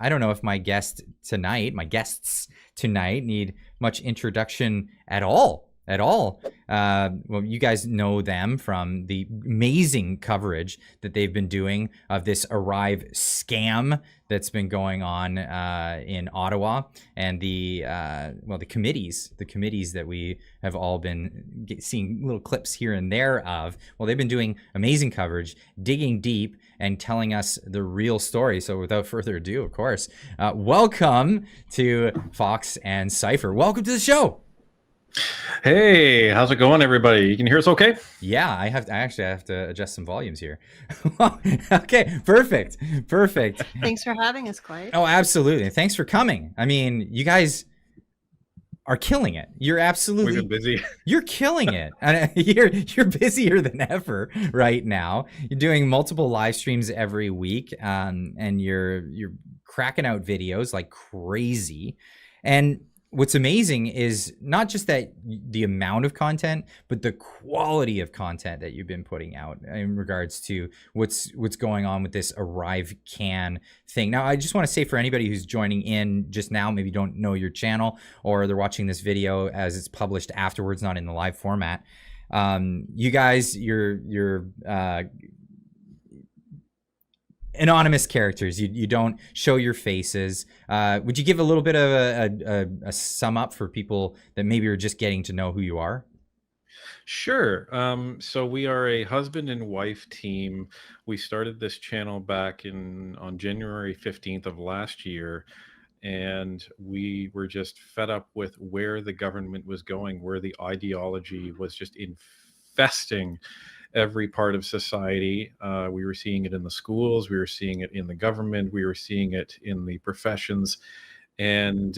I don't know if my guests tonight need much introduction at all. Well, you guys know them from the amazing coverage that they've been doing of this ArriveSCAM that's been going on in Ottawa, and the committees that we have all been seeing little clips here and there of. Well, they've been doing amazing coverage, digging deep, and telling us the real story. So without further ado, of course, welcome to Fox and Cypher. Welcome to the show. Hey, how's it going, everybody? You can hear us okay? Yeah, I actually have to adjust some volumes here. Okay, perfect. Thanks for having us, Clyde. Oh, absolutely. Thanks for coming. I mean, you guys are killing it. You're absolutely We've been busy. You're killing it. And you're busier than ever right now. You're doing multiple live streams every week, and you're cracking out videos like crazy. And what's amazing is not just that the amount of content, but the quality of content that you've been putting out in regards to what's going on with this ArriveSCAM thing. Now, I just want to say for anybody who's joining in just now, maybe don't know your channel, or they're watching this video as it's published afterwards, not in the live format. You guys, you're anonymous characters. You don't show your faces. Would you give a little bit of a sum up for people that maybe are just getting to know who you are? Sure. So we are a husband and wife team. We started this channel back on January 15th of last year, and we were just fed up with where the government was going, where the ideology was just infesting every part of society. We were seeing it in the schools, we were seeing it in the government, we were seeing it in the professions. And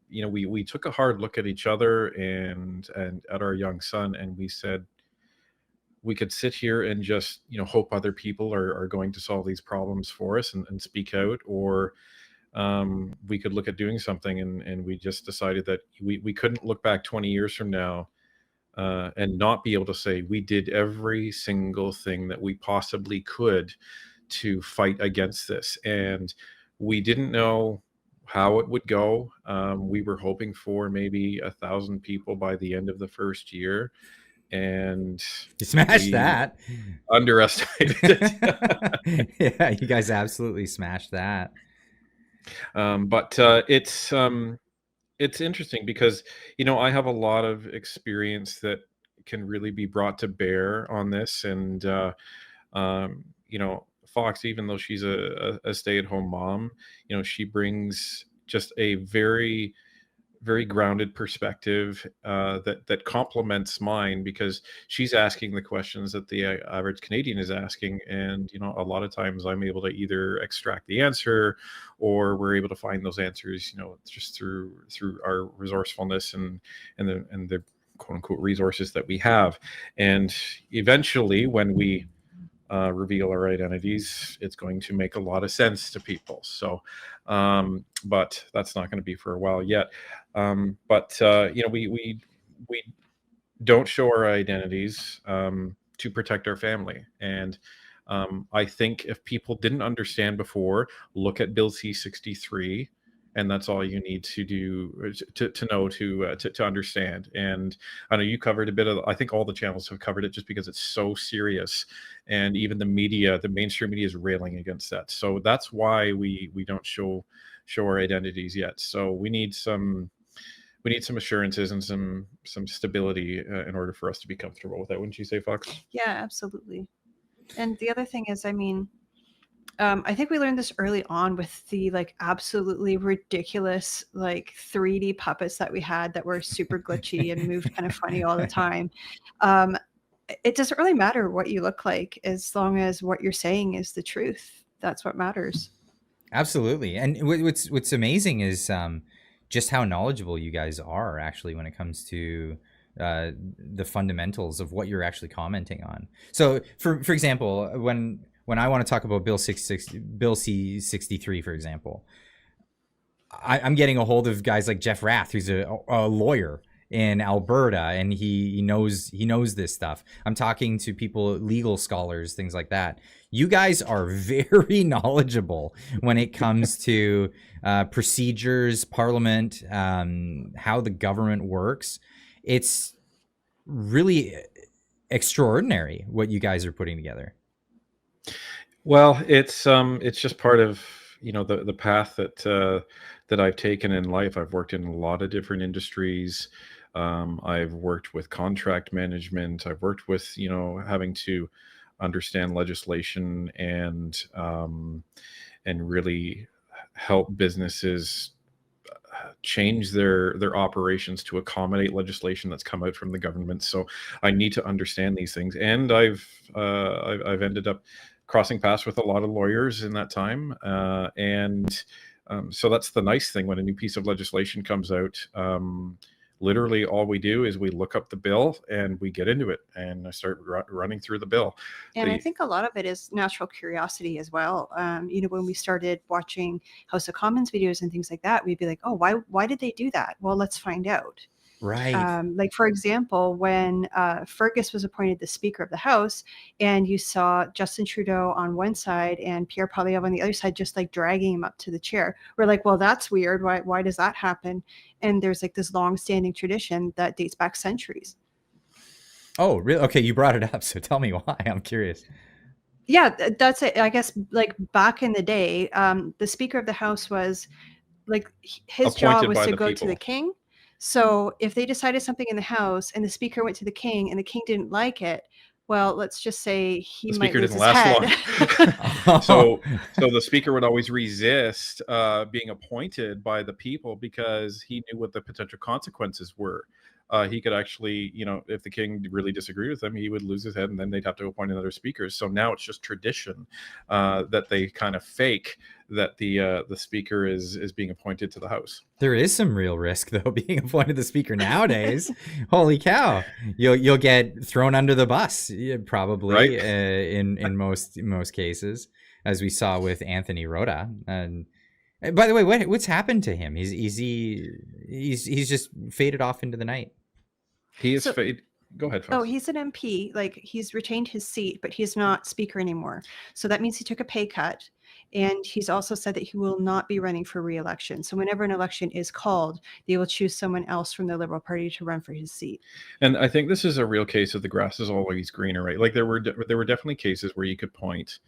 we took a hard look at each other and at our young son, and we said we could sit here and just hope other people are going to solve these problems for us and speak out, or we could look at doing something. And we just decided that we couldn't look back 20 years from now and not be able to say we did every single thing that we possibly could to fight against this. And we didn't know how it would go. We were hoping for maybe 1,000 people by the end of the first year, and you smashed that. Underestimated it. Yeah, you guys absolutely smashed that. But it's interesting because, I have a lot of experience that can really be brought to bear on this. And, Fox, even though she's a stay-at-home mom, she brings just a very, very grounded perspective that complements mine, because she's asking the questions that the average Canadian is asking. And, a lot of times I'm able to either extract the answer, or we're able to find those answers, just through our resourcefulness and the quote unquote resources that we have. And eventually, when we reveal our identities, it's going to make a lot of sense to people. So, but that's not going to be for a while yet. We don't show our identities to protect our family. And I think if people didn't understand before, look at Bill C-63, and that's all you need to do to know to understand. And I know you covered a bit of, I think all the channels have covered it, just because it's so serious, and even the media, the mainstream media, is railing against that. So that's why we don't show our identities yet. So we need some assurances and some stability in order for us to be comfortable with that. Wouldn't you say, Fox? Yeah, absolutely. And the other thing is, I mean, I think we learned this early on with the absolutely ridiculous 3D puppets that we had that were super glitchy and moved kind of funny all the time. It doesn't really matter what you look like, as long as what you're saying is the truth. That's what matters. Absolutely. And what's amazing is just how knowledgeable you guys are actually when it comes to the fundamentals of what you're actually commenting on. So for example, when I want to talk about Bill C-63, for example, I'm getting a hold of guys like Jeff Rath, who's a lawyer, in Alberta, and he knows this stuff. I'm talking to people, legal scholars, things like that. You guys are very knowledgeable when it comes to procedures, Parliament, how the government works. It's really extraordinary what you guys are putting together. Well, it's just part of, you know, the path that I've taken in life. I've worked in a lot of different industries. I've worked with contract management. I've worked with, you know, having to understand legislation and really help businesses change their operations to accommodate legislation that's come out from the government. So I need to understand these things, and I've ended up crossing paths with a lot of lawyers in that time, and so that's the nice thing when a new piece of legislation comes out. Literally all we do is we look up the bill and we get into it and I start running through the bill. And I think a lot of it is natural curiosity as well. You know, when we started watching House of Commons videos and things like that, we'd be like, oh, why did they do that? Well, let's find out. Right. Like, for example, when Fergus was appointed the Speaker of the House, and you saw Justin Trudeau on one side and Pierre Poilievre on the other side, just like dragging him up to the chair. We're like, well, that's weird. Why does that happen? And there's like this long-standing tradition that dates back centuries. Oh, really? Okay, you brought it up, so tell me why. I'm curious. Yeah, that's it. I guess like back in the day, the Speaker of the House was like, his job was to go to the king. So if they decided something in the House and the Speaker went to the king and the king didn't like it, well, let's just say he might lose his head. Long. So the Speaker would always resist being appointed by the people because he knew what the potential consequences were. He could actually, you know, if the king really disagreed with him, he would lose his head and then they'd have to appoint another speaker. So now it's just tradition that they kind of fake that the speaker is being appointed to the House. There is some real risk though being appointed the speaker nowadays. Holy cow. You'll get thrown under the bus probably, right? In most cases, as we saw with Anthony Rota. And by the way, what's happened to him? He's just faded off into the night. He is faded. Go ahead, folks. Oh, he's an MP. Like, he's retained his seat, but he's not speaker anymore. So that means he took a pay cut. And he's also said that he will not be running for re-election. So whenever an election is called, they will choose someone else from the Liberal Party to run for his seat. And I think this is a real case of the grass is always greener, right? Like there were definitely cases where you could point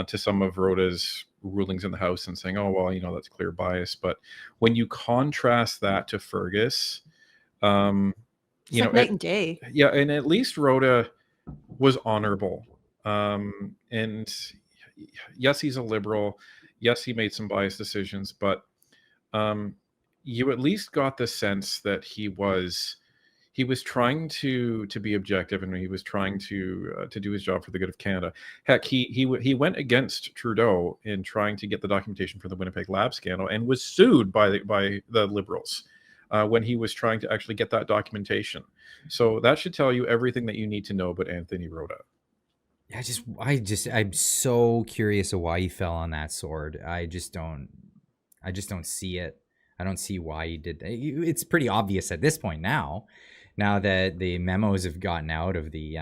to some of Rota's rulings in the House and saying, oh, well, you know, that's clear bias. But when you contrast that to Fergus, it's like night and day. Yeah, and at least Rota was honorable. And yes, he's a liberal. Yes, he made some biased decisions, but you at least got the sense that he was trying to be objective, and he was trying to do his job for the good of Canada. Heck, he went against Trudeau in trying to get the documentation for the Winnipeg lab scandal, and was sued by the Liberals when he was trying to actually get that documentation. So that should tell you everything that you need to know about Anthony Rota. I'm so curious of why he fell on that sword. I just don't see it. I don't see why he did that. It's pretty obvious at this point now that the memos have gotten out of the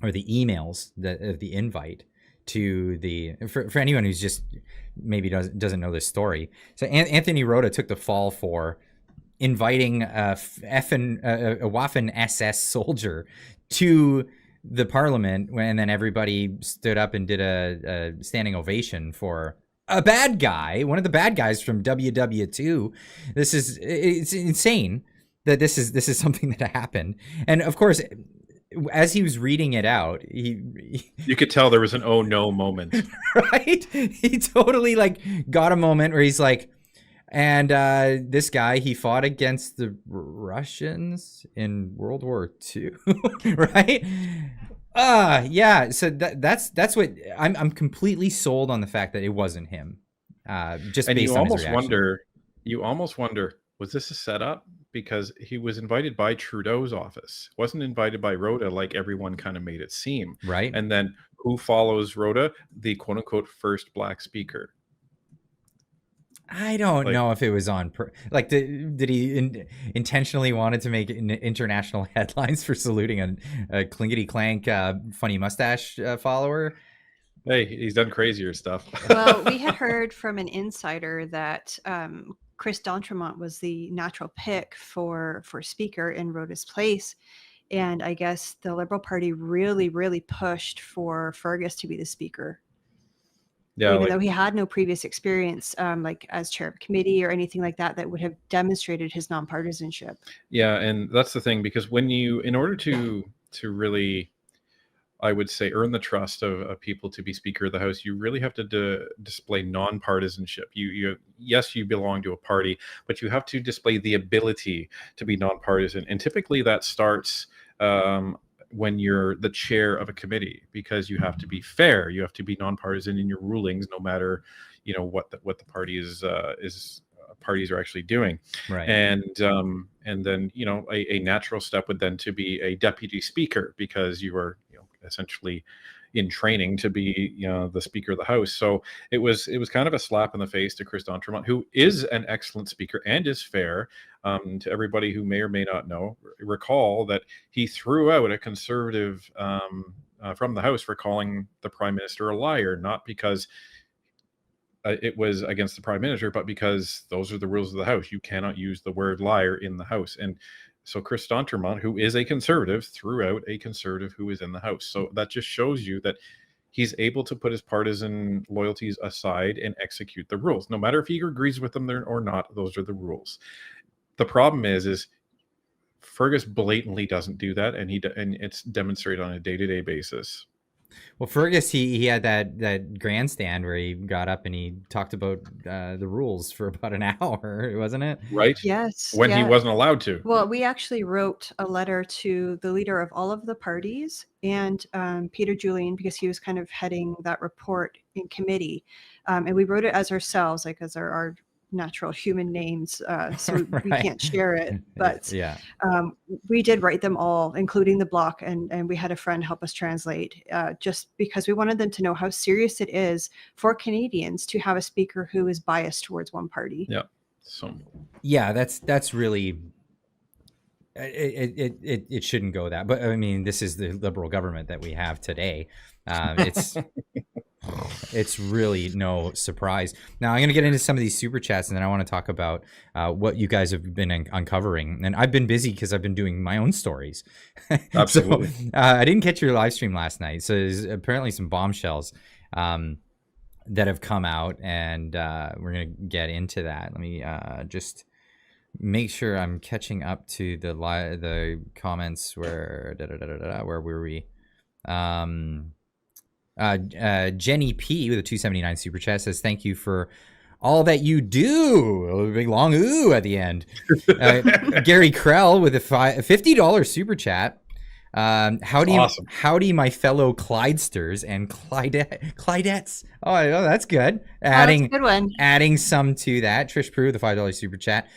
or the emails of the invite to the, for anyone who's just maybe doesn't know this story. So Anthony Rota took the fall for inviting a Waffen SS soldier to the Parliament, and then everybody stood up and did a standing ovation for a bad guy, one of the bad guys from WW2. It's insane that this is something that happened. And of course, as he was reading it out, you could tell there was an oh no moment. Right? He totally like got a moment where he's like, and this guy, he fought against the Russians in World War II, right? Yeah. So that's what I'm completely sold on, the fact that it wasn't him. Just and based on his reaction. You almost wonder, was this a setup? Because he was invited by Trudeau's office, wasn't invited by Rota like everyone kind of made it seem. Right. And then who follows Rota? The quote unquote first black speaker. I don't Like, know if it was on like did he intentionally wanted to make international headlines for saluting a clinkety clank funny mustache follower? hey, he's done crazier stuff. Well, we had heard from an insider that Chris D'Entremont was the natural pick for speaker in Rhoda's place. And I guess the Liberal Party really, really pushed for Fergus to be the speaker, Yeah, even like though he had no previous experience, like as chair of committee or anything like that, that would have demonstrated his nonpartisanship. yeah, and that's the thing, because when you, in order to really, I would say, earn the trust of people to be Speaker of the House, you really have to display nonpartisanship. Yes, you belong to a party, but you have to display the ability to be nonpartisan. And typically that starts when you're the chair of a committee, because you have to be fair. You have to be nonpartisan in your rulings, no matter what the party is parties are actually doing. Right. And then a natural step would then to be a deputy speaker, because you are essentially in training to be the Speaker of the House. So it was kind of a slap in the face to Chris D'Entremont, who is an excellent speaker and is fair. To everybody who may or may not know, recall that he threw out a Conservative from the House for calling the Prime Minister a liar, not because it was against the Prime Minister, but because those are the rules of the House. You cannot use the word liar in the House. And so Chris D'Entremont, who is a Conservative, threw out a Conservative who is in the House. So that just shows you that he's able to put his partisan loyalties aside and execute the rules. No matter if he agrees with them or not, those are the rules. The problem is Fergus blatantly doesn't do that, and it's demonstrated on a day-to-day basis. Well, Fergus, he had that grandstand where he got up and he talked about the rules for about an hour, wasn't it? Right? Yes. When he wasn't allowed to. Well, we actually wrote a letter to the leader of all of the parties and Peter Julian, because he was kind of heading that report in committee. And we wrote it as ourselves, like as our natural human names, so we Right. can't share it. But Yeah. we did write them all, including the block, and we had a friend help us translate, just because we wanted them to know how serious it is for Canadians to have a speaker who is biased towards one party. Yeah. So Yeah, that's really it shouldn't go that. But I mean, this is the Liberal government that we have today. It's really no surprise. Now I'm going to get into some of these super chats, and then I want to talk about what you guys have been uncovering. And I've been busy because I've been doing my own stories. absolutely. So, I didn't catch your live stream last night, so there's apparently some bombshells that have come out, and we're going to get into that. Let me just make sure I'm catching up to the comments. Where where were we? Jenny P with a 279 super chat says, "Thank you for all that you do." A big long ooh at the end. Gary Krell with a $50 super chat. Howdy, awesome. Howdy, my fellow Clydesters and Clydettes. Oh, that's good. Adding, that's a good one. Adding some to that. Trish Prue with a $5 super chat.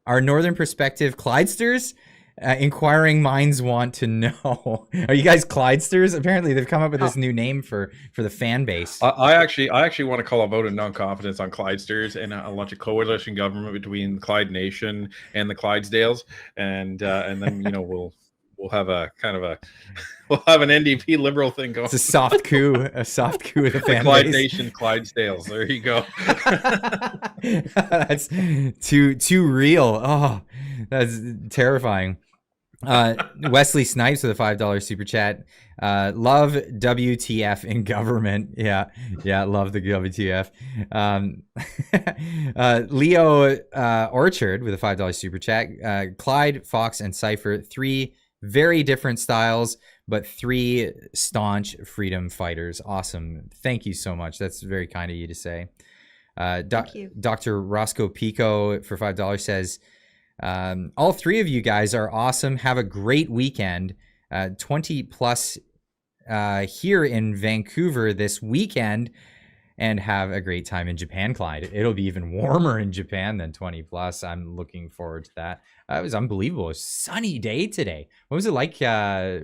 Our Northern Perspective Clydesters. Inquiring minds want to know. Are you guys Clydesters? Apparently, they've come up with this new name for the fan base. I actually want to call a vote of non-confidence on Clydesters and launch a coalition government between Clyde Nation and the Clydesdales, and then we'll have a kind of we'll have an NDP Liberal thing going. It's a soft coup of the fan Clyde base. Nation, Clydesdales. There you go. That's too real. Oh, that's terrifying. Wesley Snipes with a $5 super chat. Love WTF in government. Yeah, love the WTF. Leo Orchard with a $5 super chat. Clyde, Fox, and Cypher, 3 very different styles, but 3 staunch freedom fighters. Awesome. Thank you so much. That's very kind of you to say. Thank you. Dr. Roscoe Pico for $5 says, all 3 of you guys are awesome. Have a great weekend. 20 plus here in Vancouver this weekend, and have a great time in Japan, Clyde. It'll be even warmer in Japan than 20 plus. I'm looking forward to that. It was unbelievable. It was a sunny day today. What was it like or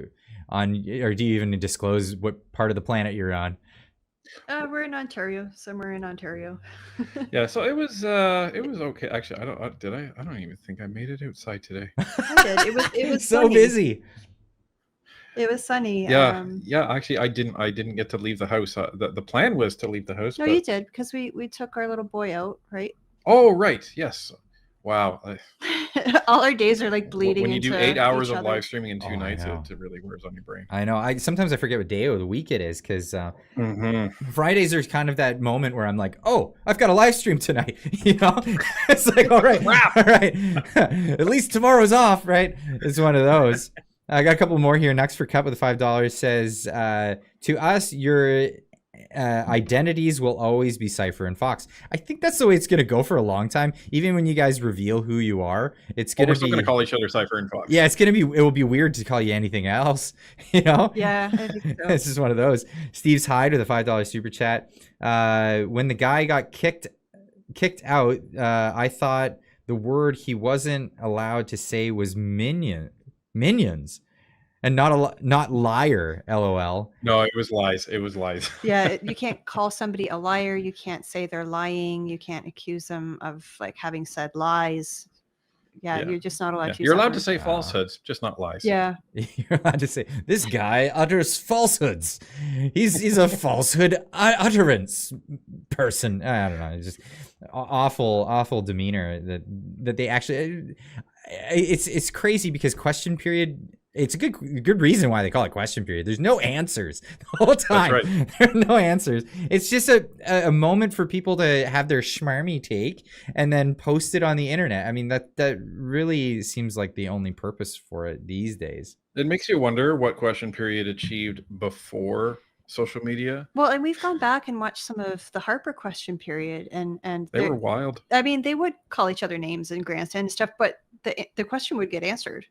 do you even disclose what part of the planet you're on? We're in Ontario, somewhere in Ontario. Yeah, so it was okay. Actually, I don't even think I made it outside today. I did. It was So sunny. busy. It was sunny. Yeah, actually, I didn't get to leave the house. The plan was to leave the house. No, but... you did, because we took our little boy out, right? Oh, right. Yes. Wow. All our days are like bleeding. When you do into 8 hours each of other. live streaming in 2 Oh, I nights, know. it really wears on your brain. I know. Sometimes I forget what day of the week it is, because Mm-hmm. Fridays are kind of that moment where I'm like, oh, I've got a live stream tonight. You know, it's like, all right, all right. At least tomorrow's off, right? It's one of those. I got a couple more here. Next for Cup with the $5 says, to us, your identities will always be Cypher and Fox. I think that's the way it's going to go for a long time. Even when you guys reveal who you are, it's going We're to still be... going to call each other Cypher and Fox. Yeah, it will be weird to call you anything else, you know? Yeah, I think so. This is one of those. Steve's Hyde with a $5 super chat. When the guy got kicked out, I thought the word he wasn't allowed to say was minions, and not liar. LOL. No, it was lies. It was lies. Yeah, you can't call somebody a liar. You can't say they're lying. You can't accuse them of like having said lies. Yeah, you're just not allowed to. You're allowed to say falsehoods, just not lies. Yeah, you're allowed to say this guy utters falsehoods. He's a falsehood utterance person. I don't know. It's just awful demeanor that they actually. It's crazy because question period. It's a good reason why they call it question period. There's no answers the whole time. That's right. There are no answers. It's just a moment for people to have their schmarmy take and then post it on the internet. I mean, that really seems like the only purpose for it these days. It makes you wonder what question period achieved before social media. Well, and we've gone back and watched some of the Harper question period, and they were wild. I mean, they would call each other names and grandstand and stuff, but the question would get answered.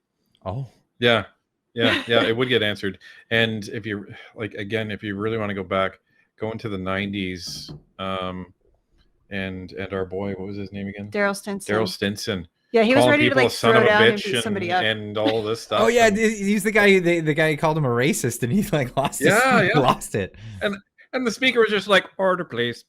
Oh. Yeah, it would get answered. And if you if you really want to go back, go into the 90s, and our boy, what was his name again? Daryl Stinson. Yeah, he was ready to like son throw of a down and bitch beat somebody up. and all this stuff. Oh yeah, he's the guy. The guy called him a racist, and he like lost. Lost it. And the speaker was just like, "Order, please."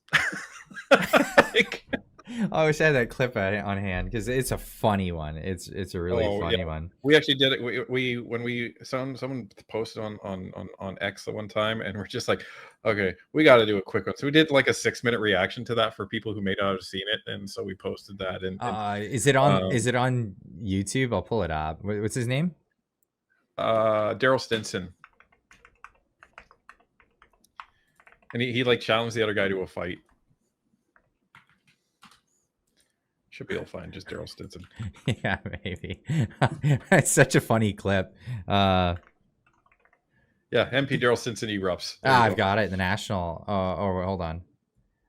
I wish I had that clip on hand because it's a funny one. It's a really funny one. We actually did it. When someone posted on X the one time, and we're just like, okay, we got to do a quick one. So we did like a 6-minute reaction to that for people who may not have seen it, and so we posted that. And is it on YouTube? I'll pull it up. What's his name? Daryl Stinson. And he like challenged the other guy to a fight. Should be able to find just Daryl Stinson. Yeah, maybe. It's such a funny clip. Yeah, MP Daryl Stinson erupts. I've got it. The national. Hold on.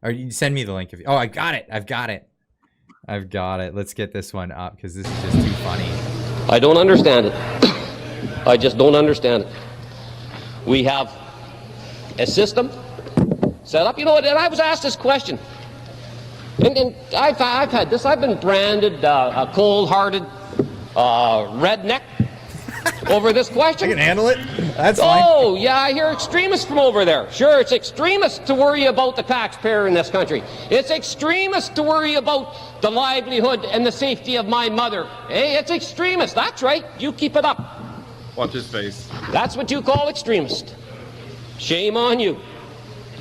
Or you send me the link. I got it. I've got it. Let's get this one up because this is just too funny. I don't understand it. I just don't understand it. We have a system set up. You know what? And I was asked this question. And I've had this. I've been branded a cold-hearted redneck over this question. I can handle it. That's fine. Oh, yeah, I hear extremists from over there. Sure, it's extremists to worry about the taxpayer in this country. It's extremists to worry about the livelihood and the safety of my mother. Hey, it's extremists. That's right. You keep it up. Watch his face. That's what you call extremist. Shame on you.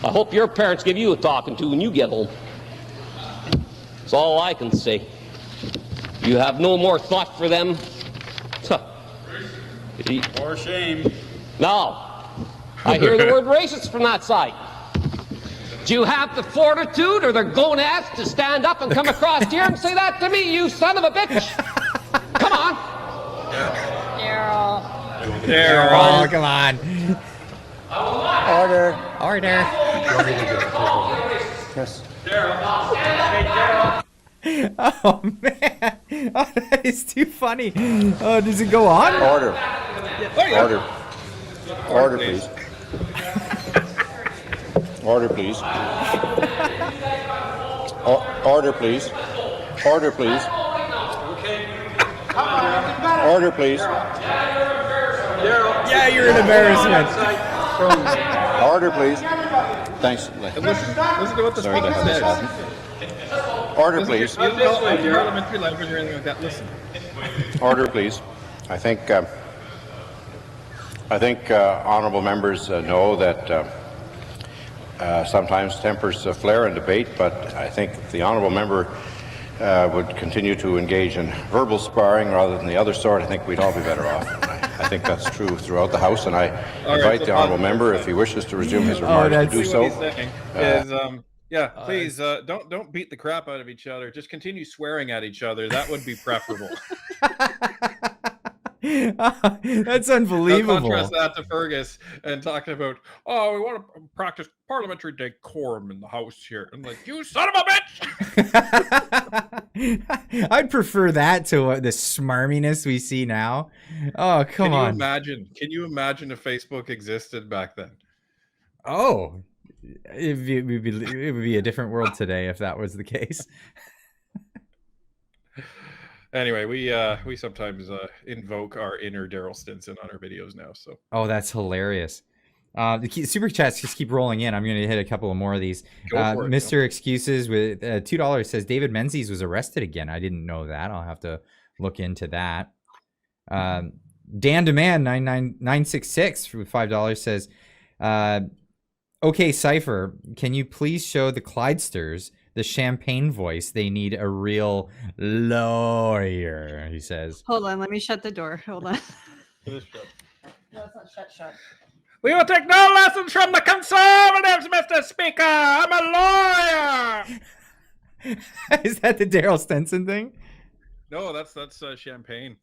I hope your parents give you a talking to when you get home. That's all I can say. You have no more thought for them. For shame. Now, I hear the word racist from that side. Do you have the fortitude or the gonads to stand up and come across here and say that to me, you son of a bitch? Come on. Daryl. Oh, come on. Order. Yes. Oh man, that is too funny. Oh, does it go on? Order, please. Order, please. Order, please. Order, please. Order, please. Yeah, you're an embarrassment. Order, please. Thanks. Listen to what the Sorry to speaker have this says. happen. Order, please. You don't call it parliamentary language or anything like that. Listen. Order, please. I think honourable members know that sometimes tempers flare in debate, but I think if the honourable member would continue to engage in verbal sparring rather than the other sort, I think we'd all be better off. I think that's true throughout the House, and I invite the honourable member, if he wishes to resume his remarks, to do so. What he's saying is, yeah, please don't beat the crap out of each other. Just continue swearing at each other. That would be preferable. That's unbelievable. Now contrast that to Fergus and talking about, oh, we want to practice parliamentary decorum in the House here. I'm like, you son of a bitch! I'd prefer that to the smarminess we see now. Oh, come on. Can you imagine if Facebook existed back then? Oh, it would be a different world today if that was the case. Anyway, we sometimes invoke our inner Daryl Stinson on our videos now. So that's hilarious. The super chats just keep rolling in. I'm going to hit a couple of more of these. Mr. Excuses with $2 says David Menzies was arrested again. I didn't know that. I'll have to look into that. Dan Demand 966 with $5 says, okay, Cypher, can you please show the Clydesters the champagne voice? They need a real lawyer, he says. Hold on, let me shut the door. Hold on. no, it's not shut. We will take no lessons from the Conservatives, Mr. Speaker. I'm a lawyer. Is that the Daryl Stinson thing? No, that's champagne.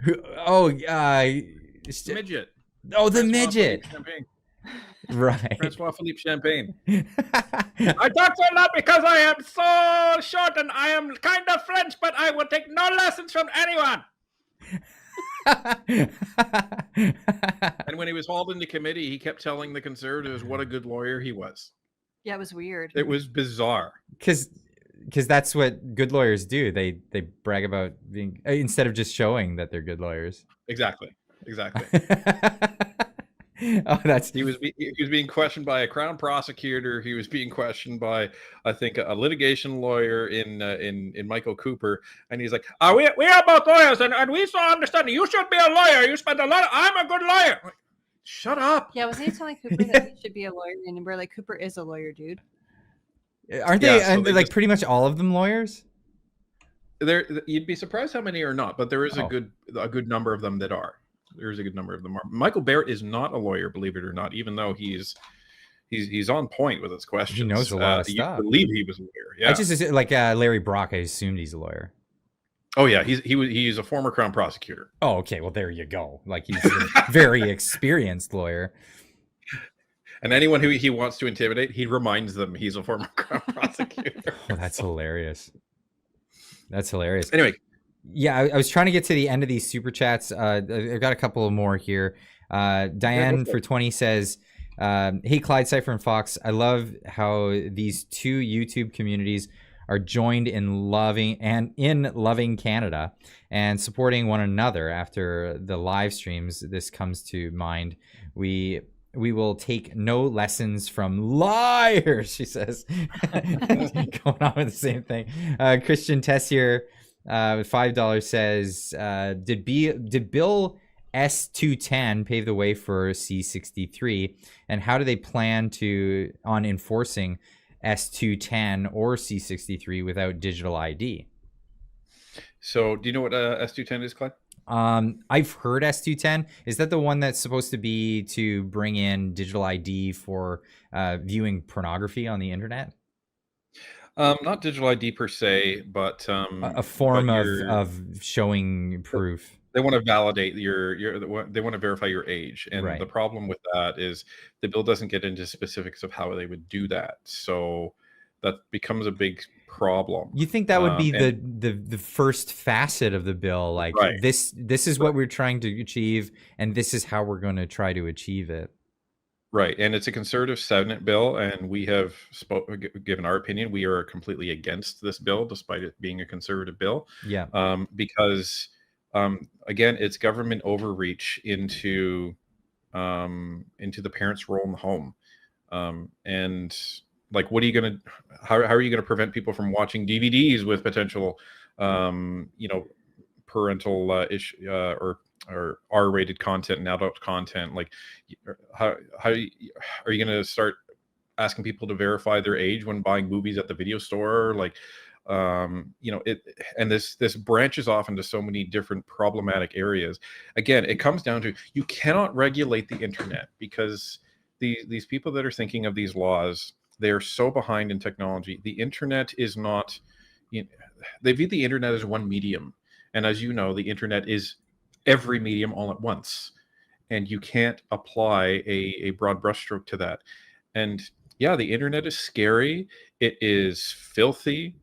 Midget. Oh, the midget. Right. Francois Philippe Champagne. I talk so loud because I am so short and I am kind of French, but I will take no lessons from anyone. And when he was hauled into committee, he kept telling the Conservatives what a good lawyer he was. Yeah, it was weird. It was bizarre. Because that's what good lawyers do. They brag about being, instead of just showing that they're good lawyers. Exactly. He was being questioned by a Crown prosecutor. He was being questioned by, I think, a litigation lawyer in Michael Cooper, and he's like, "We are both lawyers, and we so understand you should be a lawyer. You spend a lot. I'm a good lawyer." Like, shut up. Yeah, wasn't he telling Cooper that he should be a lawyer? And we're like, Cooper is a lawyer, dude. Aren't they? So they like pretty much all of them lawyers? You'd be surprised how many are not, but there is a good number of them that are. There's a good number of them. Michael Barrett is not a lawyer, believe it or not, even though he's on point with his questions. He knows a lot of stuff. You believe he was a lawyer. Yeah. I just like Larry Brock. I assumed he's a lawyer. Oh yeah, he's a former Crown prosecutor. Oh, okay. Well, there you go. Like he's a very experienced lawyer. And anyone who he wants to intimidate, he reminds them he's a former Crown prosecutor. Oh, that's hilarious. That's hilarious. Anyway. Yeah, I was trying to get to the end of these super chats. I've got a couple of more here. Diane for 20 says, hey, Clyde, Cypher, and Fox, I love how these two YouTube communities are joined in loving Canada and supporting one another. After the live streams, this comes to mind. We will take no lessons from liars, she says. Going on with the same thing. Christian Tessier with $5 says, did Bill S210 pave the way for C63, and how do they plan on enforcing S210 or C63 without digital ID? So do you know what S210 is, Clyde? I've heard S210. Is that the one that's supposed to be to bring in digital ID for viewing pornography on the internet? Not digital ID per se, but a form of showing proof. They want to validate they want to verify your age, and right. The problem with that is the bill doesn't get into specifics of how they would do that, so that becomes a big problem. You think that would be the first facet of the bill, like right. This is what we're trying to achieve, and this is how we're going to try to achieve it. Right, and it's a conservative Senate bill, and we have given our opinion. We are completely against this bill, despite it being a conservative bill. Yeah. Because again, it's government overreach into the parents' role in the home. And like, what are you going to, how are you going to prevent people from watching DVDs with potential, parental or R-rated content and adult content? Like, how are you going to start asking people to verify their age when buying movies at the video store? Like, and this branches off into so many different problematic areas. Again, it comes down to, you cannot regulate the internet, because these people that are thinking of these laws, they are so behind in technology. The internet is not, they view the internet as one medium. And as you know, the internet is every medium all at once. And you can't apply a broad brushstroke to that. And yeah, the internet is scary. It is filthy.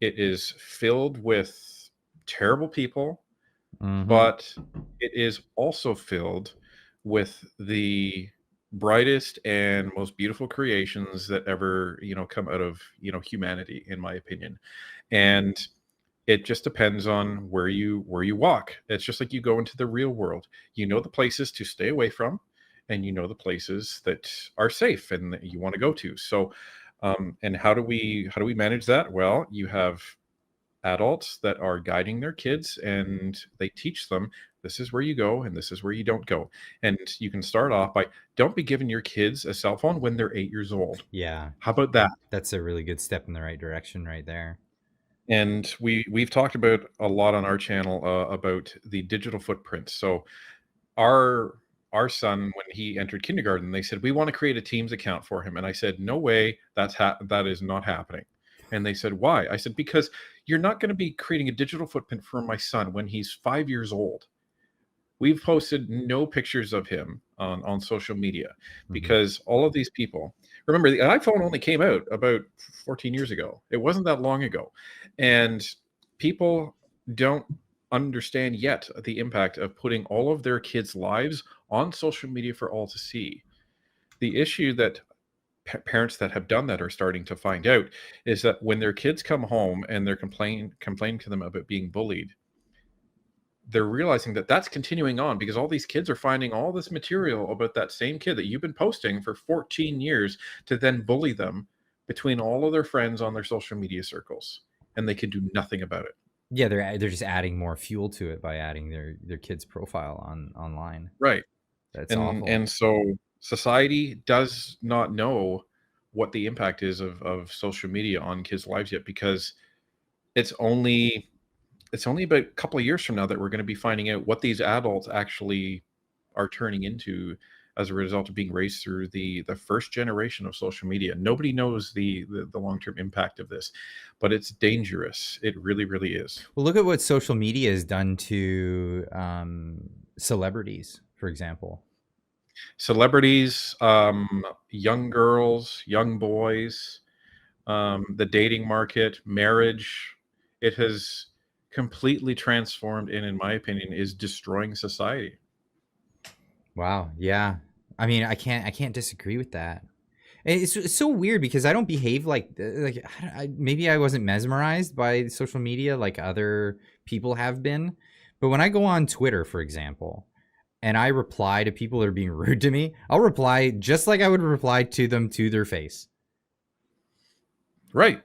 It is filled with terrible people, but it is also filled with the brightest and most beautiful creations that ever, come out of, humanity, in my opinion. And it just depends on where you walk. It's just like you go into the real world. You know the places to stay away from, and you know the places that are safe and that you want to go to. So, and how do we manage that? Well, you have adults that are guiding their kids, and they teach them, this is where you go and this is where you don't go. And you can start off by, don't be giving your kids a cell phone when they're 8 years old. Yeah. How about that? That's a really good step in the right direction right there. And we've talked about a lot on our channel about the digital footprint. So our son, when he entered kindergarten, they said, we want to create a Teams account for him. And I said, no way, that is not happening. And they said, why? I said, because you're not going to be creating a digital footprint for my son when he's 5 years old. We've posted no pictures of him on social media, because all of these people, remember, the iPhone only came out about 14 years ago. It wasn't that long ago. And people don't understand yet the impact of putting all of their kids' lives on social media for all to see. The issue that parents that have done that are starting to find out is that when their kids come home and they're complaining to them about being bullied, they're realizing that that's continuing on, because all these kids are finding all this material about that same kid that you've been posting for 14 years to then bully them between all of their friends on their social media circles, and they can do nothing about it. Yeah, they're just adding more fuel to it by adding their kid's profile online. Right. That's awful. And so society does not know what the impact is of social media on kids' lives yet, because it's only about a couple of years from now that we're going to be finding out what these adults actually are turning into as a result of being raised through the first generation of social media. Nobody knows the long-term impact of this, but it's dangerous. It really, really is. Well, look at what social media has done to celebrities, for example. Celebrities, young girls, young boys, the dating market, marriage. It has completely transformed, and in my opinion is destroying society. Wow. Yeah. I mean, I can't disagree with that. It's so weird, because I don't behave like maybe I wasn't mesmerized by social media like other people have been. But when I go on Twitter, for example, and I reply to people that are being rude to me, I'll reply just like I would reply to them to their face. Right.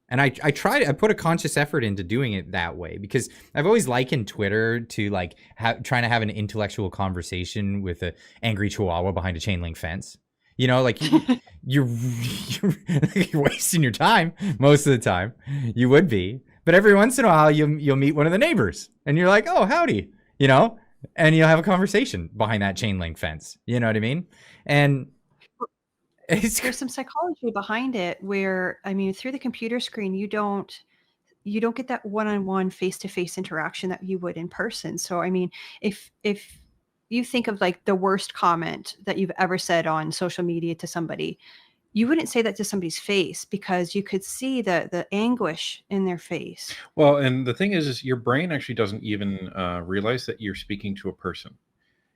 And I put a conscious effort into doing it that way, because I've always likened Twitter to like trying to have an intellectual conversation with an angry chihuahua behind a chain link fence. Like you're wasting your time most of the time. You would be, but every once in a while you'll meet one of the neighbors and you're like, oh, howdy, and you'll have a conversation behind that chain link fence. You know what I mean? And there's some psychology behind it where, I mean, through the computer screen, you don't get that one-on-one face-to-face interaction that you would in person. So, I mean, if you think of like the worst comment that you've ever said on social media to somebody, you wouldn't say that to somebody's face, because you could see the anguish in their face. Well, and the thing is your brain actually doesn't even realize that you're speaking to a person.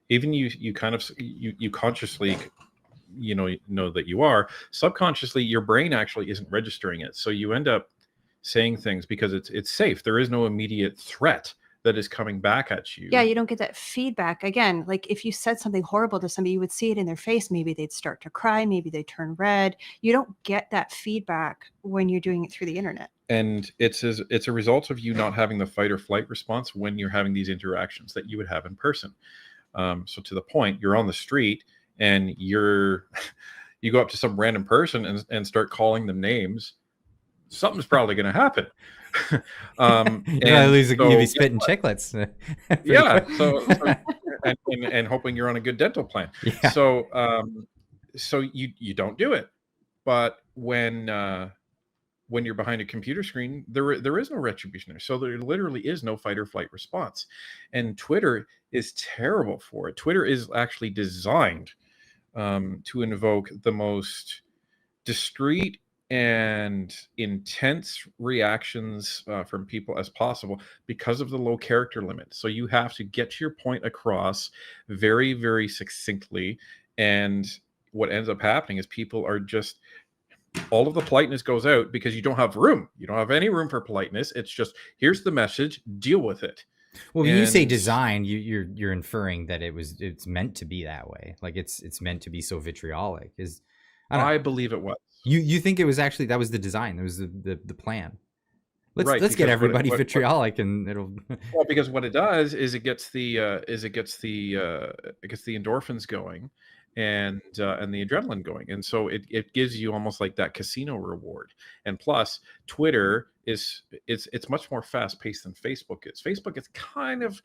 Even you consciously know that you are. Subconsciously, your brain actually isn't registering it. So you end up saying things because it's safe. There is no immediate threat that is coming back at you. Yeah, you don't get that feedback. Again, like if you said something horrible to somebody, you would see it in their face. Maybe they'd start to cry. Maybe they turn red. You don't get that feedback when you're doing it through the internet. And it's a result of you not having the fight or flight response when you're having these interactions that you would have in person. So to the point, you're on the street and you go up to some random person and start calling them names. Something's probably going to happen. You'd be spitting chiclets. Yeah. And hoping you're on a good dental plan. Yeah. So you don't do it. But when you're behind a computer screen, there is no retribution there. So there literally is no fight or flight response. And Twitter is terrible for it. Twitter is actually designed to invoke the most discreet and intense reactions from people as possible because of the low character limit. So you have to get your point across very, very succinctly. And what ends up happening is people are just, all of the politeness goes out because you don't have room. You don't have any room for politeness. It's just, here's the message, deal with it. Well, when you say design, you're inferring that it's meant to be that way. Like it's meant to be so vitriolic. I believe it was. You think it was actually, that was the design, that was the plan. Let's get everybody vitriolic and it'll. Well, because what it does is it gets the endorphins going, and the adrenaline going, and so it gives you almost like that casino reward. And plus, Twitter it's much more fast paced than Facebook is. Facebook is kind of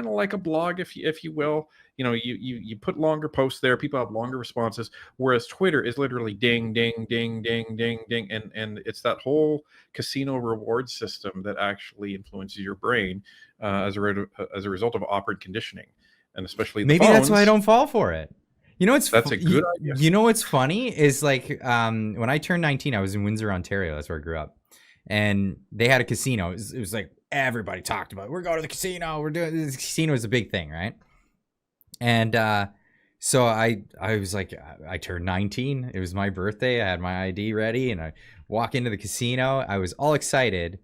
like a blog, if you will. You know, you put longer posts there, people have longer responses, whereas Twitter is literally ding ding ding ding ding ding, and it's that whole casino reward system that actually influences your brain as a result of operant conditioning, and especially maybe that's why I don't fall for it. You know, that's a good idea. You know what's funny is like when I turned 19, I was in Windsor, Ontario. That's where I grew up. And they had a casino. It was like everybody talked about it. We're going to the casino. We're doing this. Casino is a big thing, right? And so I was like, I turned 19. It was my birthday. I had my ID ready, and I walk into the casino. I was all excited,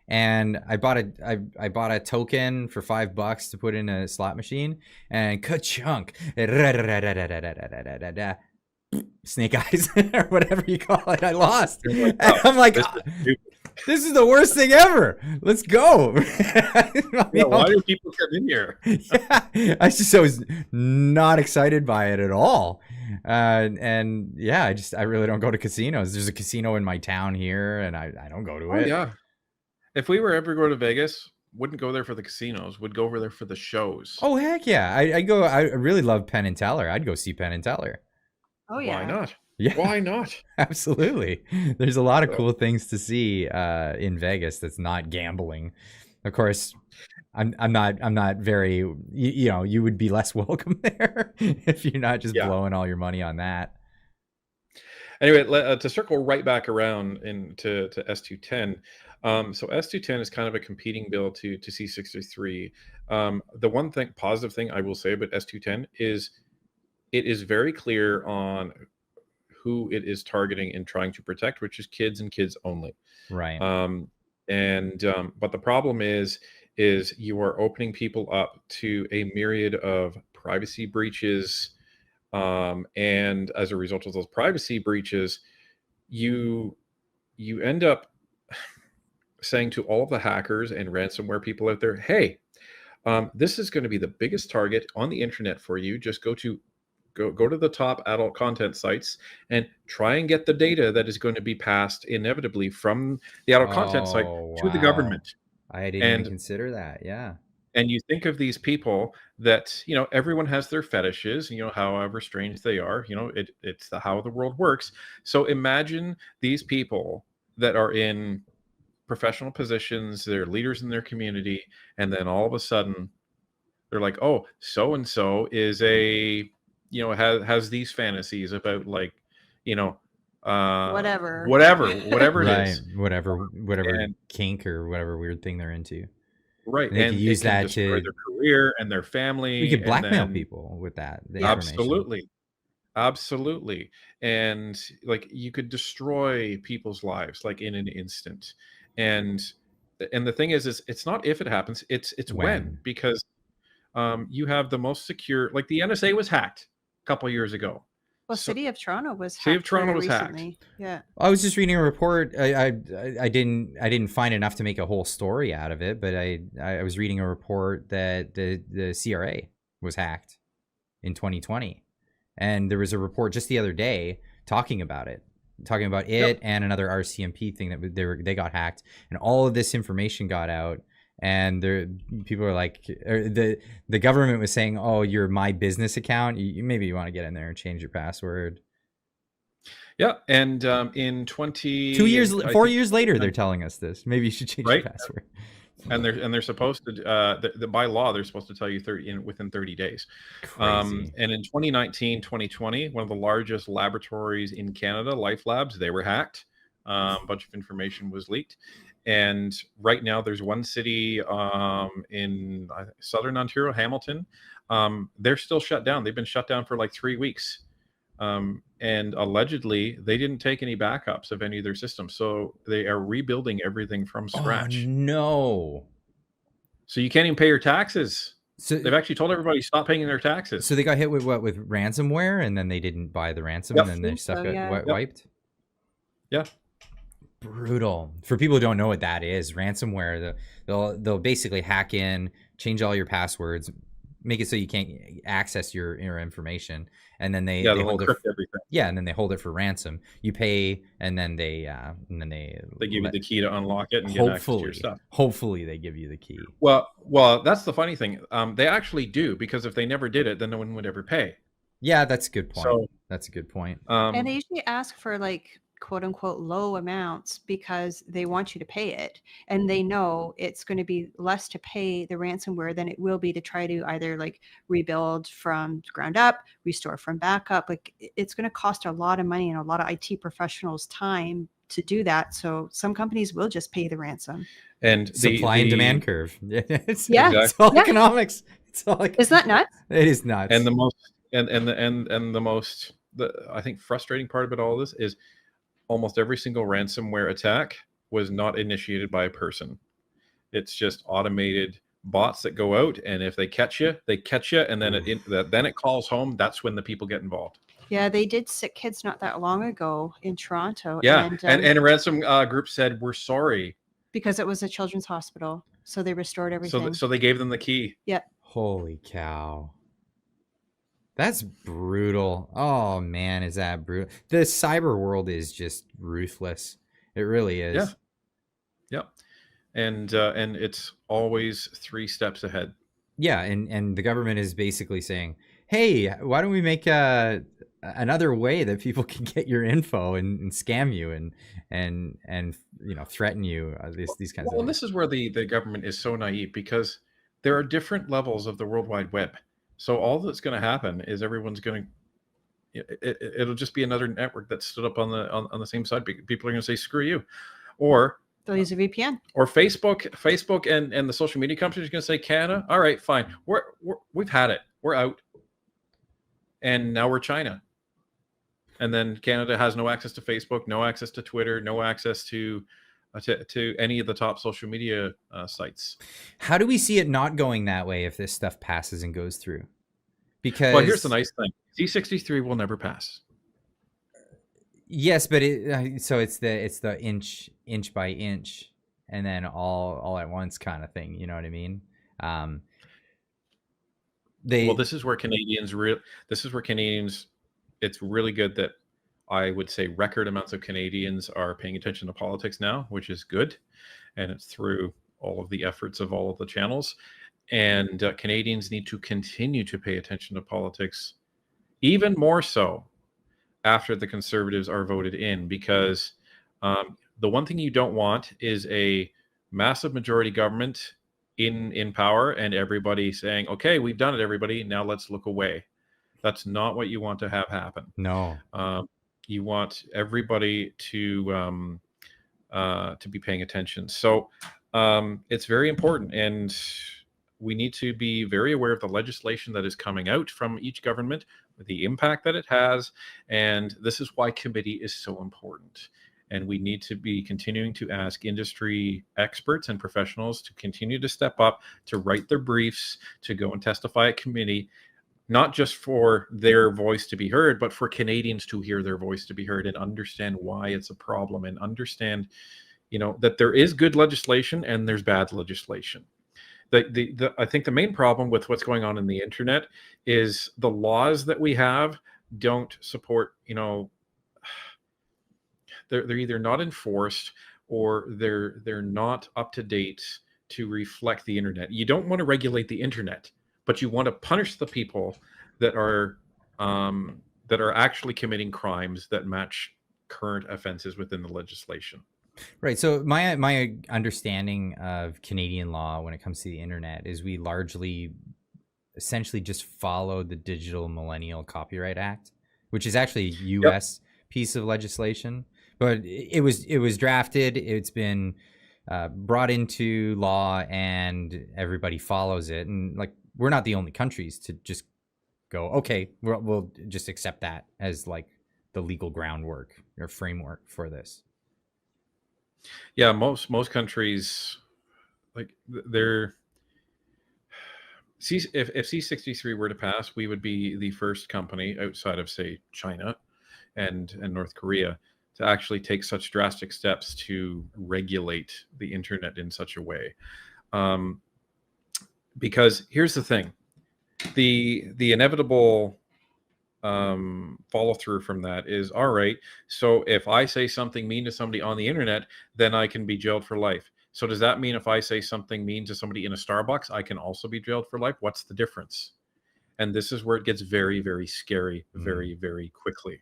and I bought a token for $5 to put in a slot machine, and ka-chunk. Snake eyes or whatever you call it. I lost. And I'm like, this is the worst thing ever. Let's go. Yeah, why do people come in here? Yeah, I was not excited by it at all. And yeah, I really don't go to casinos. There's a casino in my town here, and I don't go to it. Yeah. If we were ever go to Vegas, wouldn't go there for the casinos. Would go over there for the shows. Oh heck yeah! I really love Penn and Teller. I'd go see Penn and Teller. Oh yeah. Why not? Yeah. Why not? Absolutely. There's a lot of cool things to see in Vegas that's not gambling. Of course, I'm not very, you would be less welcome there if you're not just blowing all your money on that. Anyway, to circle right back around to S210. So S210 is kind of a competing bill to C63. The one positive thing I will say about S210 is it is very clear on who it is targeting and trying to protect, which is kids and kids only. Right. But the problem is you are opening people up to a myriad of privacy breaches. And as a result of those privacy breaches, you end up saying to all of the hackers and ransomware people out there, hey, this is going to be the biggest target on the internet for you. Just go to the top adult content sites and try and get the data that is going to be passed inevitably from the adult content site to the government. I didn't even consider that. Yeah. And you think of these people that, everyone has their fetishes, however strange they are, it's how the world works. So imagine these people that are in professional positions, they're leaders in their community, and then all of a sudden they're like, oh, so-and-so is has these fantasies about whatever it is. Whatever kink or whatever weird thing they're into. Right. And use that to their career and their family. You could blackmail people with that. Absolutely. And you could destroy people's lives in an instant. And and the thing is it's not if it happens, it's when, because you have the most secure, like the NSA was hacked a couple of years ago. Well, So- City of Toronto was City of hacked Toronto very was hacked. recently. Yeah. I was just reading a report. I didn't find enough to make a whole story out of it, but I was reading a report that the CRA was hacked in 2020, and there was a report just the other day talking about it Yep. and another RCMP thing that they got hacked, and all of this information got out. And people are like, the government was saying, "Oh, you're my business account. Maybe you want to get in there and change your password." Yeah, and in 4 years later, they're 20 telling us this. Maybe you should change Right? your password. and they're supposed to by law they're supposed to tell you within 30 days. Crazy. And in 2019, 2020, one of the largest laboratories in Canada, Life Labs, they were hacked. A bunch of information was leaked. And right now there's one city in southern Ontario, Hamilton. They're still shut down. They've been shut down for like 3 weeks. And allegedly they didn't take any backups of any of their systems. So they are rebuilding everything from scratch. Oh, no. So you can't even pay your taxes. So They've actually told everybody stop paying their taxes. they got hit with what? With ransomware, and then they didn't buy the ransom, Yep. and then their stuff So, got yeah. Yep. wiped. Yeah. Brutal. For people who don't know what that is, ransomware, they'll basically hack in, change all your passwords, make it so you can't access your information, and then they They'll hold it. encrypt everything. Yeah, and then they hold it for ransom. You pay, and then they They give you the key to unlock it and get access to your stuff. Hopefully they give you the key. Well, that's the funny thing. They actually do, because if they never did it, then no one would ever pay. Yeah, that's a good point. So- That's a good point. And they usually ask for like quote unquote low amounts because they want you to pay it. And they know it's going to be less to pay the ransomware than it will be to try to either like rebuild from ground up, restore from backup. Like it's going to cost a lot of money and a lot of IT professionals' time to do that. So some companies will just pay the ransom. And Supply and demand curve. it's, Yeah. it's all Yeah. economics. It's all Is that nuts? It is nuts. And the most I think frustrating part about all this is almost every single ransomware attack was not initiated by a person. It's just automated bots that go out, and if they catch you, and then it calls home. That's when the people get involved. Yeah, they did sick kids not that long ago in Toronto. Yeah, And and a ransom group said, "We're sorry," because it was a children's hospital. So they restored everything. so they gave them the key. Holy cow. That's brutal. Oh man, is that brutal? The cyber world is just ruthless. It really is. Yeah. Yep. And it's always 3 steps ahead. Yeah, and the government is basically saying, "Hey, why don't we make another way that people can get your info and scam you and threaten you, these kinds of Well, things." this is where the government is so naive, because there are different levels of the World Wide Web. So all that's going to happen is everyone's going to, it'll just be another network that stood up on the same side. People are going to say, "Screw you," or They'll use a VPN. or Facebook and the social media companies are going to say, "Canada, all right, fine, we've had it, we're out," and now we're China. And then Canada has no access to Facebook, no access to Twitter, no access to any of the top social media sites. How do we see it not going that way if this stuff passes and goes through? Because Well, here's the nice thing: C63 will never pass. yes, but so it's the inch by inch, and then all at once kind of thing. You know what I mean? This is where Canadians it's really good that I would say record amounts of Canadians are paying attention to politics now, which is good. And it's through all of the efforts of all of the channels. And Canadians need to continue to pay attention to politics, even more so after the Conservatives are voted in, because the one thing you don't want is a massive majority government in power and everybody saying, "Okay, we've done it, everybody. Now let's look away." That's not what you want to have happen. No. You want everybody to be paying attention. So it's very important, and we need to be very aware of the legislation that is coming out from each government, the impact that it has, and this is why committee is so important. And we need to be continuing to ask industry experts and professionals to continue to step up, to write their briefs, to go and testify at committee, not just for their voice to be heard, but for Canadians to hear their voice to be heard and understand why it's a problem, and understand, that there is good legislation and there's bad legislation. I think the main problem with what's going on in the internet is the laws that we have don't support, they're either not enforced or they're not up to date to reflect the internet. You don't want to regulate the internet, but you want to punish the people that are actually committing crimes that match current offenses within the legislation. Right. So my understanding of Canadian law when it comes to the internet is we largely essentially just follow the Digital Millennial Copyright Act, which is actually a US piece of legislation, but it was drafted, it's been brought into law, and everybody follows it. And like, we're not the only countries to just go, okay, we'll just accept that as like the legal groundwork or framework for this. Yeah, most countries, like, they're if C63 were to pass, we would be the first company outside of, say, China and North Korea to actually take such drastic steps to regulate the internet in such a way. Because here's the thing, the inevitable follow through from that is, all right, so if I say something mean to somebody on the internet, then I can be jailed for life. So does that mean if I say something mean to somebody in a Starbucks, I can also be jailed for life? What's the difference? And this is where it gets very, very scary, very, very quickly.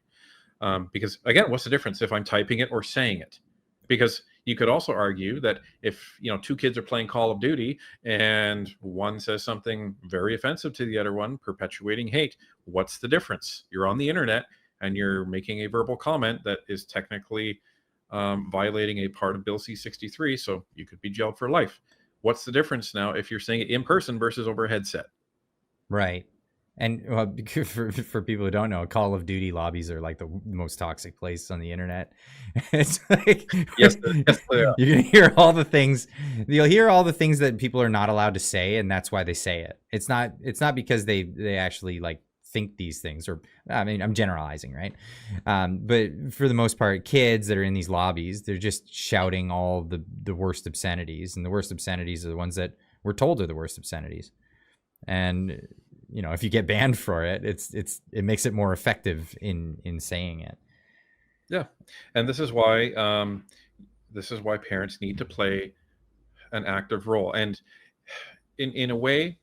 Because again, what's the difference if I'm typing it or saying it? Because you could also argue that if two kids are playing Call of Duty and one says something very offensive to the other one, perpetuating hate, what's the difference? You're on the internet and you're making a verbal comment that is technically violating a part of Bill C63, so you could be jailed for life. What's the difference now if you're saying it in person versus over a headset? Right. And well, for people who don't know, Call of Duty lobbies are like the most toxic place on the internet. It's like, yes, they are. You're gonna hear all the things. You'll hear all the things that people are not allowed to say, and that's why they say it. It's not because they actually like think these things, or I mean, I'm generalizing, right? But for the most part, kids that are in these lobbies, they're just shouting all the worst obscenities, and the worst obscenities are the ones that we're told are the worst obscenities. And if you get banned for it, it makes it more effective in saying it. Yeah, and this is why parents need to play an active role. And in a way,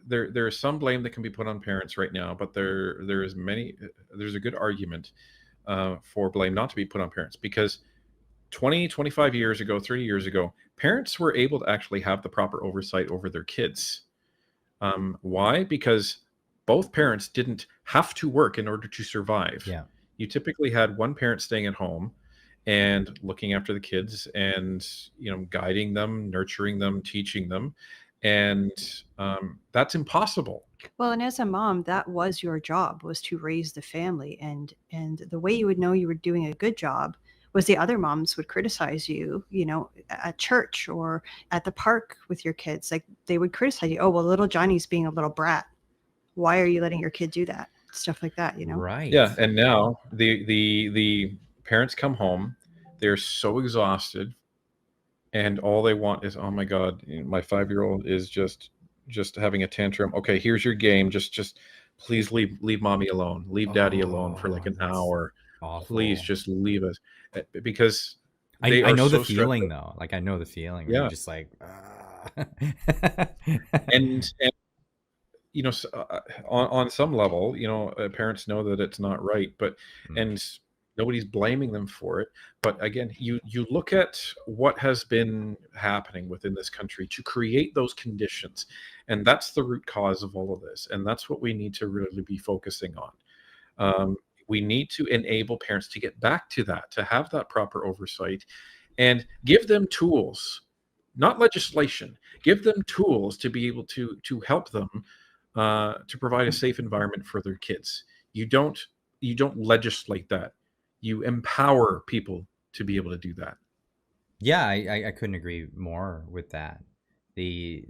there is some blame that can be put on parents right now, but there's a good argument for blame not to be put on parents, because 20, 25 years ago, 30 years ago, parents were able to actually have the proper oversight over their kids. Why? Because both parents didn't have to work in order to survive. Yeah. You typically had one parent staying at home and looking after the kids and, guiding them, nurturing them, teaching them. And that's impossible. Well, and as a mom, that was your job, was to raise the family. And the way you would know you were doing a good job was the other moms would criticize you, at church or at the park with your kids. Like, they would criticize you. Oh, well, little Johnny's being a little brat. Why are you letting your kid do that? Stuff like that, Right. Yeah. And now the parents come home, they're so exhausted, and all they want is, oh my God, my 5-year-old is just having a tantrum. Okay, here's your game. Just please leave mommy alone. Leave daddy alone for like an hour. Awful. Please just leave us. Because I know the feeling though. Like, I know the feeling. Yeah. You're just like, and on some level, parents know that it's not right, but and nobody's blaming them for it. But again, you look at what has been happening within this country to create those conditions, and that's the root cause of all of this, and that's what we need to really be focusing on. We need to enable parents to get back to that, to have that proper oversight, and give them tools, not legislation. Give them tools to be able to help them to provide a safe environment for their kids. You don't legislate that. You empower people to be able to do that. Yeah, I couldn't agree more with that. The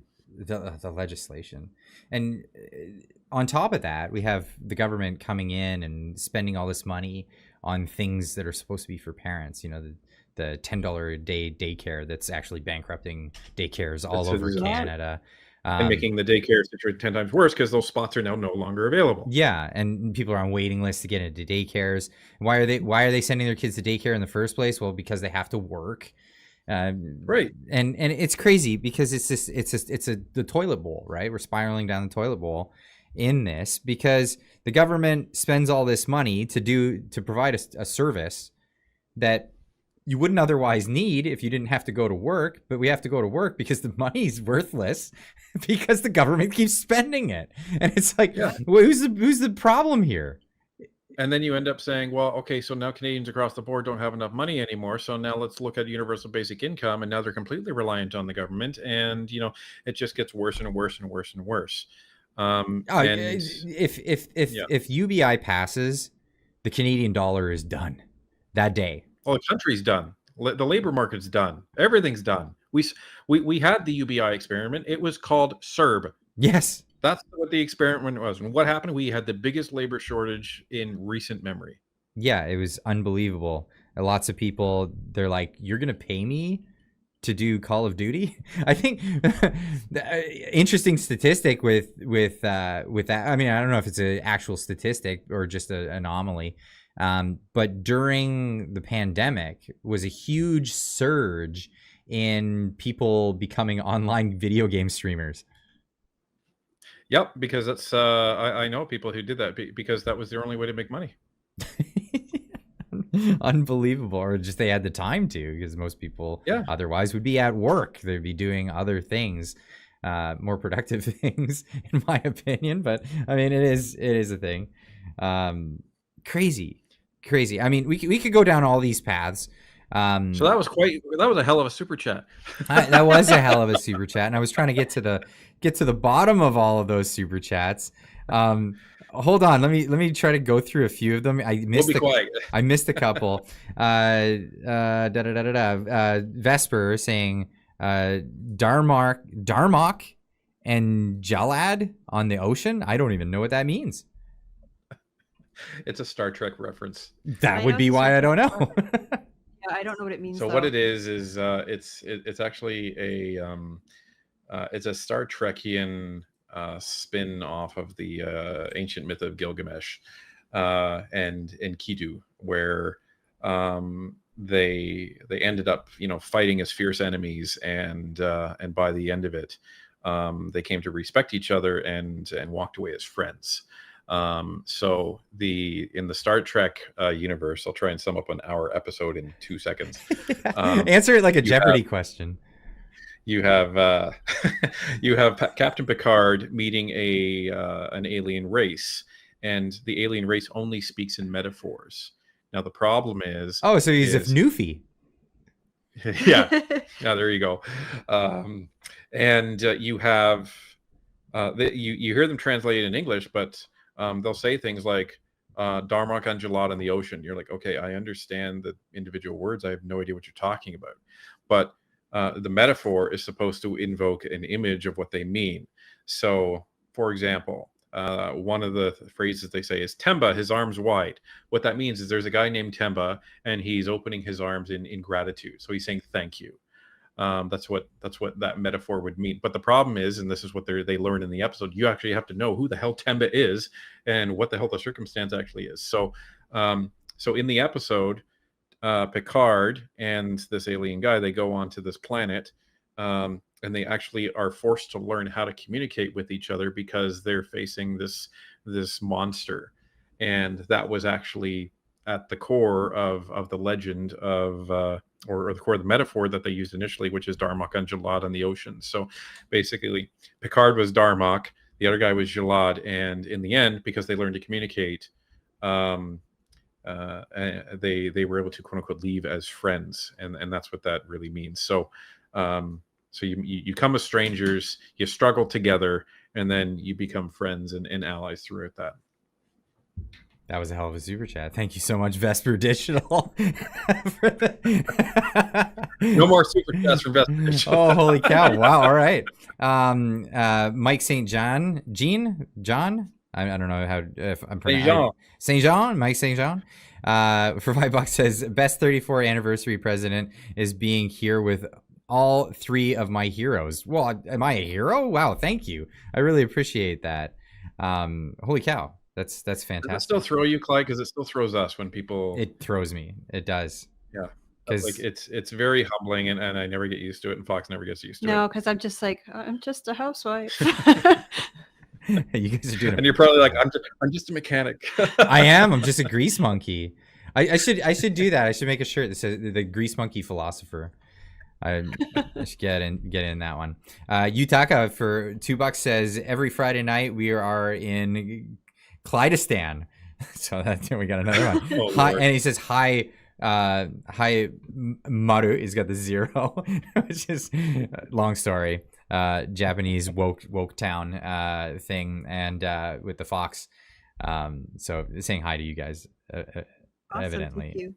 legislation, and on top of that, we have the government coming in and spending all this money on things that are supposed to be for parents. You know, the $10 a day daycare that's actually bankrupting daycares all over Canada. And making the daycare situation 10 times worse because those spots are now no longer available. Yeah, and people are on waiting lists to get into daycares. Why are they sending their kids to daycare in the first place? Well, because they have to work. Right. And it's crazy because it's the toilet bowl, right? We're spiraling down the toilet bowl in this because the government spends all this money to provide a service that you wouldn't otherwise need if you didn't have to go to work, but we have to go to work because the money's worthless because the government keeps spending it. And it's like, well, who's the problem here? And then you end up saying, well, okay, so now Canadians across the board don't have enough money anymore. So now let's look at universal basic income. And now they're completely reliant on the government. And, you know, it just gets worse and worse and worse and worse. If UBI passes, the Canadian dollar is done that day. Oh, the country's done. The labor market's done. Everything's done. We had the UBI experiment. It was called CERB. Yes. That's what the experiment was. And what happened? We had the biggest labor shortage in recent memory. Yeah, it was unbelievable. And lots of people, they're like, you're going to pay me to do Call of Duty? I think the interesting statistic with that. I mean, I don't know if it's an actual statistic or just an anomaly. But during the pandemic was a huge surge in people becoming online video game streamers. Yep, because that's I know people who did that because that was their only way to make money. Unbelievable. Or just they had the time to, because most people otherwise would be at work. They'd be doing other things, more productive things, in my opinion. But I mean, it is a thing. Crazy. I mean, we could go down all these paths. So that was a hell of a super chat. That was a hell of a super chat, and I was trying to get to the bottom of all of those super chats. Hold on, let me try to go through a few of them. I missed a couple. Vesper saying Darmok and Jalad on the ocean. I don't even know what that means. It's a Star Trek reference. That would be why I don't know. Yeah, I don't know what it means. So what it is it's actually it's a Star Trekian spin off of the ancient myth of Gilgamesh and Enkidu, where they ended up, you know, fighting as fierce enemies, and by the end of it, they came to respect each other and walked away as friends. So in the Star Trek universe, I'll try and sum up an hour episode in 2 seconds. Answer it like a Jeopardy question. You have Captain Picard meeting an alien race, and the alien race only speaks in metaphors. Now the problem is, so he's a Newfie. Yeah, there you go. And you have you hear them translated in English, but they'll say things like Darmok and Jalad in the ocean. You're like, okay, I understand the individual words. I have no idea what you're talking about. But the metaphor is supposed to invoke an image of what they mean. So, for example, one of the phrases they say is Temba, his arms wide. What that means is there's a guy named Temba, and he's opening his arms in gratitude. So he's saying thank you. That's what that metaphor would mean. But the problem is, and this is what they learn in the episode, you actually have to know who the hell Temba is and what the hell the circumstance actually is. So in the episode, Picard and this alien guy, they go onto this planet, and they actually are forced to learn how to communicate with each other because they're facing this monster. And that was actually at the core of the legend of or the core of the metaphor that they used initially, which is Darmok and Jalad on the ocean. So basically, Picard was Darmok, the other guy was Jalad, and in the end, because they learned to communicate, they were able to quote unquote leave as friends, and that's what that really means. So you come as strangers, you struggle together, and then you become friends and allies throughout that. That was a hell of a super chat. Thank you so much, Vesper Digital. No more super chats from Vesper Digital. Oh, holy cow. Wow. All right. Mike St. John, John. I don't know how if I'm pronouncing St. John, Mike St. John. For $5 says best 34th anniversary present is being here with all three of my heroes. Well, am I a hero? Wow, thank you. I really appreciate that. Holy cow. That's fantastic. Does it still throw you, Clyde? Because it still throws us when people. It throws me. It does. Yeah. Like it's very humbling, and I never get used to it, and Fox never gets used to it. No, because I'm just like, I'm just a housewife. You guys are doing and you're probably like, I'm just a mechanic. I am. I'm just a grease monkey. I should do that. I should make a shirt that says the grease monkey philosopher. I should get in that one. Yutaka for $2 says every Friday night we are in Clydestan. So that's we got another one. Oh, hi, and he says hi. Hi Maru. He's got the 0, which is long story. Japanese woke town thing, and with the fox. So saying hi to you guys. Awesome, Evidently. thank you.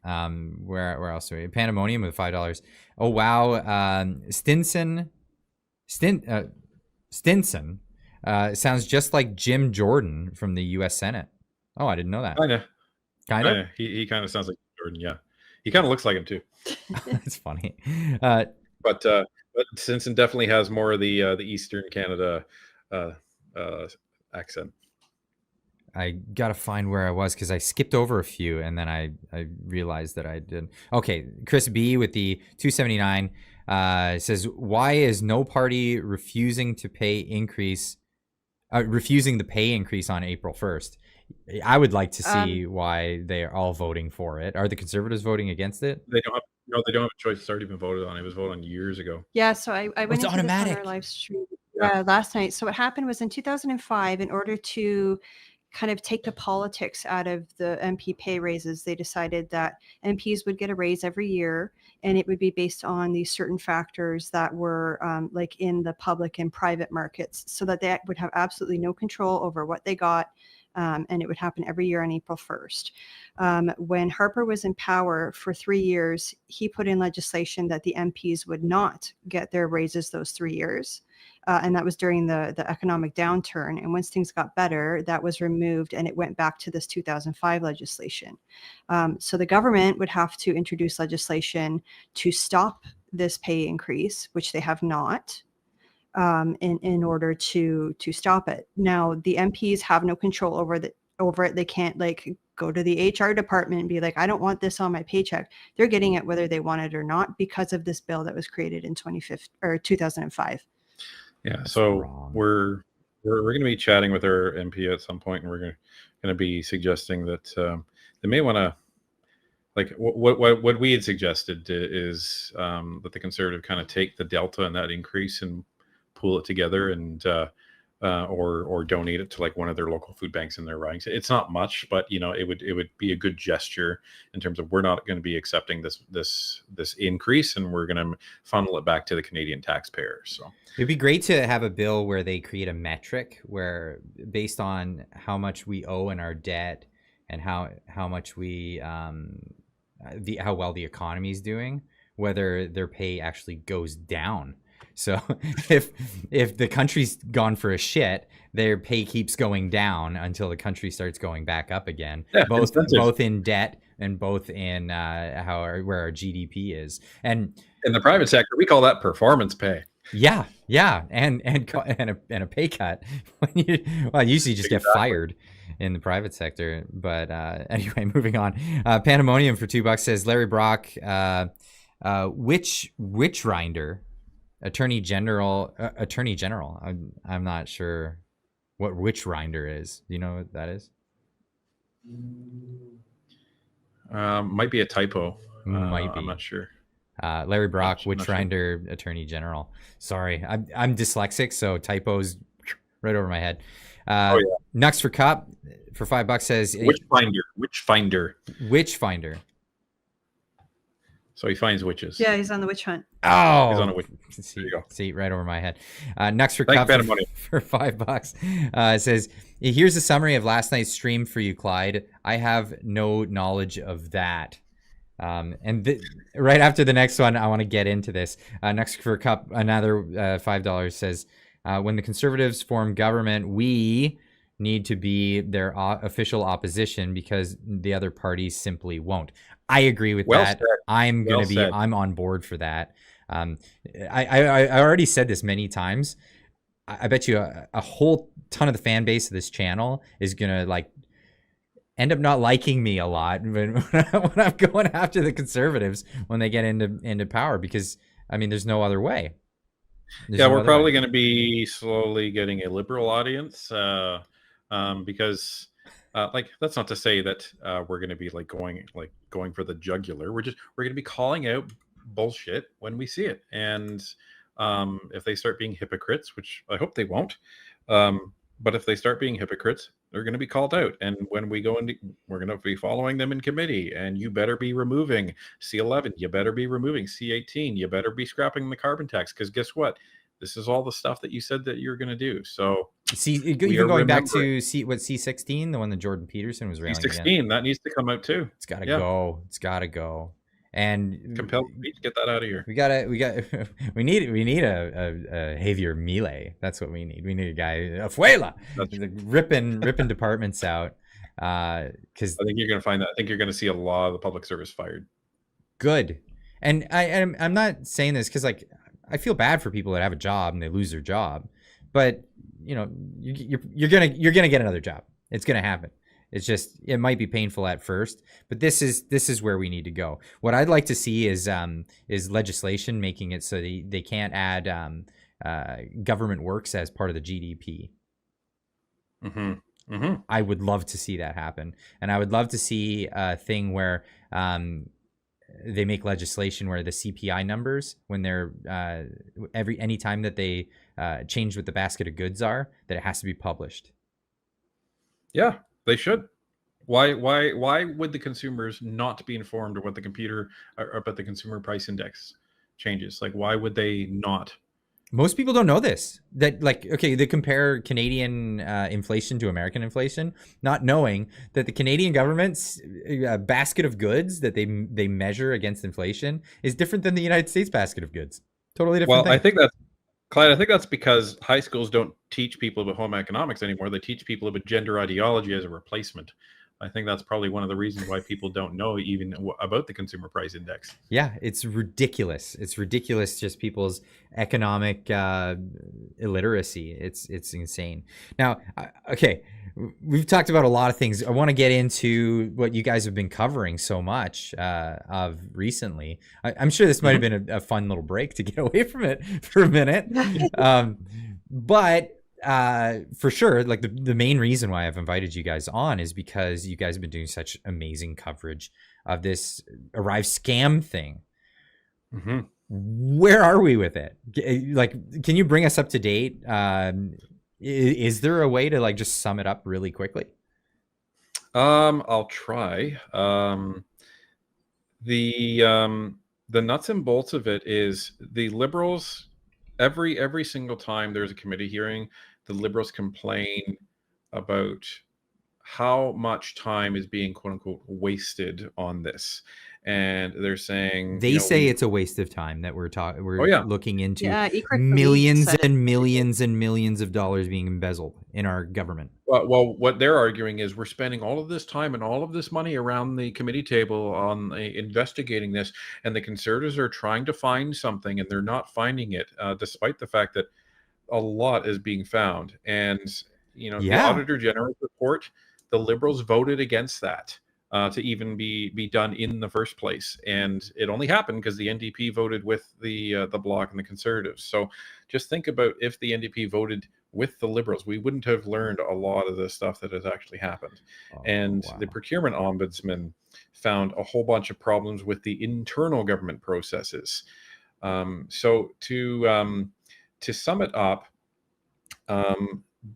Where else are we? Pandemonium with $5. Oh wow. Stinson sounds just like Jim Jordan from the U.S. Senate. Oh, I didn't know that. Kind of. He kind of sounds like Jordan. Yeah, he kind of looks like him too. That's funny. But Stinson definitely has more of the Eastern Canada accent. I gotta find where I was because I skipped over a few and then I realized that I did. Okay, Chris B with the 279 says, why is no party refusing the pay increase on April 1st? I would like to see why they are all voting for it. Are the Conservatives voting against it? They don't have a choice. It's already been voted on. It was voted on years ago. Yeah, so I went into automatic. this on our live stream last night. So what happened was in 2005, in order to kind of take the politics out of the MP pay raises, they decided that MPs would get a raise every year, and it would be based on these certain factors that were like in the public and private markets, so that they would have absolutely no control over what they got. And it would happen every year on April 1st. When Harper was in power for 3 years, he put in legislation that the MPs would not get their raises those 3 years. And that was during the economic downturn. And once things got better, that was removed and it went back to this 2005 legislation. So the government would have to introduce legislation to stop this pay increase, which they have not. In order to stop it. Now, the MPs have no control over it. They can't like go to the HR department and be like, I don't want this on my paycheck. They're getting it whether they want it or not because of this bill that was created in 2005. Yeah, so we're going to be chatting with our MP at some point, and we're going to be suggesting that they may want to, like what we had suggested is that the Conservative kind of take the delta and that increase and pool it together and or donate it to like one of their local food banks in their ridings. It's not much, but it would be a good gesture in terms of we're not going to be accepting this increase, and we're going to funnel it back to the Canadian taxpayers. So it'd be great to have a bill where they create a metric where, based on how much we owe in our debt and how much we how well the economy is doing, whether their pay actually goes down. So if the country's gone for a shit, their pay keeps going down until the country starts going back up again. Yeah, both in debt and both in where our GDP is. And in the private sector, we call that performance pay. Yeah, and a pay cut. When you usually just get fired in the private sector. But anyway, moving on. Pandemonium for $2 says Larry Brock, which Rinder? Attorney General. I'm not sure what Witch Rinder is. Do you know what that is? Might be a typo. Might be. I'm not sure. Larry Brock, Witch Rinder, Attorney General. Sorry, I'm dyslexic, so typos right over my head. Nux for Cup for $5 says Witch Finder. Witch Finder. So he finds witches. Yeah, he's on the witch hunt. Oh, He's on a witch. see, There you go. see, right over my head. Next for Thank cup Ben Money. for $5. It says, here's a summary of last night's stream for you, Clyde. I have no knowledge of that. Right after the next one, I want to get into this. Next for cup, another $5 says, when the Conservatives form government, we need to be their official opposition because the other parties simply won't. I agree with that. Said. I'm going to be, said. I'm on board for that. I already said this many times. I bet you a whole ton of the fan base of this channel is going to like end up not liking me a lot when I'm going after the Conservatives when they get into power, because I mean, there's no other way. We're probably going to be slowly getting a liberal audience. Because like, that's not to say that we're going to be going for the jugular. We're going to be calling out bullshit when we see it. And if they start being hypocrites, which I hope they won't, but if they start being hypocrites, they're going to be called out. And when we go into, we're going to be following them in committee. And you better be removing C11. You better be removing C18. You better be scrapping the carbon tax, because guess what? This is all the stuff that you said that you're going to do. So even going back to C16, the one that Jordan Peterson was railing C16, against. that needs to come out too. It's got to go. It's got to go. And compelled speech, get that out of here. We need a Javier Milei. That's what we need. We need a guy, a Fuela, ripping departments out. Because I think you're going to find that. I think you're going to see a lot of the public service fired. Good. And I'm not saying this because like I feel bad for people that have a job and they lose their job, but you know you're gonna get another job. It's gonna happen. It's just, it might be painful at first, but this is where we need to go. What I'd like to see is legislation making it so they can't add government works as part of the GDP. Mm-hmm. Mm-hmm. I would love to see that happen, and I would love to see a thing where they make legislation where the CPI numbers, when they're any time that they change what the basket of goods are, that it has to be published. Yeah. They should. Why would the consumers not be informed of what the about the consumer price index changes? Like, why would they not? Most people don't know this. That like, okay, they compare Canadian inflation to American inflation, not knowing that the Canadian government's basket of goods that they measure against inflation is different than the United States basket of goods. Totally different thing. I think that's, Clyde, I think that's because high schools don't teach people about home economics anymore. They teach people about gender ideology as a replacement. I think that's probably one of the reasons why people don't know even about the consumer price index. Yeah, it's ridiculous. It's ridiculous, just people's economic illiteracy. It's insane. Now, okay, we've talked about a lot of things. I want to get into what you guys have been covering so much of recently. I'm sure this might have been a fun little break to get away from it for a minute. But for sure, like the main reason why I've invited you guys on is because you guys have been doing such amazing coverage of this ArriveSCAM thing. Mm-hmm. Where are we with it? Like, can you bring us up to date? Is there a way to like just sum it up really quickly? I'll try. The nuts and bolts of it is the Liberals. Every single time there's a committee hearing, the Liberals complain about how much time is being quote unquote wasted on this. And they're saying they say it's a waste of time that we're looking into millions and millions and millions of dollars being embezzled in our government. Well, what they're arguing is we're spending all of this time and all of this money around the committee table on investigating this, and the Conservatives are trying to find something and they're not finding it, despite the fact that a lot is being found. And the Auditor General's report, the Liberals voted against that. To even be done in the first place, and it only happened because the NDP voted with the Bloc and the Conservatives. So just think about if the NDP voted with the Liberals, we wouldn't have learned a lot of the stuff that has actually happened. The procurement ombudsman found a whole bunch of problems with the internal government processes. So to sum it up,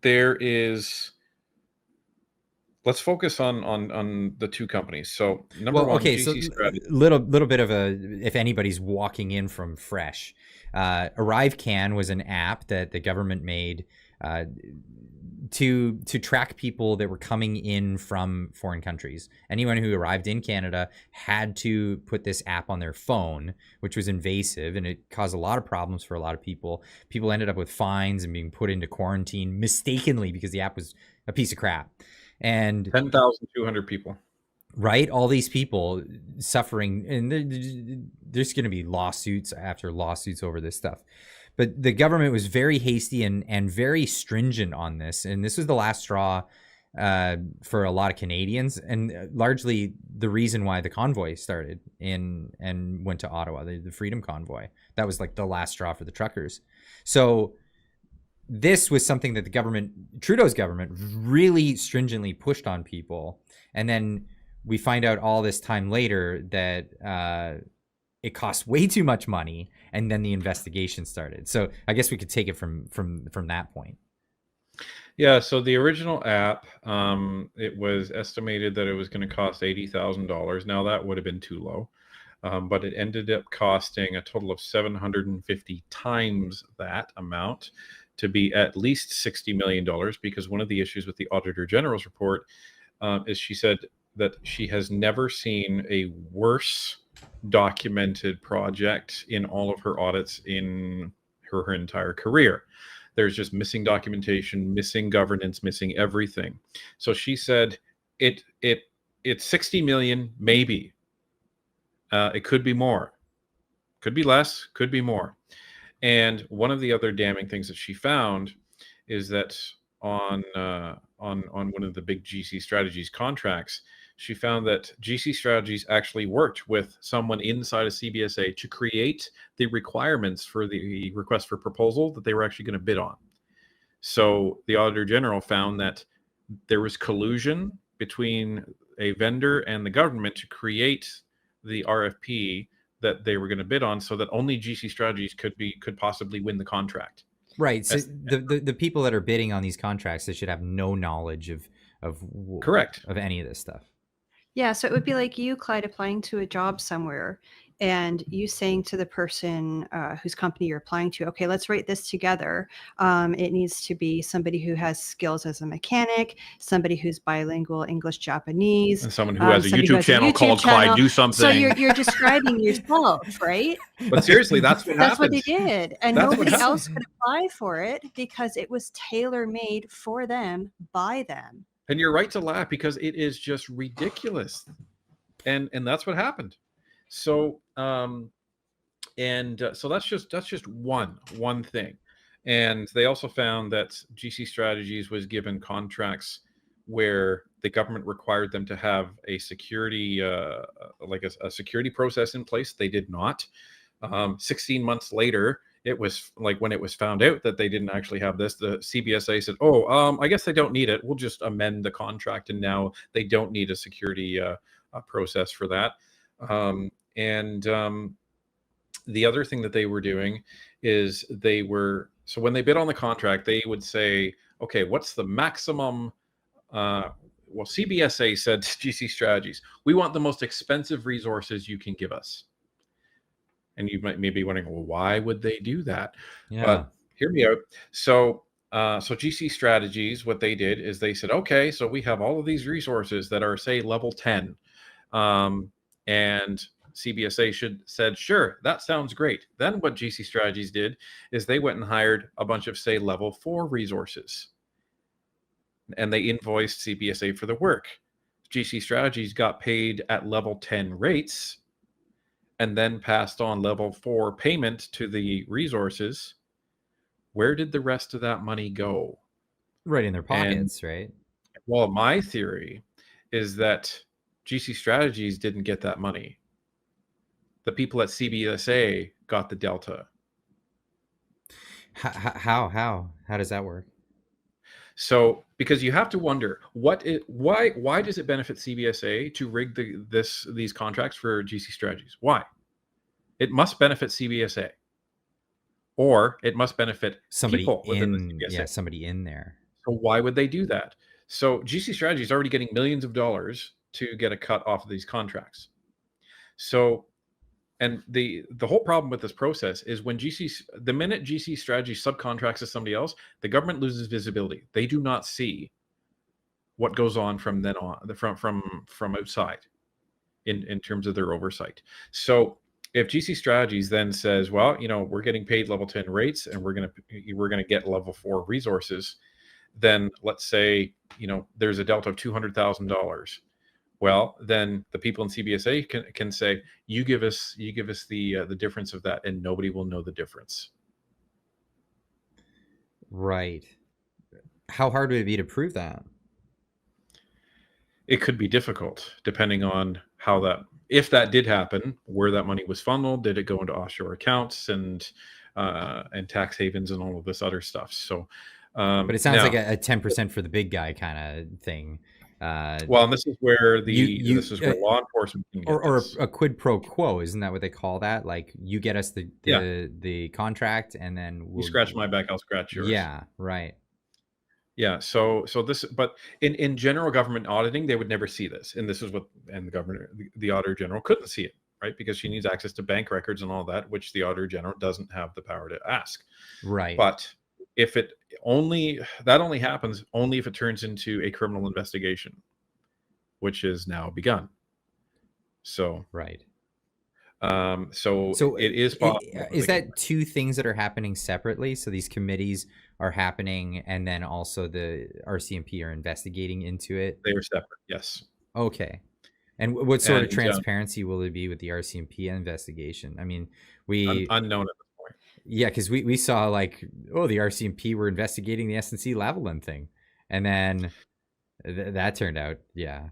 there is let's focus on the two companies. So number Well, one, okay, so GC Strategy. little bit of a, if anybody's walking in from fresh, ArriveSCAM was an app that the government made to track people that were coming in from foreign countries. Anyone who arrived in Canada had to put this app on their phone, which was invasive, and it caused a lot of problems for a lot of people. People ended up with fines and being put into quarantine mistakenly because the app was a piece of crap. And 10,200 people. Right, all these people suffering, and there's going to be lawsuits after lawsuits over this stuff. But the government was very hasty and very stringent on this, and this was the last straw for a lot of Canadians, and largely the reason why the convoy started and went to Ottawa, the Freedom Convoy. That was like the last straw for the truckers. So this was something that the government, Trudeau's government, really stringently pushed on people, and then we find out all this time later that it cost way too much money, and then the investigation started. So I guess we could take it from that point. Yeah, so the original app, it was estimated that it was going to cost $80,000. Now that would have been too low, but it ended up costing a total of 750 times that amount to be at least $60 million, because one of the issues with the Auditor General's report is she said that she has never seen a worse documented project in all of her audits in her entire career. There's just missing documentation, missing governance, missing everything. So she said it's 60 million, maybe. It could be more, could be less, could be more. And one of the other damning things that she found is that on one of the big GC Strategies contracts, she found that GC Strategies actually worked with someone inside of CBSA to create the requirements for the request for proposal that they were actually going to bid on. So the Auditor General found that there was collusion between a vendor and the government to create the RFP that they were going to bid on, so that only GC Strategies could possibly win the contract. Right. So the people that are bidding on these contracts, they should have no knowledge of correct of any of this stuff. Yeah, so it would be like you, Clyde, applying to a job somewhere and you saying to the person whose company you're applying to, okay, let's write this together. It needs to be somebody who has skills as a mechanic, somebody who's bilingual English, Japanese. And someone who has a YouTube channel called Clyde Do Something. So you're describing yourself, right? But seriously, that's what That's happened. what they did. And nobody else could apply for it because it was tailor-made for them, by them. And you're right to laugh, because it is just ridiculous. And that's what happened. So so that's just one thing. And they also found that GC Strategies was given contracts where the government required them to have a security like a security process in place. They did not. 16 months later, it was like when it was found out that they didn't actually have this, the CBSA said, I guess they don't need it. We'll just amend the contract. And now they don't need a security process for that. The other thing that they were doing is so when they bid on the contract, they would say, okay, what's the maximum? CBSA said to GC Strategies, we want the most expensive resources you can give us. And you might be wondering, well, why would they do that? Yeah. But hear me out. So GC Strategies, what they did is they said, okay, so we have all of these resources that are, say, level 10. And CBSA said, sure, that sounds great. Then what GC Strategies did is they went and hired a bunch of, say, level 4 resources. And they invoiced CBSA for the work. GC Strategies got paid at level 10 rates, and then passed on level 4 payment to the resources. Where did the rest of that money go? Right in their pockets, right? Well, my theory is that GC Strategies didn't get that money. The people at CBSA got the delta. How does that work? So, because you have to wonder why does it benefit CBSA to rig these contracts for GC Strategies? Why? It must benefit CBSA, or it must benefit Somebody people within the CBSA. Yeah, somebody in there. So why would they do that? So GC Strategy is already getting millions of dollars to get a cut off of these contracts. So, and the whole problem with this process is when the minute GC Strategy subcontracts to somebody else, the government loses visibility. They do not see what goes on from then on, from outside, in terms of their oversight. So if GC Strategies then says, well, we're getting paid level 10 rates and we're gonna get level 4 resources, then let's say there's a delta of $200,000. Well, then the people in CBSA can say, you give us the difference of that, and nobody will know the difference. Right. How hard would it be to prove that? It could be difficult depending on if that did happen, where that money was funneled. Did it go into offshore accounts and tax havens and all of this other stuff? So, but it sounds like a 10% for the big guy kind of thing. Well, and this is where this is where law enforcement can get or this. a quid pro quo, isn't that what they call that? Like, you get us the contract, and then you scratch my back, I'll scratch yours. Yeah, right. Yeah. So this, but in general government auditing, they would never see this, and this is the auditor general couldn't see it, right? Because she needs access to bank records and all that, which the auditor general doesn't have the power to ask. Right. But if that only happens if it turns into a criminal investigation, which is now begun. So right. So it is possible. Is that two things that are happening separately? So these committees are happening, and then also the RCMP are investigating into it? They are separate, yes. Okay. And what sort of transparency will it be with the RCMP investigation? I mean, unknown at this point. Yeah, because we saw the RCMP were investigating the SNC Lavalin thing, and then that turned out, yeah.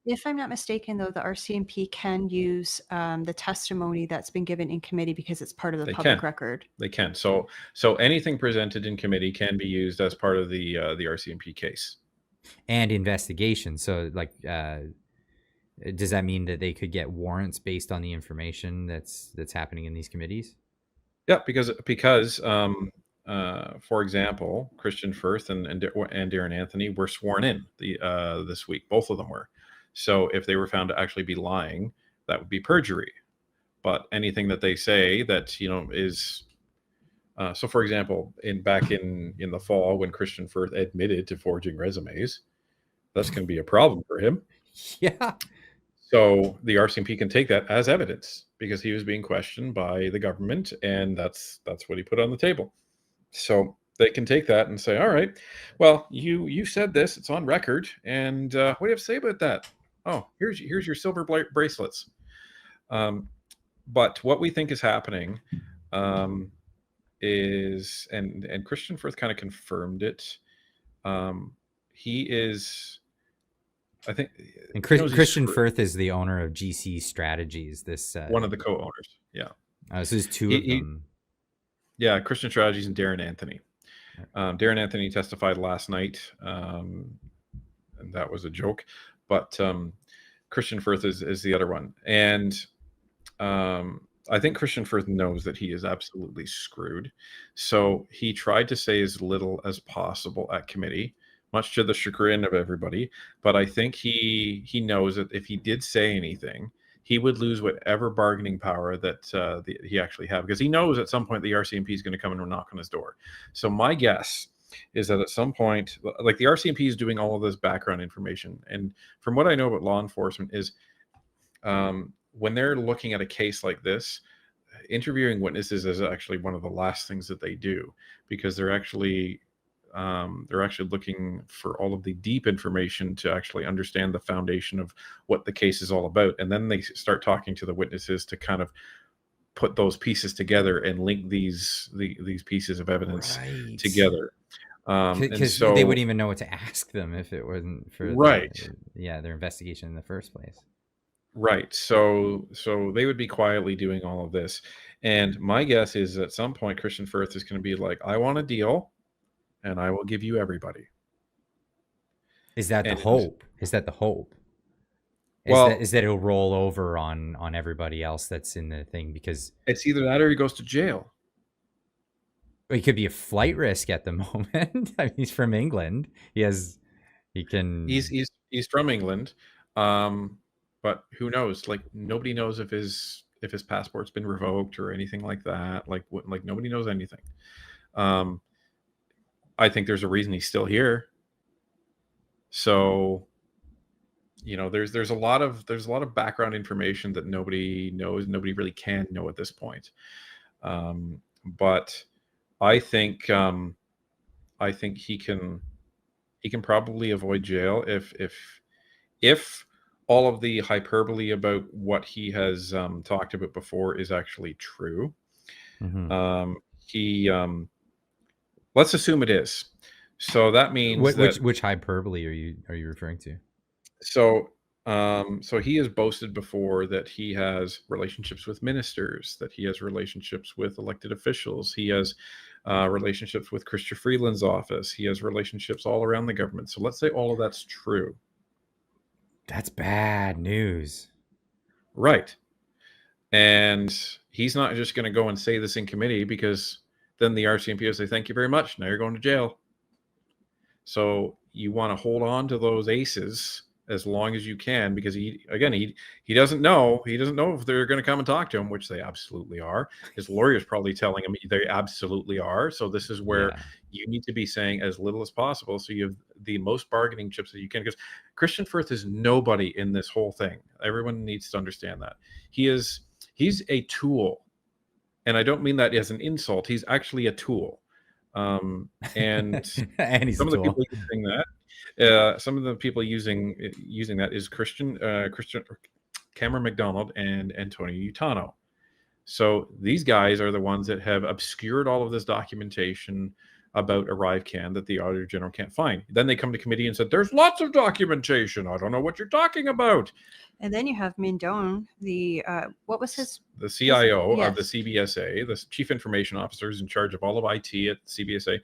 If I'm not mistaken, though, the RCMP can use the testimony that's been given in committee because it's part of the public record. They can. So anything presented in committee can be used as part of the RCMP case and investigation. So, does that mean that they could get warrants based on the information that's happening in these committees? Yeah, because for example, Christian Firth and Darren Anthony were sworn in this week. Both of them were. So if they were found to actually be lying, that would be perjury. But anything that they say that is so, for example, back in the fall when Christian Firth admitted to forging resumes, that's going to be a problem for him. Yeah. So the RCMP can take that as evidence because he was being questioned by the government, and that's what he put on the table. So they can take that and say, all right, well, you said this, it's on record, and what do you have to say about that? Oh, here's your silver bracelets. But what we think is happening is, and Christian Firth kind of confirmed it. He is, I think, and Christian Firth is the owner of GC Strategies. This one of the co-owners. Yeah. This is two of them. Yeah, Christian Strategies and Darren Anthony. Darren Anthony testified last night, and that was a joke. But Christian Firth is the other one. And I think Christian Firth knows that he is absolutely screwed. So he tried to say as little as possible at committee, much to the chagrin of everybody. But I think he knows that if he did say anything, he would lose whatever bargaining power that he actually have, because he knows at some point the RCMP is going to come and knock on his door. So my guess is that at some point, like, the RCMP is doing all of this background information. And from what I know about law enforcement is when they're looking at a case like this, interviewing witnesses is actually one of the last things that they do, because they're actually looking for all of the deep information to actually understand the foundation of what the case is all about. And then they start talking to the witnesses to kind of put those pieces together and link these pieces of evidence together. Because they wouldn't even know what to ask them if it wasn't for their investigation in the first place. Right. So they would be quietly doing all of this. And my guess is at some point Christian Firth is going to be like, I want a deal, and I will give you everybody. Is that the hope? Is that the hope? Is that it'll roll over on everybody else that's in the thing? Because it's either that or he goes to jail. He could be a flight risk at the moment. I mean, he's from England. He has He can. He's from England, but who knows? Like nobody knows if his passport's been revoked or anything like that. Like nobody knows anything. I think there's a reason he's still here. So, there's a lot of background information that nobody knows. Nobody really can know at this point. But I think he can probably avoid jail if all of the hyperbole about what he has talked about before is actually true. Mm-hmm. Let's assume it is. So that means which hyperbole are you referring to? So he has boasted before that he has relationships with ministers, that he has relationships with elected officials, he has relationships with Chrystia Freeland's office, he has relationships all around the government. So let's say all of that's true. That's bad news. Right. And he's not just going to go and say this in committee, because then the RCMP will say, thank you very much, now you're going to jail. So you want to hold on to those aces as long as you can, because he doesn't know if they're going to come and talk to him, which they absolutely are. His lawyer's probably telling him they absolutely are. So this is where you need to be saying as little as possible, so you have the most bargaining chips that you can, because Christian Firth is nobody in this whole thing. Everyone needs to understand that. He's a tool, and I don't mean that as an insult. He's actually a tool. And and he's some of the tool. people using that, some of the people using that is Christian Cameron McDonald and Antonio Utano. So these guys are the ones that have obscured all of this documentation about ArriveSCAM that the Auditor General can't find. Then they come to committee and said, there's lots of documentation. I don't know what you're talking about. And then you have Mindone, the what was his? The CIO Yes. of the CBSA, the Chief Information Officer, is in charge of all of IT at CBSA.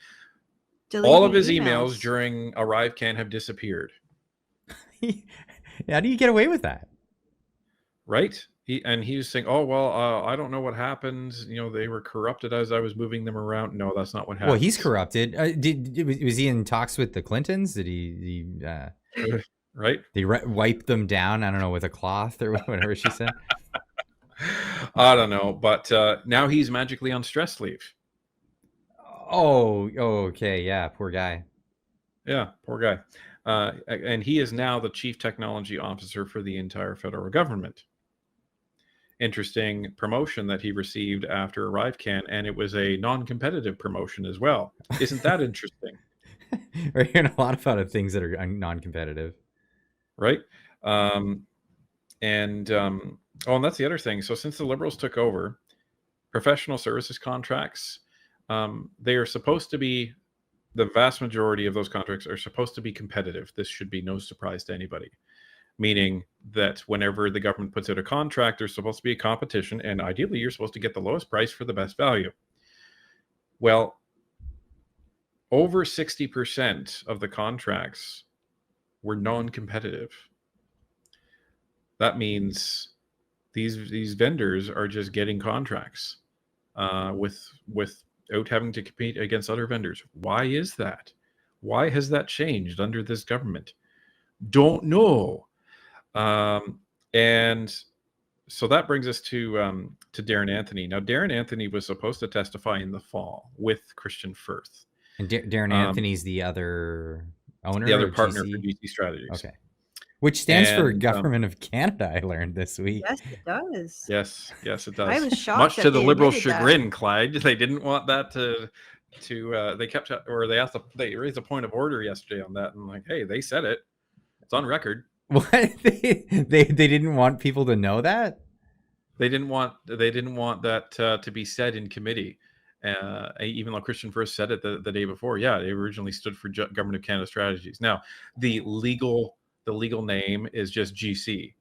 All of his emails during ArriveSCAM have disappeared. How do you get away with that? Right? He was saying, oh, well, I don't know what happened. They were corrupted as I was moving them around. No, that's not what happened. Well, he's corrupted. Was he in talks with the Clintons? Did he right? They wipe them down, I don't know, with a cloth or whatever she said? I don't know. But now he's magically on stress leave. Oh, okay. Yeah, poor guy. Yeah, poor guy. And he is now the Chief Technology Officer for the entire federal government. Interesting promotion that he received after ArriveSCAM, and it was a non-competitive promotion as well. Isn't that interesting? We're hearing a lot about things that are non-competitive. Right? And that's the other thing. So since the Liberals took over, professional services contracts, they are supposed to be, the vast majority of those contracts are supposed to be competitive. This should be no surprise to anybody. Meaning that whenever the government puts out a contract, there's supposed to be a competition, and ideally you're supposed to get the lowest price for the best value. Well, over 60% of the contracts were non-competitive. That means these vendors are just getting contracts without having to compete against other vendors. Why is that? Why has that changed under this government? Don't know. And so that brings us to Darren Anthony. Now, Darren Anthony was supposed to testify in the fall with Christian Firth. And Darren Anthony's the other owner? The other partner for GC Strategies. Okay. Which stands for Government of Canada, I learned this week. Yes, it does. Yes, it does. I was shocked. Much that to the they Liberals' admitted chagrin, Clyde. They didn't want that to they raised a point of order yesterday on that, and like, hey, they said it. It's on record. What? They didn't want people to know that? They didn't want that to be said in committee. Even though Christian Firth said it the day before. Yeah, they originally stood for Government of Canada Strategies. Now, the legal name is just GC.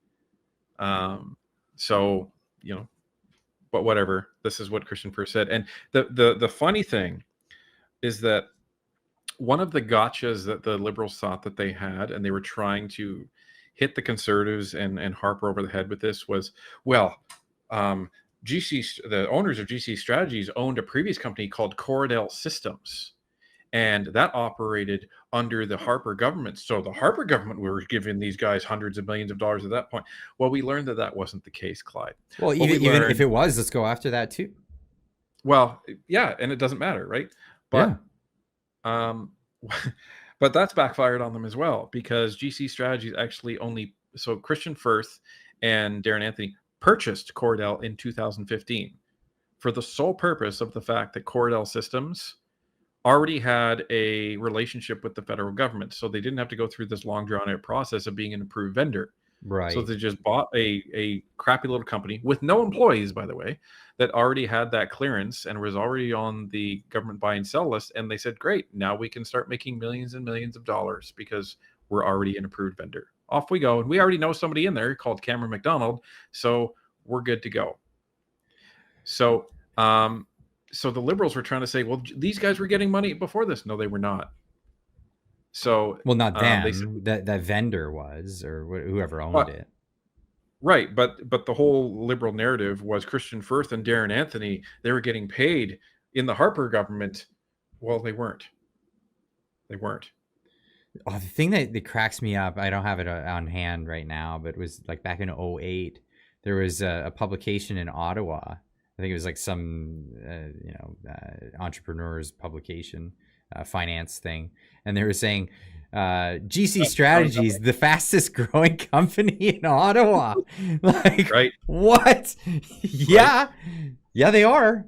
So, but whatever. This is what Christian Firth said. And the funny thing is that one of the gotchas that the Liberals thought that they had, and they were trying to hit the Conservatives and Harper over the head with this, was, well, the owners of GC Strategies owned a previous company called Corridell Systems, And that operated under the Harper government. So the Harper government were giving these guys hundreds of millions of dollars at that point. Well, we learned that that wasn't the case, Clyde. Well, What we even if learned- it was, let's go after that too. Well, yeah, and it doesn't matter, right? Yeah. But but that's backfired on them as well, because GC Strategies actually only, so Christian Firth and Darren Anthony purchased Cordell in 2015 for the sole purpose of the fact that Cordell Systems already had a relationship with the federal government, so they didn't have to go through this long drawn out process of being an approved vendor. Right. So they just bought a crappy little company with no employees, by the way, that already had that clearance and was already on the government buy and sell list. And they said, great, now we can start making millions and millions of dollars because we're already an approved vendor. Off we go. And we already know somebody in there called Cameron McDonald. So we're good to go. So, so the Liberals were trying to say, well, these guys were getting money before this. No, they were not. So, well, not them. They said, that vendor was, or whoever owned it. Right, but the whole Liberal narrative was Christian Firth and Darren Anthony, they were getting paid in the Harper government. Well, they weren't. They weren't. Oh, the thing that cracks me up, I don't have it on hand right now, but it was like back in 2008, there was a publication in Ottawa. I think it was like some, entrepreneur's publication, finance thing. And they were saying, GC Strategies, the fastest growing company in Ottawa. Like, right. What? Yeah. Right. Yeah, they are.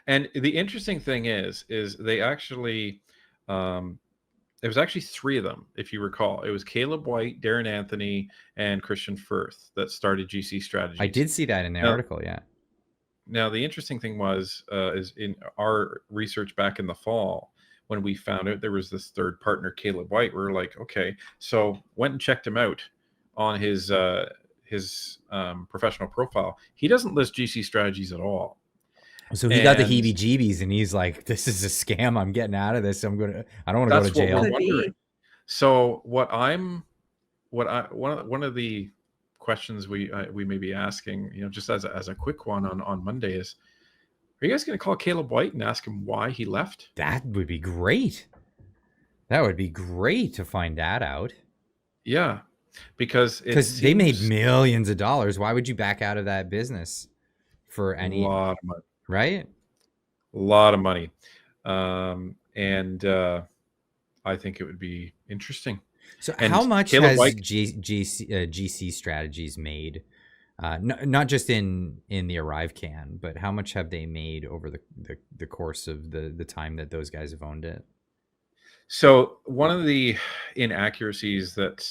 And the interesting thing is they actually, it was actually three of them, if you recall. It was Caleb White, Darren Anthony, and Christian Firth that started GC Strategies. I did see that in the article, yeah. Now, the interesting thing was, is in our research back in the fall, when we found out there was this third partner, Caleb White, we were like, okay, so went and checked him out on his professional profile. He doesn't list GC Strategies at all. So he got the heebie-jeebies, and he's like, "This is a scam. I'm getting out of this. I don't want to go to jail." So one of the questions we may be asking, just as a quick one on Monday is, are you guys going to call Caleb White and ask him why he left? That would be great. That would be great to find that out. Yeah, because they made millions of dollars. Why would you back out of that business for any? A lot of money. Right? A lot of money. And I think it would be interesting. So how much has GC Strategies made? Not just in the ArriveSCAM, but how much have they made over the course of the time that those guys have owned it? So one of the inaccuracies that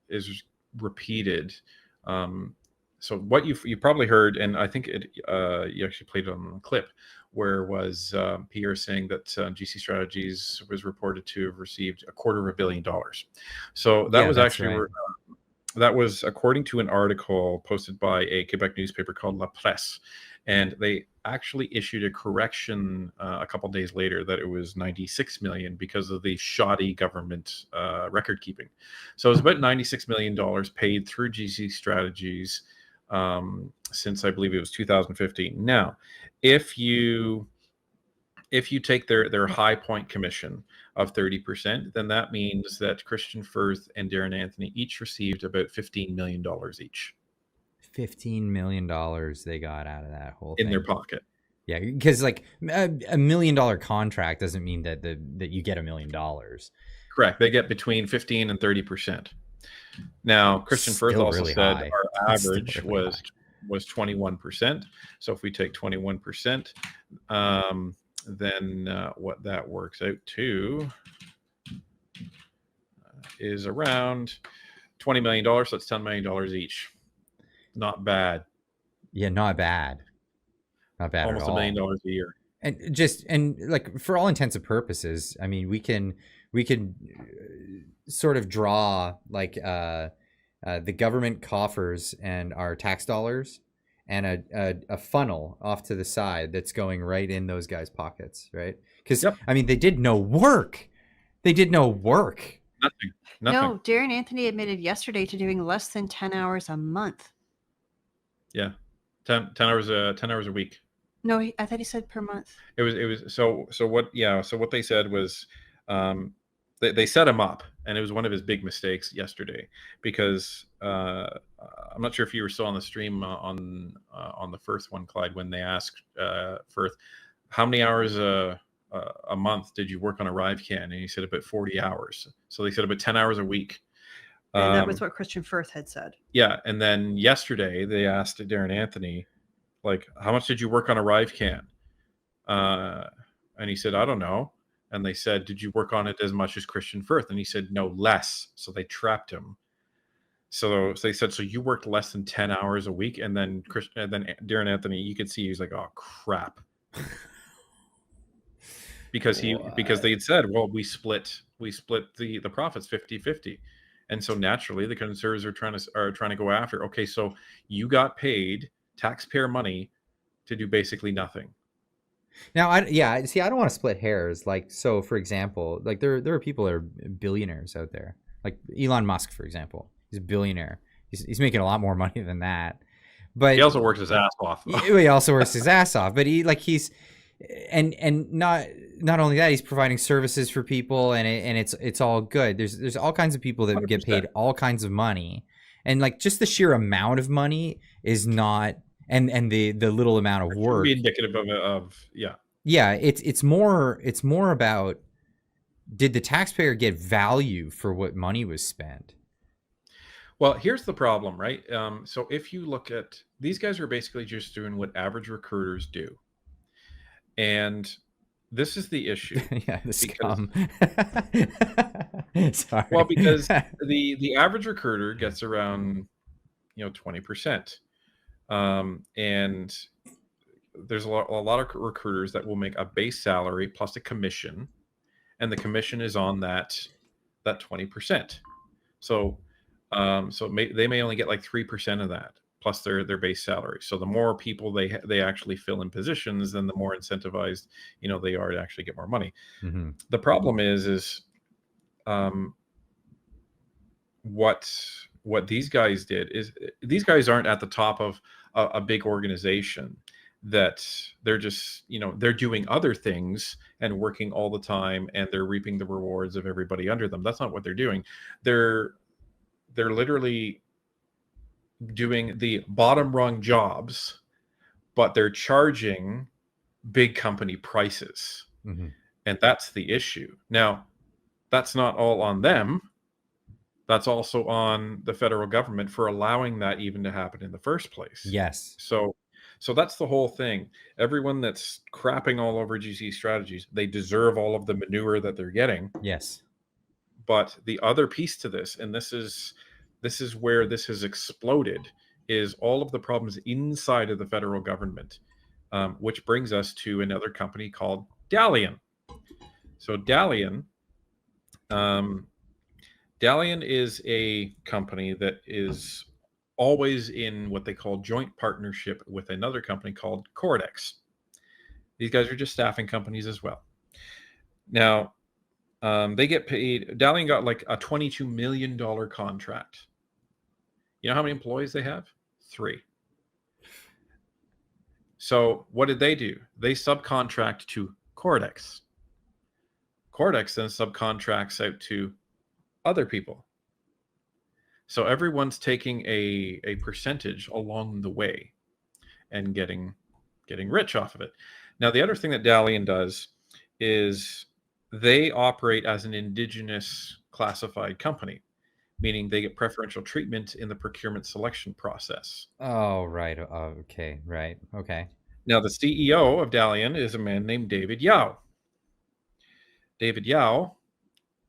is repeated, so what you probably heard, and I think you actually played it on a clip, where was Pierre saying that GC Strategies was reported to have received $250 million. So that was actually right. That was according to an article posted by a Quebec newspaper called La Presse, and they actually issued a correction a couple days later that it was 96 million because of the shoddy government record keeping. So it was about $96 million paid through GC Strategies since I believe it was 2015. Now, if you take their high point commission of 30%, then that means that Christian Firth and Darren Anthony each received about $15 million each. $15 million they got out of that whole thing in their pocket. Yeah, because like $1 million contract doesn't mean that you get $1 million. Correct. They get between 15 and 30%. Now, Christian Firth also said high. Our average was 21%. So if we take 21%, then what that works out to is around $20 million. So that's $10 million each. Not bad. Yeah, not bad. Not bad Almost at all. $1 million a year. And like for all intents and purposes, I mean, we can sort of draw like the government coffers and our tax dollars and a funnel off to the side that's going right in those guys' pockets, right? Because I mean, they did no work. Nothing. No, Darren Anthony admitted yesterday to doing less than 10 hours a month. Yeah, 10 hours a week. No, I thought he said per month. It was so what, yeah, so what they said was, they set him up, and it was one of his big mistakes yesterday, because I'm not sure if you were still on the stream on the Firth one, Clyde, when they asked Firth how many hours a month did you work on ArriveSCAM, and he said about 40 hours. So they said about 10 hours a week. And that was what Christian Firth had said. Yeah, and then yesterday they asked Darren Anthony, like, how much did you work on ArriveSCAM? And he said, I don't know. And they said, did you work on it as much as Christian Firth? And he said, no, less. So they trapped him. So they said, so you worked less than 10 hours a week? And then Darren Anthony, you could see he was like, oh crap. because they had said, well, we split the profits 50-50. And so naturally the conservatives are trying to go after, okay, so you got paid taxpayer money to do basically nothing. Now, I don't want to split hairs. Like, so for example, like there are people that are billionaires out there, like Elon Musk, for example. He's a billionaire. He's making a lot more money than that. But he also works his ass off. He also works his ass off. But he's not only that, he's providing services for people, and it's all good. There's all kinds of people that 100%. Get paid all kinds of money, and like just the sheer amount of money is not. And the little amount of work be indicative of it's more about, did the taxpayer get value for what money was spent? Well, here's the problem, right? So if you look at, these guys are basically just doing what average recruiters do, and this is the issue. Yeah, the scum. Sorry. Well, because the average recruiter gets around 20%. And there's a lot of recruiters that will make a base salary plus a commission, and the commission is on that 20%. So they may only get like 3% of that plus their base salary. So the more people they actually fill in positions, then the more incentivized they are to actually get more money. Mm-hmm. The problem is what these guys did is, these guys aren't at the top of a big organization that they're just, they're doing other things and working all the time, and they're reaping the rewards of everybody under them. That's not what they're doing. They're literally doing the bottom rung jobs, but they're charging big company prices. Mm-hmm. And that's the issue. Now, that's not all on them. That's also on the federal government for allowing that even to happen in the first place. Yes. So that's the whole thing. Everyone that's crapping all over GC strategies, they deserve all of the manure that they're getting. Yes. But the other piece to this, and this is where this has exploded, is all of the problems inside of the federal government, which brings us to another company called Dalian. So Dalian is a company that is always in what they call joint partnership with another company called Cordex. These guys are just staffing companies as well. Now, they get paid. Dalian got like a $22 million contract. You know how many employees they have? 3. So what did they do? They subcontract to Cordex. Cordex then subcontracts out to other people. So everyone's taking a percentage along the way and getting rich off of it. Now, the other thing that Dalian does is they operate as an indigenous classified company, meaning they get preferential treatment in the procurement selection process. Oh, right. Okay. Right. Okay. Now, the CEO of Dalian is a man named David Yao. David Yao,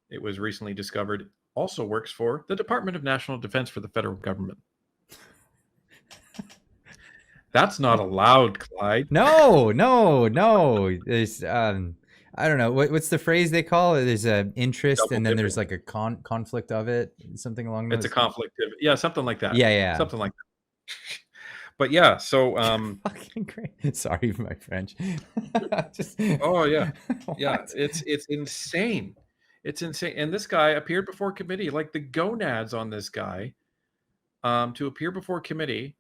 it was recently discovered, also works for the Department of National Defense for the federal government. That's not allowed, Clyde. No. There's I don't know what's the phrase they call it. There's an interest, Double and then dipping. there's like a conflict of it, something along those. It's a conflict of, yeah, something like that. Yeah. Something like that. But yeah, so fucking great. Sorry for my French. Oh yeah. Yeah, What? it's insane. It's insane. And this guy appeared before committee, like the gonads on this guy, to appear before committee,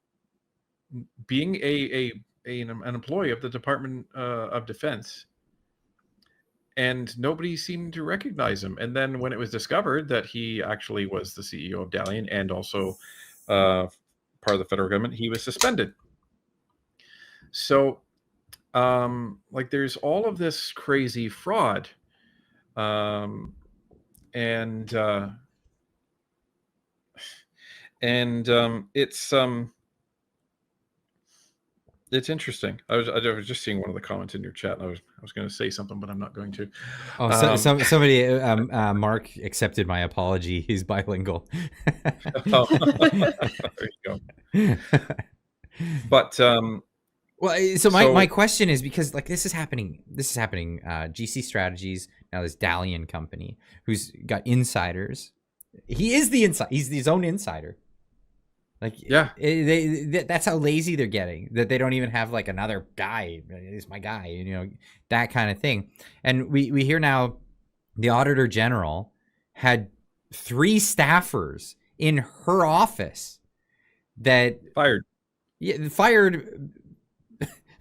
being a an employee of the Department of Defense, and nobody seemed to recognize him. And then when it was discovered that he actually was the CEO of Dalian and also part of the federal government, he was suspended. So, like, there's all of this crazy fraud, and it's interesting. I was just seeing one of the comments in your chat, and I was going to say something, but I'm not going to. Oh, somebody, Mark accepted my apology. He's bilingual. Oh, there you go. But well, so my question is, because like this is happening. GC Strategies, now this Dalian company, who's got insiders. He is the inside. He's his own insider. Like, yeah, that's how lazy they're getting, that they don't even have like another guy. It's my guy, you know, that kind of thing. And we hear now the Auditor General had 3 staffers in her office that fired. Yeah, fired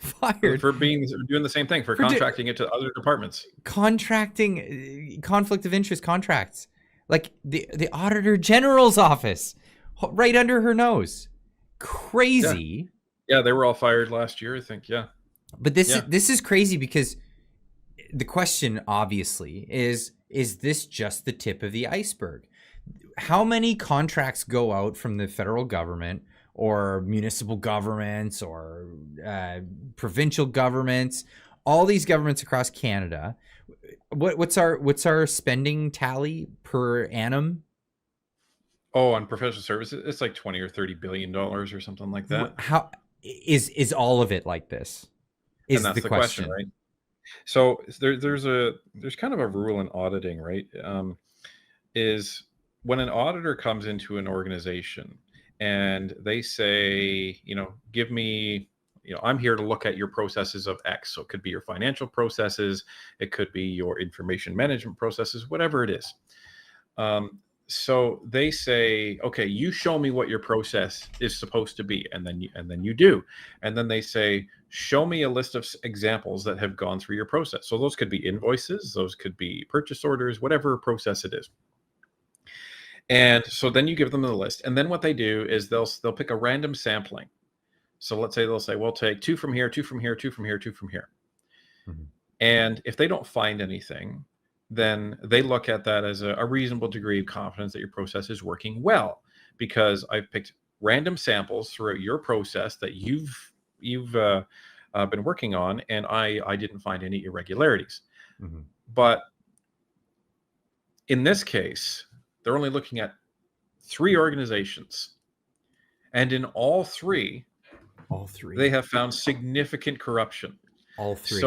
for doing the same thing, for contracting it to other departments. Contracting, conflict of interest contracts, like the Auditor General's office. Right under her nose. Crazy. Yeah, they were all fired last year, I think. Yeah. But this is crazy, because the question obviously is this just the tip of the iceberg? How many contracts go out from the federal government or municipal governments or provincial governments, all these governments across Canada? What's our spending tally per annum? Oh, on professional services, it's like $20 or $30 billion or something like that. How is all of it like this? And that's the question, right? So there's kind of a rule in auditing, right? Is when an auditor comes into an organization and they say, you know, give me, you know, I'm here to look at your processes of X. So it could be your financial processes, it could be your information management processes, whatever it is. So they say, okay, you show me what your process is supposed to be, and then you do, and then they say, show me a list of examples that have gone through your process. So those could be invoices, those could be purchase orders, whatever process it is. And so then you give them the list, and then what they do is they'll pick a random sampling. So let's say they'll say, we'll take 2 from here, 2 from here, 2 from here, 2 from here. Mm-hmm. And if they don't find anything, then they look at that as a reasonable degree of confidence that your process is working well, because I've picked random samples throughout your process that you've been working on, and I didn't find any irregularities. Mm-hmm. But in this case, they're only looking at 3 organizations, and in all three, they have found significant corruption. All 3.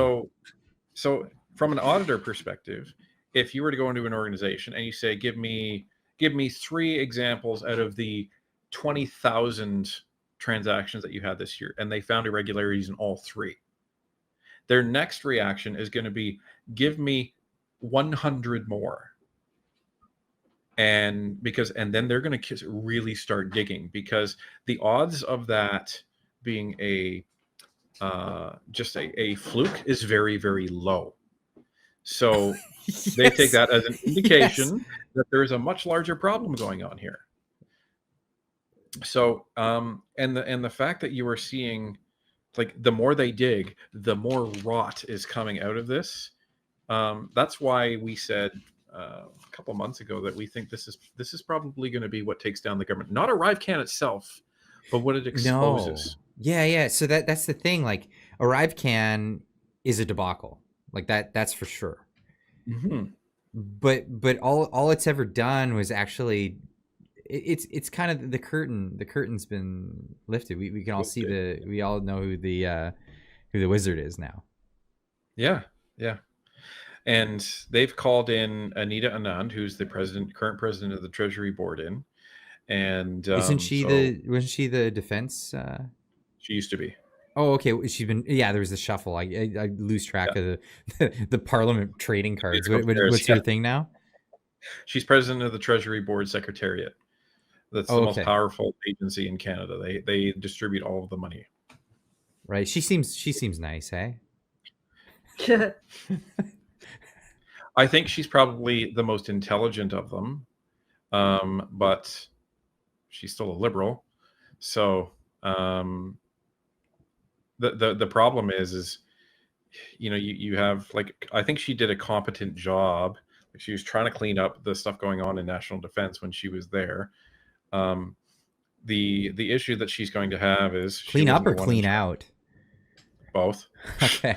So from an auditor perspective, if you were to go into an organization and you say, give me 3 examples out of the 20,000 transactions that you had this year, and they found irregularities in all 3, their next reaction is going to be, give me 100 more. And then they're going to really start digging, because the odds of that being just a fluke is very, very low. So yes. They take that as an indication that there's a much larger problem going on here. So, and the fact that you are seeing, like, the more they dig, the more rot is coming out of this. That's why we said a couple months ago that we think this is probably going to be what takes down the government, not ArriveSCAM itself, but what it exposes. No. Yeah. So that's the thing. Like, ArriveSCAM is a debacle. Like that's for sure. Mm-hmm. But all it's ever done was actually, it's kind of the curtain's been lifted. We can all see we all know who the wizard is now. Yeah. And they've called in Anita Anand, who's the current president of the Treasury Board, in. And wasn't she the defense? She used to be. Oh, okay. She's been. Yeah, there was the shuffle. I lose track of the Parliament trading cards. What's her thing now? She's president of the Treasury Board Secretariat. That's the most powerful agency in Canada. They distribute all of the money. Right? She seems nice, hey? I think she's probably the most intelligent of them, but she's still a liberal. So the problem is you have, like, I think she did a competent job. She was trying to clean up the stuff going on in national defense when she was there. The issue that she's going to have is she Clean up wasn't or the one in clean charge. out? Both. Okay.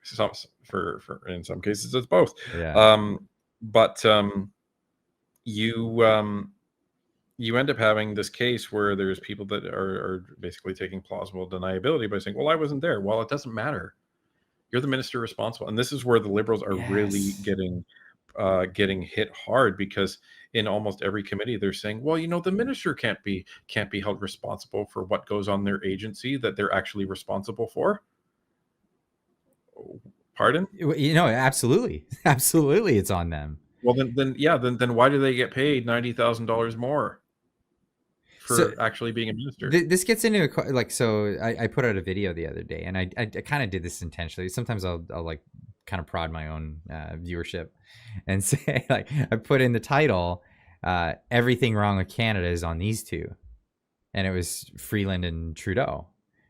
Some for in some cases it's both. Yeah. But you end up having this case where there's people that are basically taking plausible deniability by saying, well, I wasn't there. Well, it doesn't matter. You're the minister responsible. And this is where the Liberals are really Yes. getting hit hard, because in almost every committee they're saying, well, the minister can't be held responsible for what goes on their agency that they're actually responsible for. Pardon? Absolutely. Absolutely, it's on them. Well, then why do they get paid $90,000 more for actually being a minister? This gets into so I put out a video the other day, and I kind of did this intentionally. Sometimes I'll like kind of prod my own viewership and say, like, I put in the title, everything wrong with Canada is on these two, and it was Freeland and Trudeau,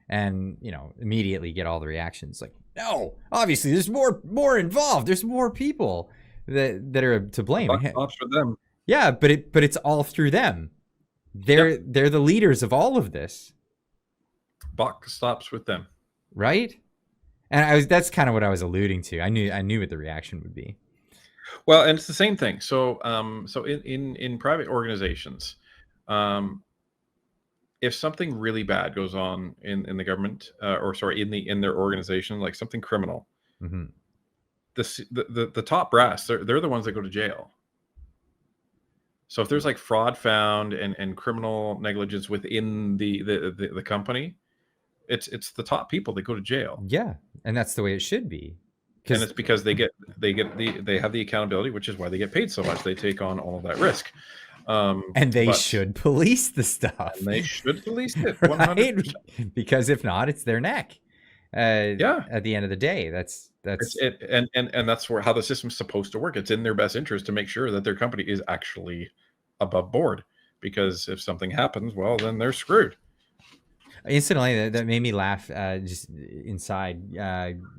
and immediately get all the reactions like, no, obviously there's more involved, there's more people that are to blame. Not for them. Yeah, but it's all through them. They're the leaders of all of this. Buck stops with them, right? And that's kind of what I was alluding to. I knew what the reaction would be. Well, and it's the same thing. So in private organizations, if something really bad goes on in the government, in their organization, like something criminal, mm-hmm. the top brass, they're the ones that go to jail. So if there's like fraud found and criminal negligence within the company, it's the top people that go to jail. Yeah, and that's the way it should be. And it's because they have the accountability, which is why they get paid so much. They take on all of that risk. And they should police the stuff. And they should police it, 100%. Right? Because if not, it's their neck. At the end of the day, that's it. And that's how the system's supposed to work. It's in their best interest to make sure that their company is actually above board. Because if something happens, well, then they're screwed. Instantly, that made me laugh just inside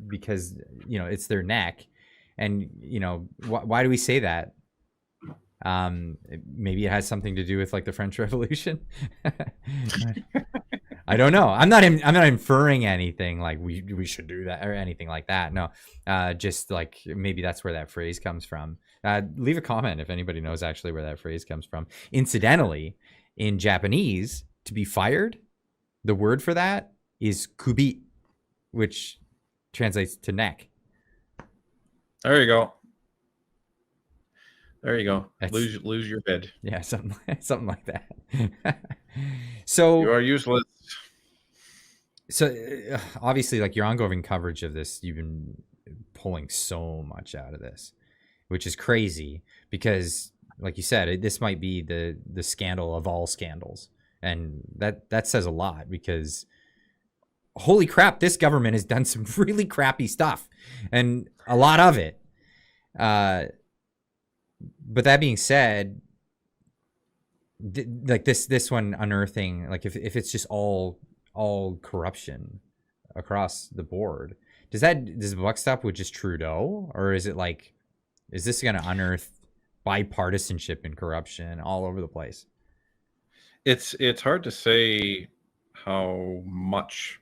because it's their neck, and why do we say that? Maybe it has something to do with like the French Revolution. I don't know. I'm not inferring anything like we should do that or anything like that. No, just like maybe that's where that phrase comes from. Leave a comment if anybody knows actually where that phrase comes from. Incidentally, in Japanese, to be fired, the word for that is kubi, which translates to neck. There you go. There you go. Lose your head. Yeah, something like that. So you are useless. So obviously, like, your ongoing coverage of this, you've been pulling so much out of this, which is crazy because, like you said, this might be the scandal of all scandals, and that says a lot because holy crap, this government has done some really crappy stuff, and a lot of it. But that being said, like this one unearthing, like if it's just all corruption across the board, does the buck stop with just Trudeau, or is this going to unearth bipartisanship and corruption all over the place? It's hard to say how much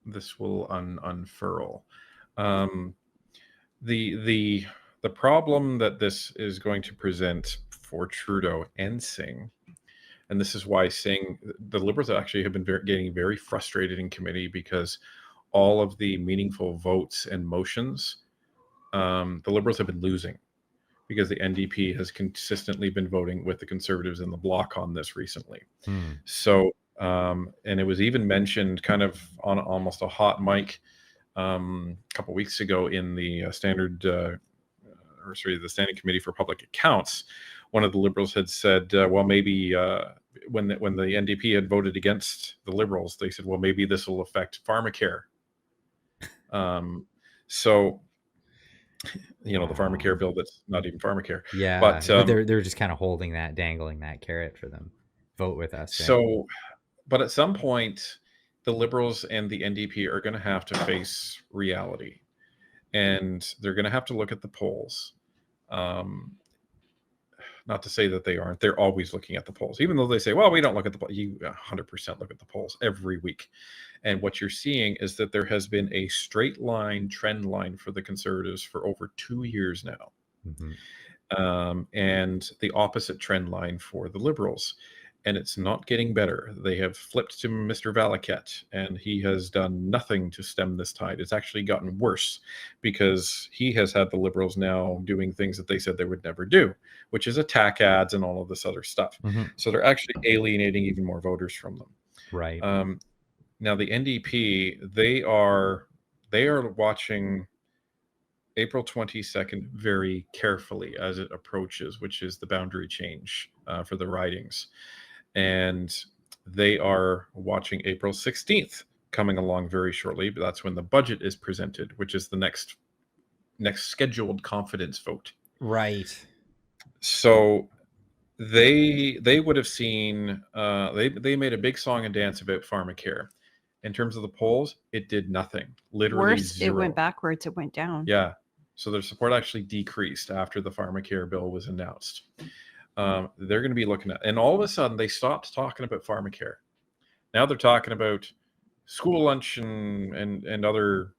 this will unfurl. The problem that this is going to present for Trudeau and Singh, and this is why Singh, the Liberals actually have been getting very frustrated in committee because all of the meaningful votes and motions, the Liberals have been losing because the NDP has consistently been voting with the Conservatives in the bloc on this recently. So, and it was even mentioned kind of on almost a hot mic a couple weeks ago in the the Standing Committee for Public Accounts. One of the Liberals had said, well, maybe when the NDP had voted against the Liberals, they said, well, maybe this will affect pharmacare. So, you know, the pharmacare bill that's not even pharmacare. Yeah, but they're just kind of holding that, dangling that carrot for them. Vote with us. So, but at some point, the Liberals and the NDP are going to have to face reality, and they're going to have to look at the polls. Not to say that they aren't. They're always looking at the polls, even though they say, well, we don't look at the polls. You 100% look at the polls every week. And what you're seeing is that there has been a straight line trend line for the Conservatives for over 2 years now. And the opposite trend line for the Liberals. And it's not getting better. They have flipped to Mr. Valaket, and he has done nothing to stem this tide. It's actually gotten worse because he has had the Liberals now doing things that they said they would never do, which is attack ads and all of this other stuff. So they're actually alienating even more voters from them. Right. Now the NDP, they are watching April 22nd very carefully as it approaches, which is the boundary change for the ridings. And they are watching April 16th coming along very shortly. But that's when the budget is presented, which is the next scheduled confidence vote. Right. So they would have seen they made a big song and dance about pharmacare. In terms of the polls, it did nothing. Literally Worse, zero. it went backwards. It went down. Yeah. So their support actually decreased after the pharmacare bill was announced. They're going to be looking at, and all of a sudden they stopped talking about pharmacare. Now they're talking about school lunch and other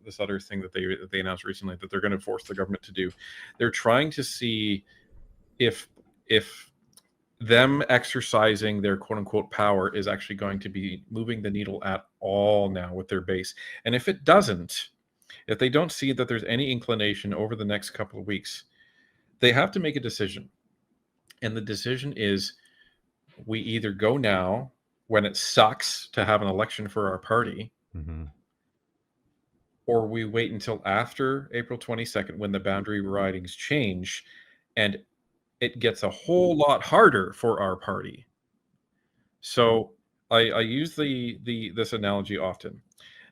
this other thing that they announced recently that they're going to force the government to do. They're trying to see if them exercising their quote unquote power is actually going to be moving the needle at all now with their base. And if it doesn't, if they don't see that there's any inclination over the next couple of weeks, they have to make a decision. And the decision is, we either go now when it sucks to have an election for our party, or we wait until after April 22nd when the boundary ridings change and it gets a whole lot harder for our party. So I use this analogy often.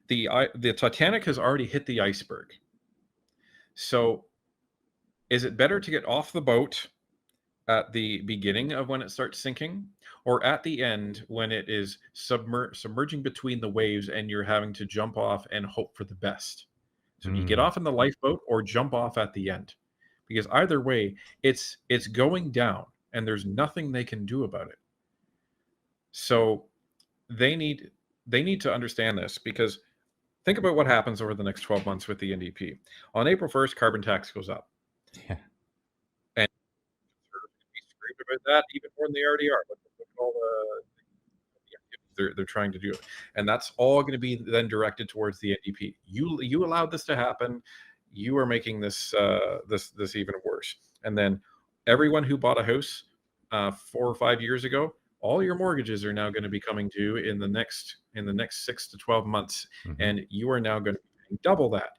The Titanic has already hit the iceberg. So is it better to get off the boat at the beginning of when it starts sinking, or at the end when it is submerging between the waves and you're having to jump off and hope for the best? So you get off in the lifeboat or jump off at the end, because either way it's going down and there's nothing they can do about it. So they need to understand this, because think about what happens over the next 12 months with the NDP. On April 1st, carbon tax goes up. Yeah. And be screamed about that even more than they already are. Look at all they're trying to do it. And that's all going to be then directed towards the NDP. You allowed this to happen. You are making this this even worse. And then everyone who bought a house 4 or 5 years ago, all your mortgages are now going to be coming due in the next 6 to 12 months. And you are now going to be paying double that,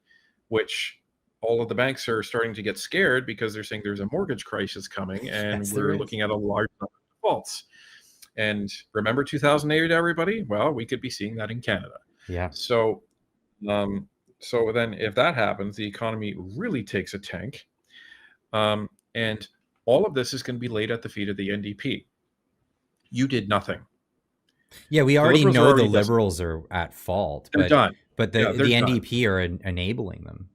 which all of the banks are starting to get scared because they're saying there's a mortgage crisis coming, and we're looking at a large number of defaults. And remember 2008, everybody? Well, we could be seeing that in Canada. Yeah. So so then if that happens, the economy really takes a tank. And all of this is going to be laid at the feet of the NDP. You did nothing. Yeah, we already know the Liberals are at fault. They're done. But the NDP are enabling them.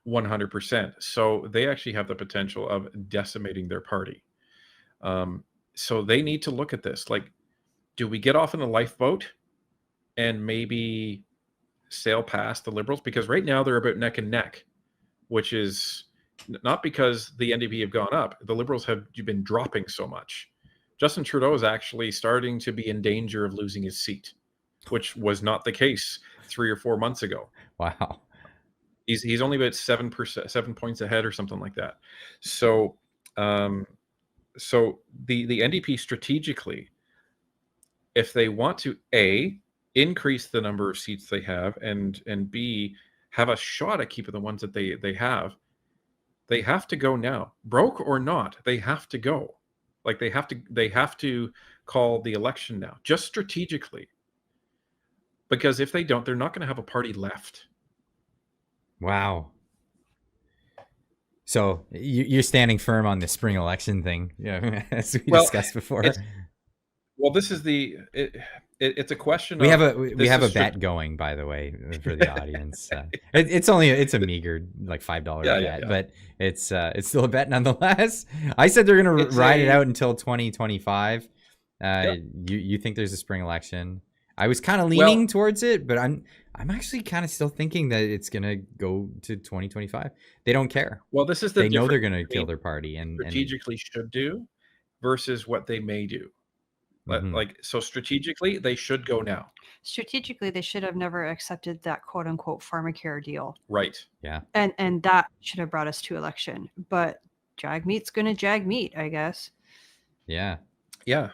100%. So they actually have the potential of decimating their party. So they need to look at this. Like, do we get off in the lifeboat and maybe sail past the Liberals? Because right now they're about neck and neck, which is not because the NDP have gone up. The Liberals have been dropping so much. Justin Trudeau is actually starting to be in danger of losing his seat, which was not the case 3 or 4 months ago. Wow. He's only about 7 points ahead or something like that. So so the NDP strategically, if they want to A, increase the number of seats they have, and B, have a shot at keeping the ones that they have to go now. Broke or not, they have to go. Like they have to call the election now, just strategically. Because if they don't, they're not going to have a party left. Wow. So you're standing firm on the spring election thing, yeah, as we discussed before. This is it's a question. We have a bet going, by the way, for the audience. It's a meager like $5 bet, but it's still a bet nonetheless. I said they're gonna ride it out until 2025. You think there's a spring election? I was kind of leaning towards it, but I'm actually kind of still thinking that it's gonna go to 2025. They don't care. Well, this is they know they're gonna kill their party and strategically should do versus what they may do. Like, so strategically, they should go now. Strategically, they should have never accepted that quote unquote pharmacare deal. Right. Yeah. And that should have brought us to election. But jag meat's gonna jag meat, I guess. Yeah. Yeah.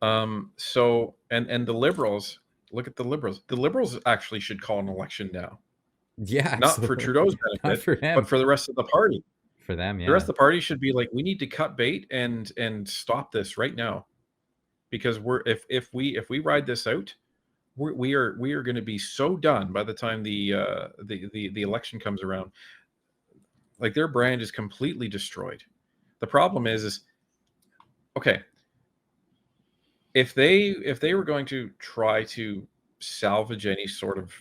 So and the Liberals, look at the Liberals. The Liberals actually should call an election now. Yeah. Not for Trudeau's benefit, not for him, but for the rest of the party. For them, yeah. The rest of the party should be like, we need to cut bait and stop this right now. Because if we ride this out, we are going to be so done by the time the election comes around. Like, their brand is completely destroyed. The problem is okay, if they were going to try to salvage any sort of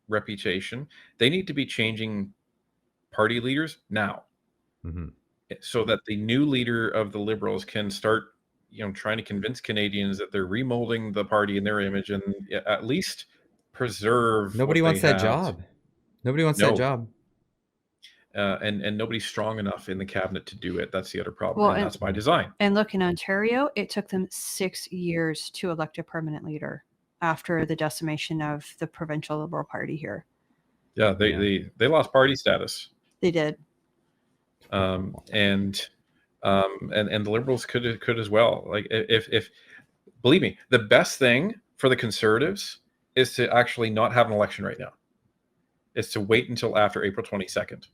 reputation, they need to be changing party leaders now, so that the new leader of the Liberals can start trying to convince Canadians that they're remolding the party in their image and at least preserve. Nobody wants that job. Nobody wants that job. And nobody's strong enough in the cabinet to do it. That's the other problem. And that's by design. And look, in Ontario, it took them 6 years to elect a permanent leader after the decimation of the provincial Liberal Party here. Yeah, they lost party status. They did. And the Liberals could as well. Like, if believe me, the best thing for the Conservatives is to actually not have an election right now. Is to wait until after April 22nd.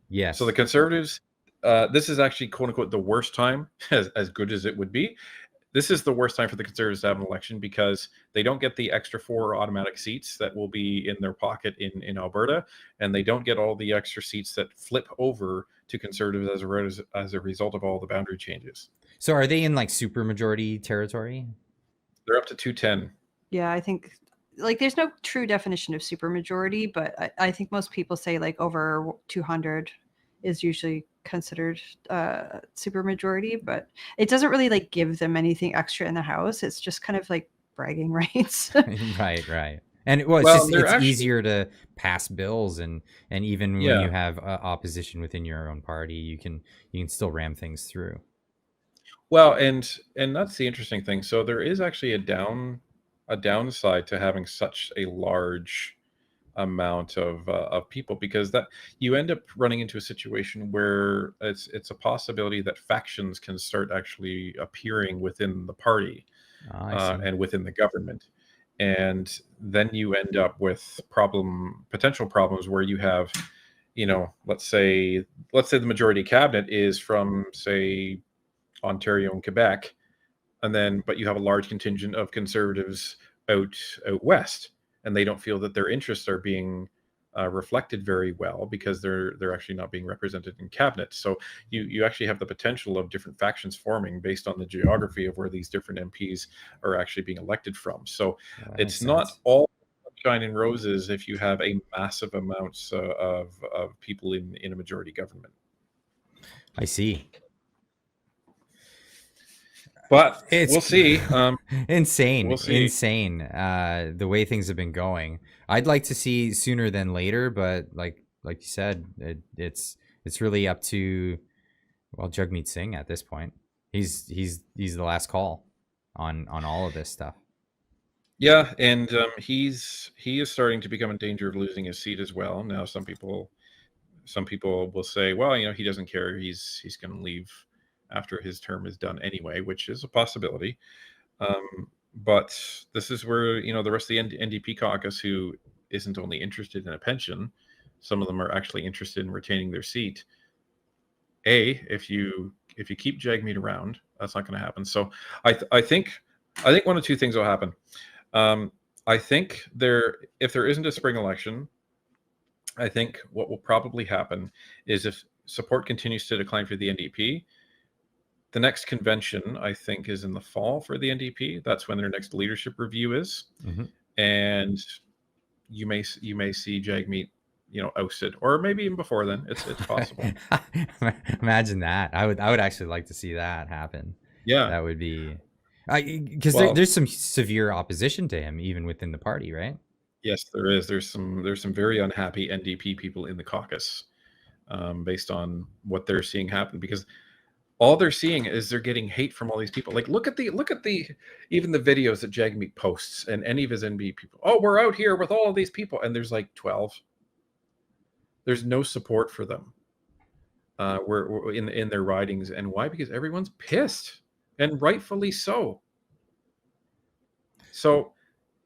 Yes. So the Conservatives, this is actually quote unquote the worst time, as good as it would be. This is the worst time for the Conservatives to have an election because they don't get the extra 4 automatic seats that will be in their pocket in Alberta, and they don't get all the extra seats that flip over to Conservatives as a result of all the boundary changes. So are they in like supermajority territory? They're up to 210. Yeah, I think like there's no true definition of supermajority, but I think most people say like over 200 is usually considered supermajority, but it doesn't really like give them anything extra in the House. It's just kind of like bragging rights. Right. And it's easier to pass bills, and even when you have opposition within your own party, you can still ram things through. Well, and that's the interesting thing. So there is actually a downside to having such a large amount of people, because that you end up running into a situation where it's a possibility that factions can start actually appearing within the party and within the government. And then you end up with potential problems where you have, let's say the majority cabinet is from, say, Ontario and Quebec, but you have a large contingent of Conservatives out west, and they don't feel that their interests are being reflected very well because they're actually not being represented in cabinet. So you actually have the potential of different factions forming based on the geography of where these different MPs are actually being elected from. So it's not all sunshine and roses if you have a massive amounts of people in a majority government. I see. But we'll see. Insane. We'll see. Insane. The way things have been going. I'd like to see sooner than later, but like you said, it's really up to Jagmeet Singh at this point. He's the last call on all of this stuff. Yeah, and he is starting to become in danger of losing his seat as well. Now, some people will say, well, he doesn't care. He's going to leave after his term is done anyway, which is a possibility. But this is where, the rest of the NDP caucus, who isn't only interested in a pension, some of them are actually interested in retaining their seat. If you keep Jagmeet around, That's not going to happen. So I think one of two things will happen. I think if there isn't a spring election, I think what will probably happen is if support continues to decline for the NDP, the next convention, I think, is in the fall for the NDP. That's when their next leadership review is. And you may see Jagmeet, ousted, or maybe even before then. It's possible. Imagine that. I would actually like to see that happen. Yeah, that would be, because there's some severe opposition to him even within the party, right? Yes, there is. There's some very unhappy NDP people in the caucus, based on what they're seeing happen, because all they're seeing is they're getting hate from all these people. Like, look at the even the videos that Jagmeet posts and any of his NB people. Oh, we're out here with all of these people, and there's like 12. There's no support for them. We're in their ridings, and why? Because everyone's pissed, and rightfully so. So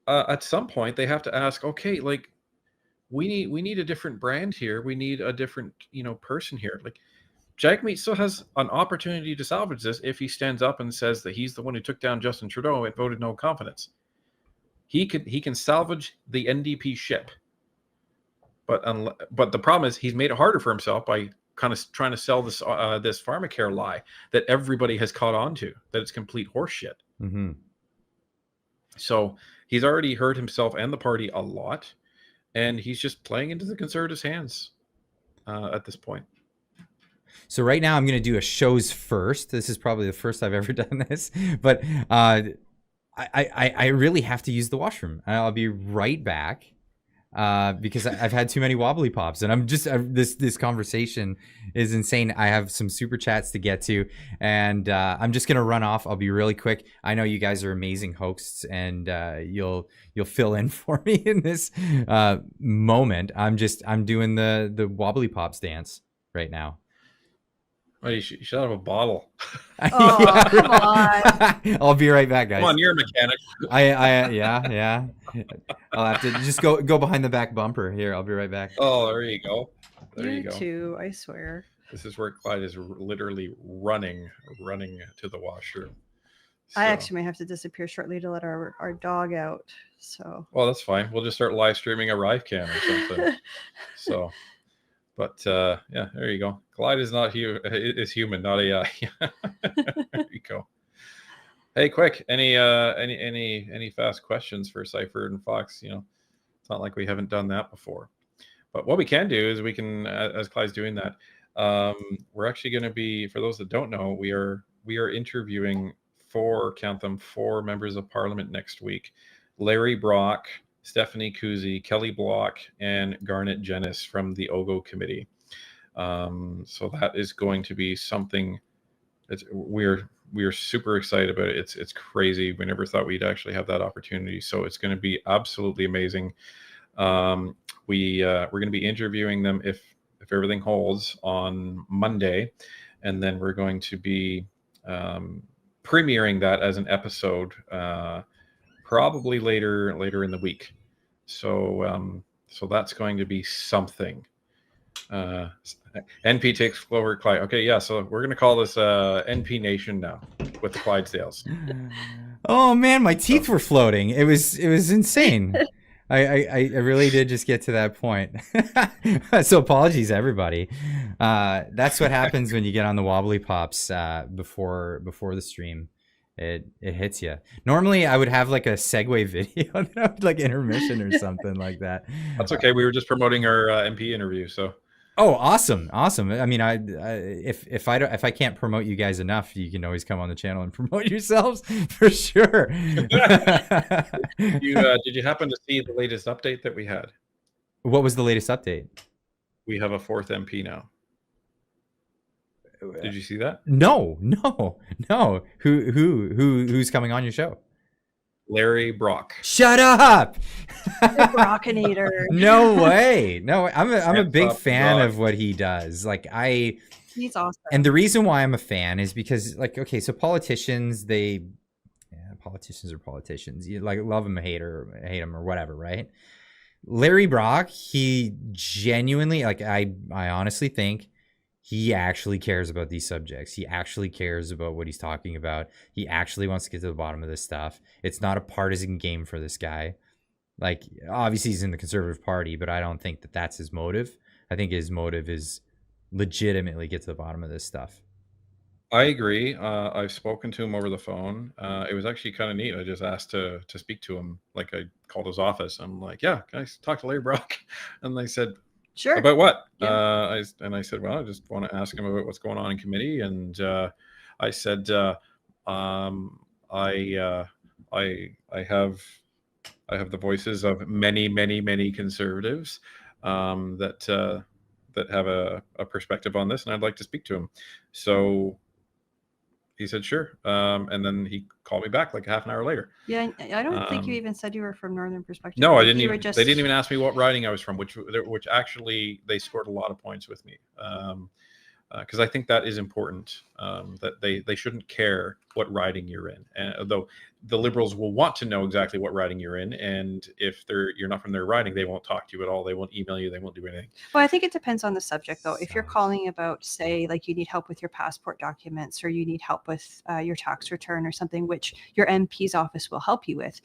at some point they have to ask, okay, like we need a different brand here. We need a different person here. Like, Jagmeet still has an opportunity to salvage this if he stands up and says that he's the one who took down Justin Trudeau and voted no confidence. He can salvage the NDP ship. But the problem is he's made it harder for himself by kind of trying to sell this this pharmacare lie that everybody has caught on to, that it's complete horseshit. So he's already hurt himself and the party a lot, and he's just playing into the Conservatives' hands at this point. So right now I'm going to do a shows first. This is probably the first I've ever done this, but I really have to use the washroom. I'll be right back because I've had too many wobbly pops, and I'm just this conversation is insane. I have some super chats to get to, and I'm just gonna run off. I'll be really quick. I know you guys are amazing hosts, and you'll fill in for me in this moment. I'm doing the wobbly pops dance right now. Well, you should have a bottle. Oh, come on. I'll be right back, guys. Come on, you're a mechanic. Yeah. I'll have to just go behind the back bumper here. I'll be right back. Oh, there you go. There you go. Too, I swear. This is where Clyde is literally running to the washroom. So. I actually may have to disappear shortly to let our dog out. So. Well, that's fine. We'll just start live streaming a ArriveSCAM or something. So. But yeah, there you go. Clyde is is human, not AI. There you go. Hey, quick, any fast questions for Cypher and Fox? It's not like we haven't done that before. But what we can do is we can, as Clyde's doing that, we're actually going to be, for those that don't know, we are interviewing four members of Parliament next week: Larry Brock, Stephanie Kuzi, Kelly Block, and Garnet Jennis from the OGO committee. So that is going to be something that we're super excited about. It's crazy. We never thought we'd actually have that opportunity. So it's going to be absolutely amazing. We're going to be interviewing them if everything holds on Monday, and then we're going to be premiering that as an episode probably later in the week. So that's going to be something. NP takes over Clyde. Okay, yeah. So we're gonna call this NP Nation now with the Clydesdales. Oh man, my teeth were floating. It was insane. I really did just get to that point. So apologies, everybody. That's what happens when you get on the wobbly pops before the stream. It hits you. Normally, I would have like a segue video, like intermission or something like that. That's okay. We were just promoting our MP interview, so. Oh, awesome! I mean, if I can't promote you guys enough, you can always come on the channel and promote yourselves for sure. Did you happen to see the latest update that we had? What was the latest update? We have a fourth MP now. Did you see that? No. Who's coming on your show? Larry Brock. Shut up! The Brockinator. No way. No, I'm a big fan of what he does. Like he's awesome. And the reason why I'm a fan is because, like, okay, so politicians are politicians. You like love them or hate them or whatever, right? Larry Brock, he genuinely, like, I honestly think he actually cares about these subjects. He actually cares about what he's talking about. He actually wants to get to the bottom of this stuff. It's not a partisan game for this guy. Like, obviously he's in the Conservative Party, but I don't think that that's his motive. I think his motive is legitimately get to the bottom of this stuff. I agree. I've spoken to him over the phone. It was actually kind of neat. I just asked to speak to him. Like, I called his office. I'm like, yeah, can I talk to Larry Brock? And they said, Sure. about what? Yeah. I said, well, I just want to ask him about what's going on in committee. And I said, I have the voices of many conservatives that have a perspective on this, and I'd like to speak to him. So he said, sure. And then he called me back like half an hour later. Yeah, I don't think you even said you were from Northern Perspective. No, I think didn't you were even. just... They didn't even ask me what riding I was from, which actually they scored a lot of points with me. Because I think that is important, that they shouldn't care what riding you're in. And though the Liberals will want to know exactly what riding you're in, and if you're not from their riding, they won't talk to you at all. They won't email you. They won't do anything. Well, I think it depends on the subject, though. If you're calling about, say, like you need help with your passport documents, or you need help with your tax return or something, which your MP's office will help you with,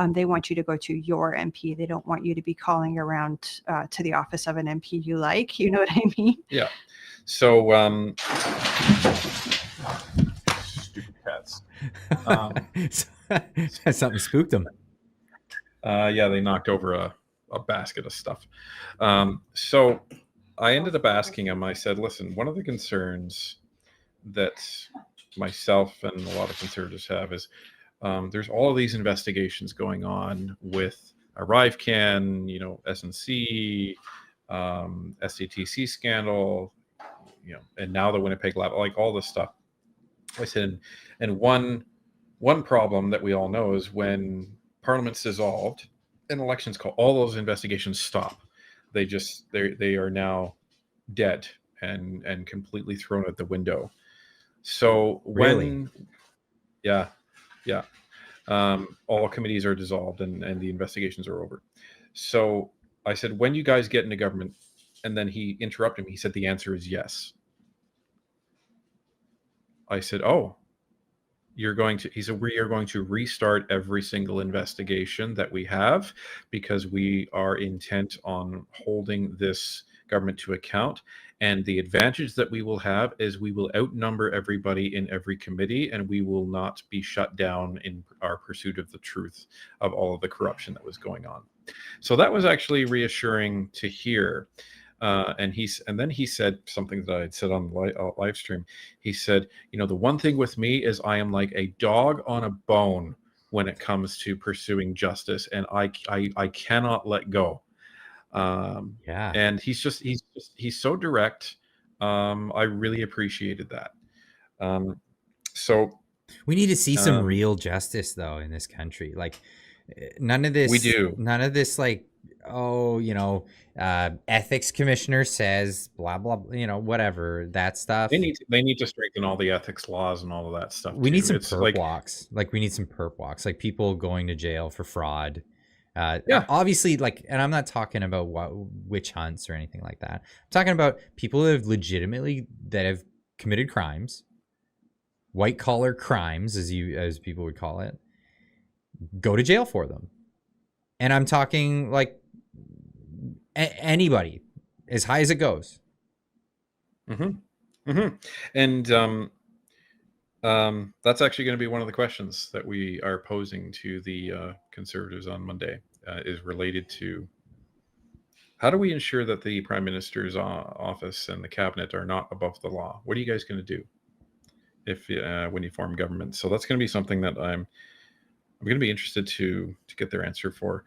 they want you to go to your MP. They don't want you to be calling around to the office of an MP you like. You know what I mean? Yeah. So, stupid cats. Something spooked him. Yeah, they knocked over a basket of stuff. So I ended up asking him, I said, listen, one of the concerns that myself and a lot of conservatives have is there's all of these investigations going on with ArriveSCAM, SNC, SCTC scandal, and now the Winnipeg Lab, like all this stuff. I said, and one problem that we all know is when Parliament's dissolved and elections call, all those investigations stop. They are now dead and completely thrown out the window. So when, really? yeah, all committees are dissolved and the investigations are over. So I said, when you guys get into government, and then he interrupted me. He said, the answer is yes. I said, oh, he said, we are going to restart every single investigation that we have because we are intent on holding this government to account. And the advantage that we will have is we will outnumber everybody in every committee, and we will not be shut down in our pursuit of the truth of all of the corruption that was going on. So that was actually reassuring to hear. And then he said something that I had said on the live stream. He said, the one thing with me is I am like a dog on a bone when it comes to pursuing justice, and I cannot let go. Yeah. And he's so direct. I really appreciated that. So we need to see some real justice, though, in this country. Like, none of this. We do. None of this, like, ethics commissioner says blah blah, whatever, that stuff. They need to strengthen all the ethics laws and all of that stuff. We need some perp walks. Like, we need some perp walks, like people going to jail for fraud. Yeah, obviously, like, and I'm not talking about witch hunts or anything like that. I'm talking about people that have committed crimes, white collar crimes, as people would call it. Go to jail for them. And I'm talking like anybody, as high as it goes. Mm-hmm. Mm-hmm. And that's actually going to be one of the questions that we are posing to the Conservatives on Monday, is related to how do we ensure that the Prime Minister's office and the cabinet are not above the law? What are you guys going to do when you form government? So that's going to be something that I'm going to be interested to get their answer for.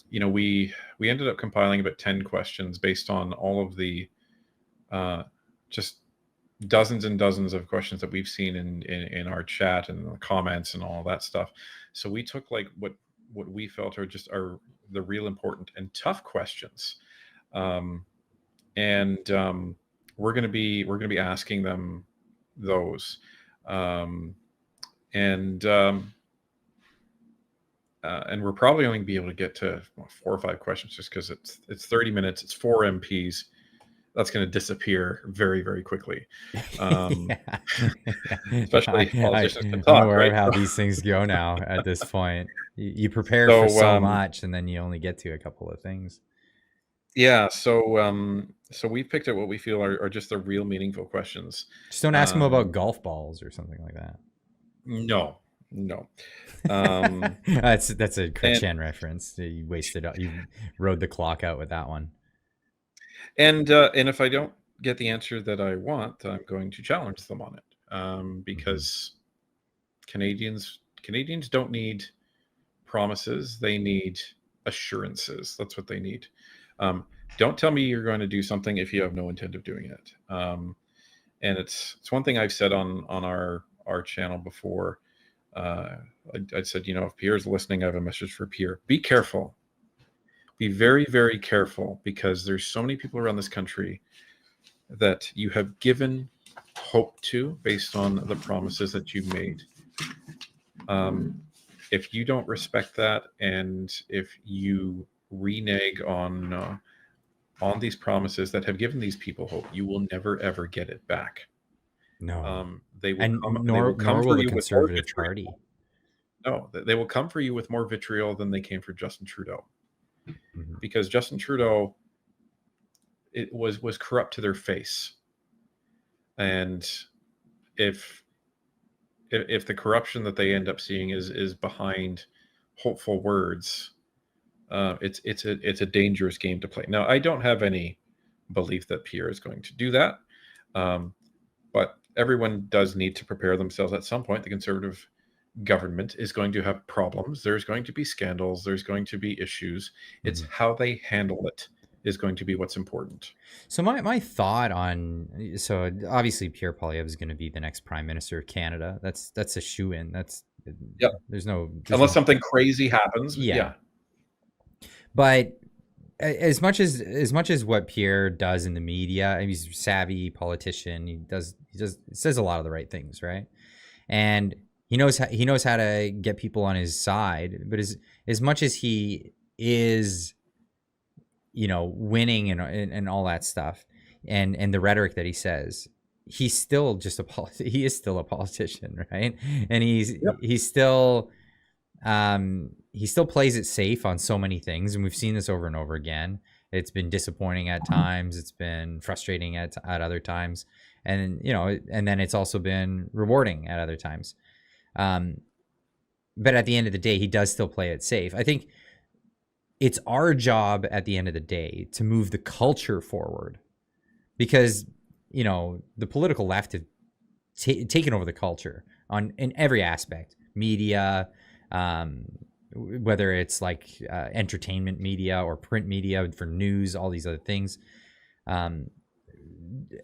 We ended up compiling about 10 questions based on all of the just dozens and dozens of questions that we've seen in our chat and the comments and all that stuff. So we took like what we felt are the real important and tough questions, and we're going to be asking them those, and we're probably only going to be able to get to 4 or 5 questions just because it's 30 minutes. It's 4 MPs. that's going to disappear very, very quickly. Um, Yeah. Especially if politicians can I'm talk, aware right? of how these things go now at this point. You prepare for So, so much, and then you only get to a couple of things. yeah, so we've picked out what we feel are just the real meaningful questions. Just don't ask them about Um, golf balls or something like that. no, no. Um, That's a and Kretchen reference. You wasted. You rode the clock out with that one. and if I don't get the answer that I want, I'm going to challenge them on it, because Canadians don't need promises; they need assurances. That's what they need. Don't tell me you're going to do something if you have no intent of doing it. And it's one thing I've said on our channel before. I said, if Pierre's listening, I have a message for Pierre. Be careful. Be very, very careful, because there's so many people around this country that you have given hope to based on the promises that you've made. If you don't respect that, and if you renege on these promises that have given these people hope, you will never ever get it back. No, They will and come. They nor will come will for the you with more Conservative vitriol. Party. No, they will come for you with more vitriol than they came for Justin Trudeau, Mhm. because Justin Trudeau, it was corrupt to their face, and if the corruption that they end up seeing is behind hopeful words, it's a dangerous game to play. Now, I don't have any belief that Pierre is going to do that, but everyone does need to prepare themselves. At some point, the Conservative government is going to have problems. There's going to be scandals. There's going to be issues. It's how they handle it is going to be what's important. So my thought on, so obviously Pierre Poilievre is going to be the next Prime Minister of Canada. That's a shoe-in. Yep. There's Unless something crazy happens. Yeah. But as much as what Pierre does in the media, he's a savvy politician. He says a lot of the right things, right? And he knows how to get people on his side. But as much as he is, winning and all that stuff, and the rhetoric that he says, he's still just he is still a politician, right? And he still plays it safe on so many things, and we've seen this over and over again. It's been disappointing at times, it's been frustrating at other times, and and then it's also been rewarding at other times. But at the end of the day, he does still play it safe. I think it's our job at the end of the day to move the culture forward, because the political left have taken over the culture in every aspect, media, whether it's like entertainment media or print media for news, all these other things,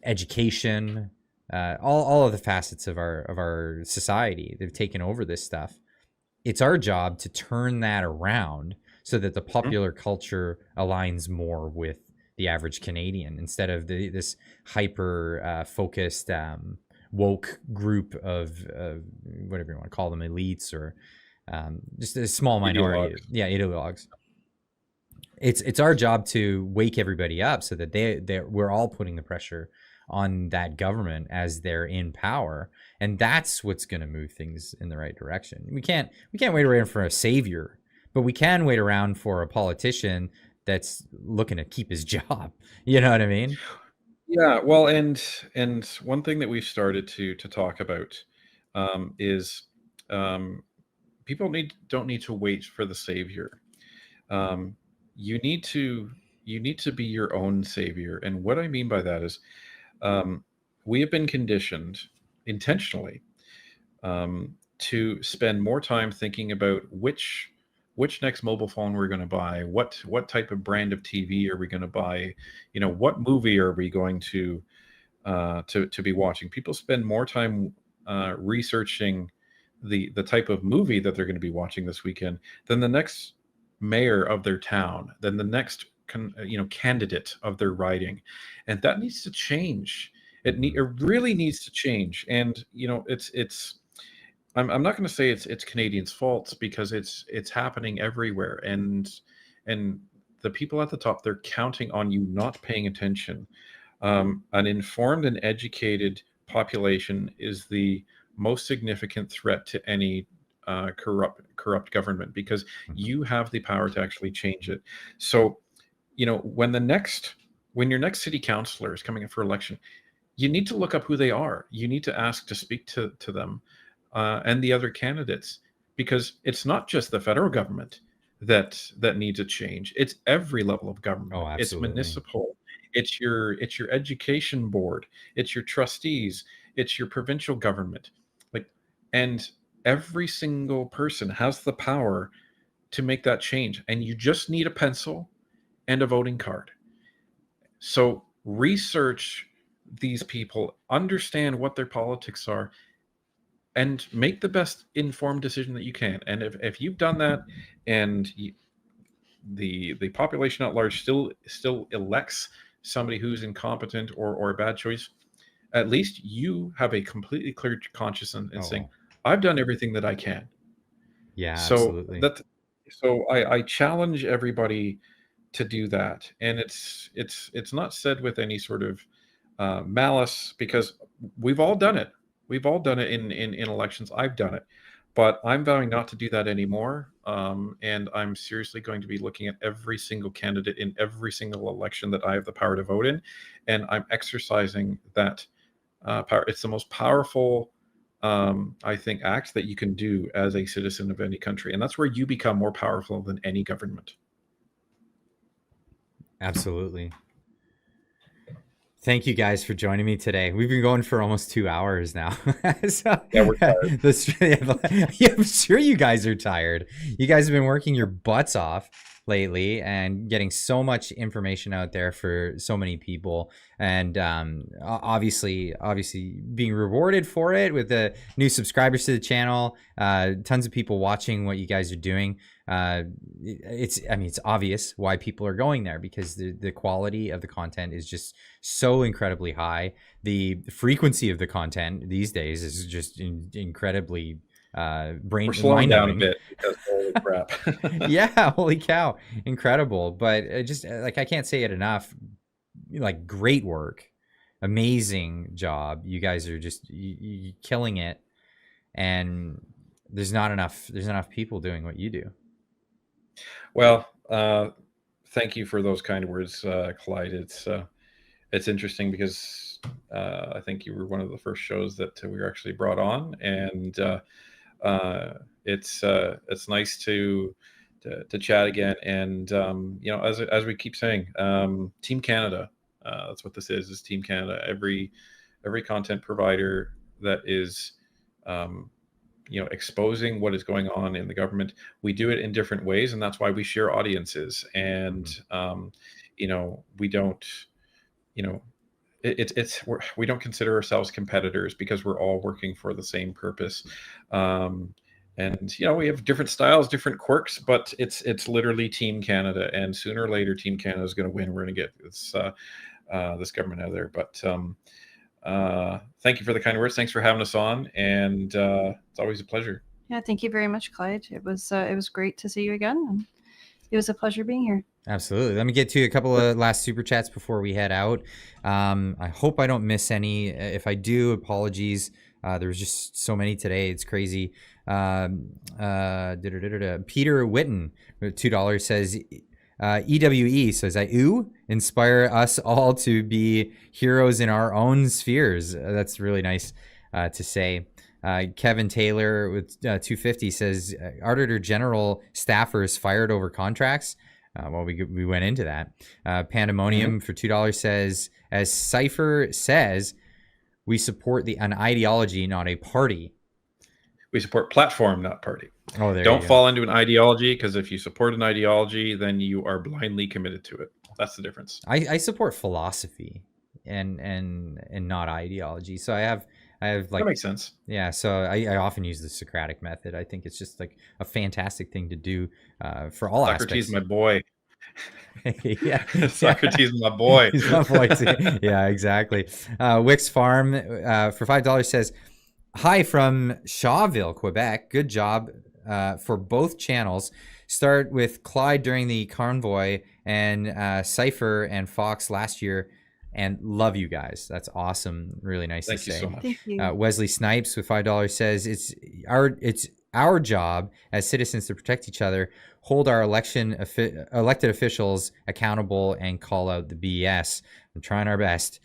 education, all of the facets of our society. They've taken over this stuff. It's our job to turn that around so that the popular culture aligns more with the average Canadian, instead of this hyper focused woke group of whatever you want to call them, elites, or just a small minority. Ideologues. It's our job to wake everybody up so that we're all putting the pressure on that government as they're in power, and that's what's going to move things in the right direction. We can't wait around for a savior, but we can wait around for a politician that's looking to keep his job. You know what I mean? Yeah. Well, and one thing that we've started to talk about is people don't need to wait for the savior. You need to be your own savior, and what I mean by that is, we have been conditioned intentionally to spend more time thinking about which next mobile phone we're going to buy, what type of brand of TV are we going to buy, what movie are we going to be watching. People spend more time researching the type of movie that they're going to be watching this weekend than the next mayor of their town, than the next candidate of their riding, and that needs to change. It really needs to change. And it's I'm not going to say it's Canadians' faults, because it's happening everywhere, and the people at the top, they're counting on you not paying attention. An informed and educated population is the most significant threat to any corrupt government, because you have the power to actually change it. So, when your next city councilor is coming up for election, you need to look up who they are. You need to ask to speak to them and the other candidates, because it's not just the federal government that needs a change. It's every level of government. Oh, It's absolutely. municipal. It's your education board. It's your trustees. It's your provincial government. And every single person has the power to make that change. And you just need a pencil and a voting card. So research these people, understand what their politics are, and make the best informed decision that you can. And if you've done that, and the population at large still elects somebody who's incompetent or a bad choice, at least you have a completely clear conscience and saying, I've done everything that I can. Yeah, So absolutely. I challenge everybody to do that. And it's not said with any sort of malice, because we've all done it. We've all done it in elections. I've done it, but I'm vowing not to do that anymore. And I'm seriously going to be looking at every single candidate in every single election that I have the power to vote in, and I'm exercising that power. It's the most powerful, I think, act that you can do as a citizen of any country, and that's where you become more powerful than any government. Absolutely. Thank you guys for joining me today. We've been going for almost 2 hours now. So, Yeah, we're tired. I'm sure you guys are tired. You guys have been working your butts off lately and getting so much information out there for so many people, and obviously being rewarded for it with the new subscribers to the channel, tons of people watching what you guys are doing. It's obvious why people are going there, because the quality of the content is just so incredibly high. The frequency of the content these days is just incredibly We're slowing down a bit because holy crap. Yeah, holy cow, incredible. But just like, I can't say it enough, like, great work, amazing job. You guys are just you killing it, and there's not enough people doing what you do. Well, thank you for those kind words, Clyde. It's interesting because I think you were one of the first shows that we were actually brought on, and it's nice to chat again. And as we keep saying, Team Canada, that's what this is Team Canada. Every content provider that is exposing what is going on in the government, we do it in different ways, and that's why we share audiences. And we don't we don't consider ourselves competitors, because we're all working for the same purpose. And we have different styles, different quirks, but it's literally Team Canada, and sooner or later Team Canada is going to win. We're going to get this government out of there. But thank you for the kind words. Thanks for having us on, and it's always a pleasure. Yeah, thank you very much, Clyde. It was great to see you again, and it was a pleasure being here. Absolutely. Let me get to a couple of last super chats before we head out. I hope I don't miss any. If I do, apologies. There was just so many today. It's crazy. Peter Witten, $2, says, EWE says, inspire us all to be heroes in our own spheres. That's really nice to say. Kevin Taylor with $2.50 says, Auditor General staffers fired over contracts. Well, we went into that. Pandemonium for $2 says, as Cypher says, we support an ideology, not a party. We support platform, not party. Oh, there Don't fall into an ideology, because if you support an ideology, then you are blindly committed to it. That's the difference. I support philosophy and not ideology. So I have like, that makes sense. Yeah, so I often use the Socratic method. I think it's just like a fantastic thing to do for all Socrates, aspects. my boy. Yeah, Socrates, my boy. He's my boy too. Yeah, exactly. Wix Farm for $5 says, hi from Shawville, Quebec. Good job for both channels. Start with Clyde during the convoy, and Cypher and Fox last year. and love you guys. That's awesome. Really nice Thank to you say. so much. Thank you. Wesley Snipes with $5 says it's our job as citizens to protect each other, hold our elected officials accountable, and call out the BS. I'm trying our best.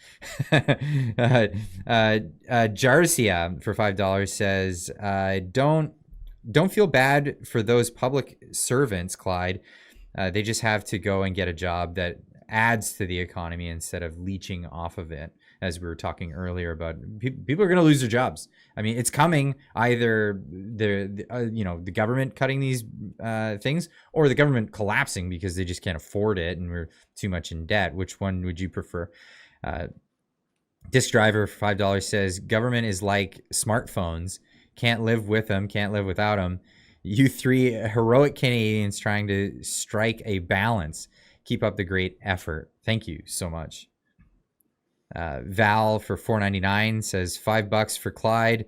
Jarcia for $5 says, don't feel bad for those public servants, Clyde. They just have to go and get a job that adds to the economy instead of leeching off of it, as we were talking earlier about. People are going to lose their jobs. I mean, it's coming, either the government cutting these things, or the government collapsing because they just can't afford it and we're too much in debt. Which one would you prefer? Disc Driver for $5 says, government is like smartphones. Can't live with them, can't live without them. You three heroic Canadians trying to strike a balance. Keep up the great effort. Thank you so much. Val for $4.99 says $5 for Clyde.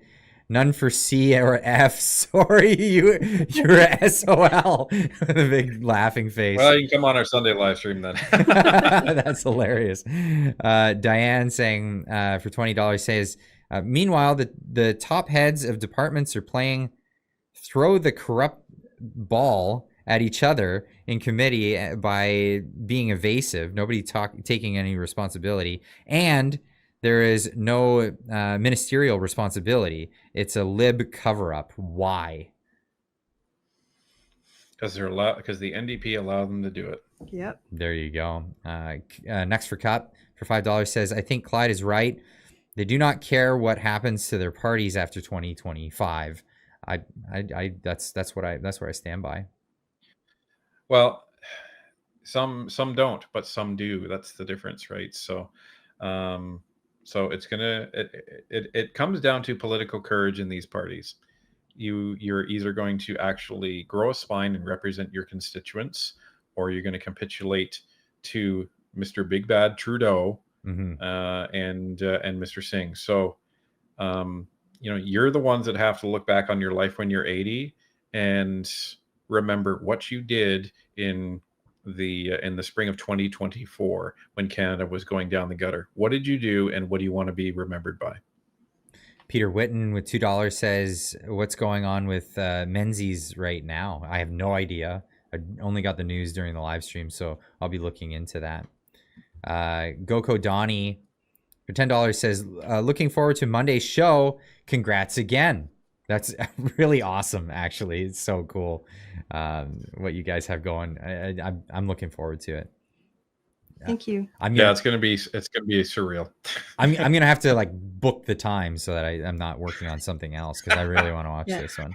None for C or F. Sorry, you're a SOL with a big laughing face. Well, you can come on our Sunday live stream then. That's hilarious. Diane saying for $20 says, meanwhile, the top heads of departments are playing throw the corrupt ball at each other in committee by being evasive. Nobody taking any responsibility. And there is no ministerial responsibility. It's a lib cover-up. Why? Because the NDP allowed them to do it. Yep. There you go. Next for Cup for $5 says, I think Clyde is right. They do not care what happens to their parties after 2025. That's where I stand by. Well, some don't, but some do. That's the difference, right? So it's it comes down to political courage in these parties. You're either going to actually grow a spine and represent your constituents, or you're going to capitulate to Mr. Big Bad Trudeau and Mr. Singh. So you're the ones that have to look back on your life when you're 80 and remember what you did in the spring of 2024 when Canada was going down the gutter. What did you do, and what do you want to be remembered by? Peter Witten with $2 says, what's going on with Menzies right now? I have no idea. I only got the news during the live stream, so I'll be looking into that. Goko Donnie for $10 says, looking forward to Monday's show. Congrats again. That's really awesome, actually. It's so cool what you guys have going. I'm looking forward to it. Thank you. It's gonna be surreal. I'm gonna have to book the time so that I'm not working on something else, because I really want to watch this one.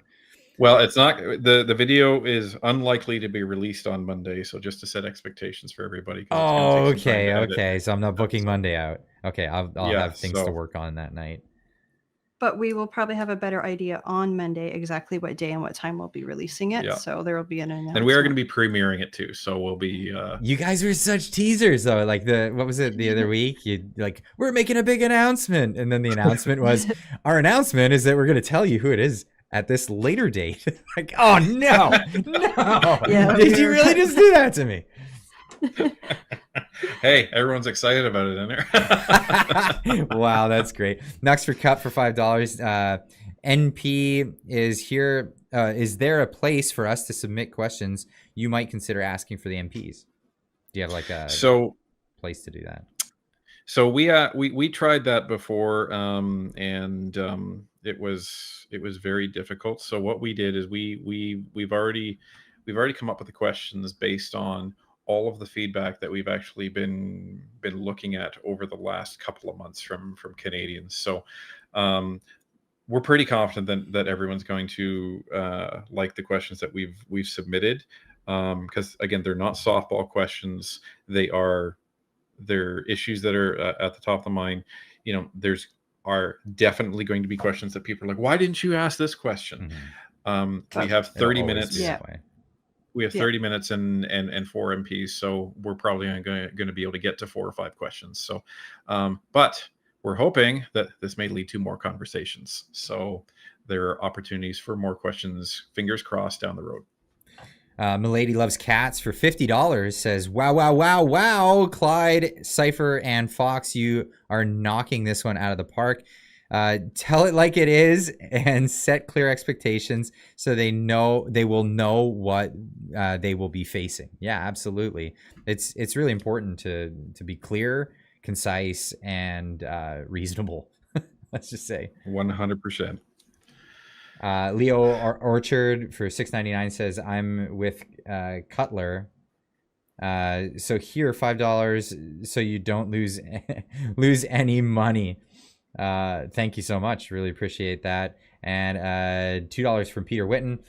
Well, it's not the video is unlikely to be released on Monday, so just to set expectations for everybody. Oh, okay. So I'm not booking Monday out. Okay, I'll have things to work on that night. But we will probably have a better idea on Monday exactly what day and what time we'll be releasing it. Yeah. So there will be an announcement. And we are going to be premiering it too. So we'll be... You guys were such teasers though. What was it the other week? We're making a big announcement. And then the announcement was, our announcement is that we're going to tell you who it is at this later date. Oh no, no. Yeah, did you really just do that to me? Hey, everyone's excited about it in there. Wow, that's great. Next for Cup for $5. NP is here. Is there a place for us to submit questions you might consider asking for the MPs? Do you have a place to do that? So we tried that before, and it was very difficult. So what we did is we've already come up with the questions based on all of the feedback that we've actually been looking at over the last couple of months from Canadians. So we're pretty confident that everyone's going to like the questions that we've submitted, because again, they're not softball questions. They're issues that are at the top of the mind. Are definitely going to be questions that people are like, why didn't you ask this question? Mm-hmm. We have 30 minutes. We have 30 minutes and 4 MPs, so we're probably going to be able to get to 4 or 5 questions. So, but we're hoping that this may lead to more conversations. So there are opportunities for more questions, fingers crossed, down the road. Milady Loves Cats for $50 says, wow, wow, wow, wow. Clyde, Cypher, and Fox, you are knocking this one out of the park. Tell it like it is and set clear expectations so they will know what they will be facing. Yeah, absolutely. It's really important to be clear, concise, and reasonable. Let's just say 100%. Leo Orchard for $6.99 says, I'm with Cutler. So here $5 so you don't lose any money. Thank you so much. Really appreciate that. And $2 from Peter Witten.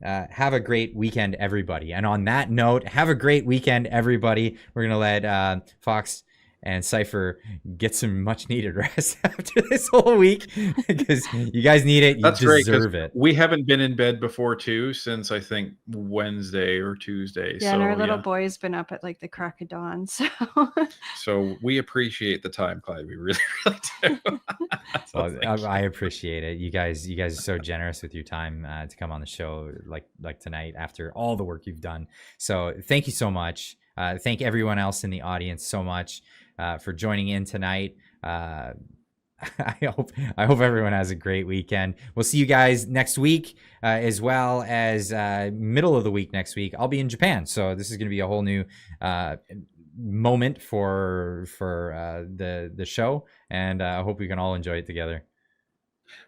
Have a great weekend, everybody. And on that note, have a great weekend, everybody. We're gonna let Fox and Cypher get some much needed rest after this whole week because you guys need it. You That's deserve great, it. we haven't been in bed before too since I think Wednesday or Tuesday. Yeah, so and our little boy's been up at like the crack of dawn. So we appreciate the time, Clyde. We really, really do. So Well, I appreciate it. You guys are so generous with your time to come on the show like tonight after all the work you've done. So thank you so much. Thank everyone else in the audience so much for joining in tonight. I hope everyone has a great weekend. We'll see you guys next week, as well as middle of the week next week. I'll be in Japan, so this is going to be a whole new moment for the show, and I hope we can all enjoy it together.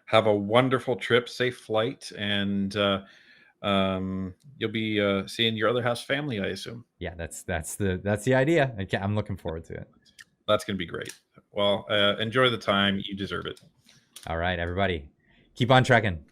Have a wonderful trip, safe flight, and you'll be seeing your other house family, I assume. Yeah, that's the idea. I'm looking forward to it. That's going to be great. Well, enjoy the time. You deserve it. All right, everybody, keep on trekking.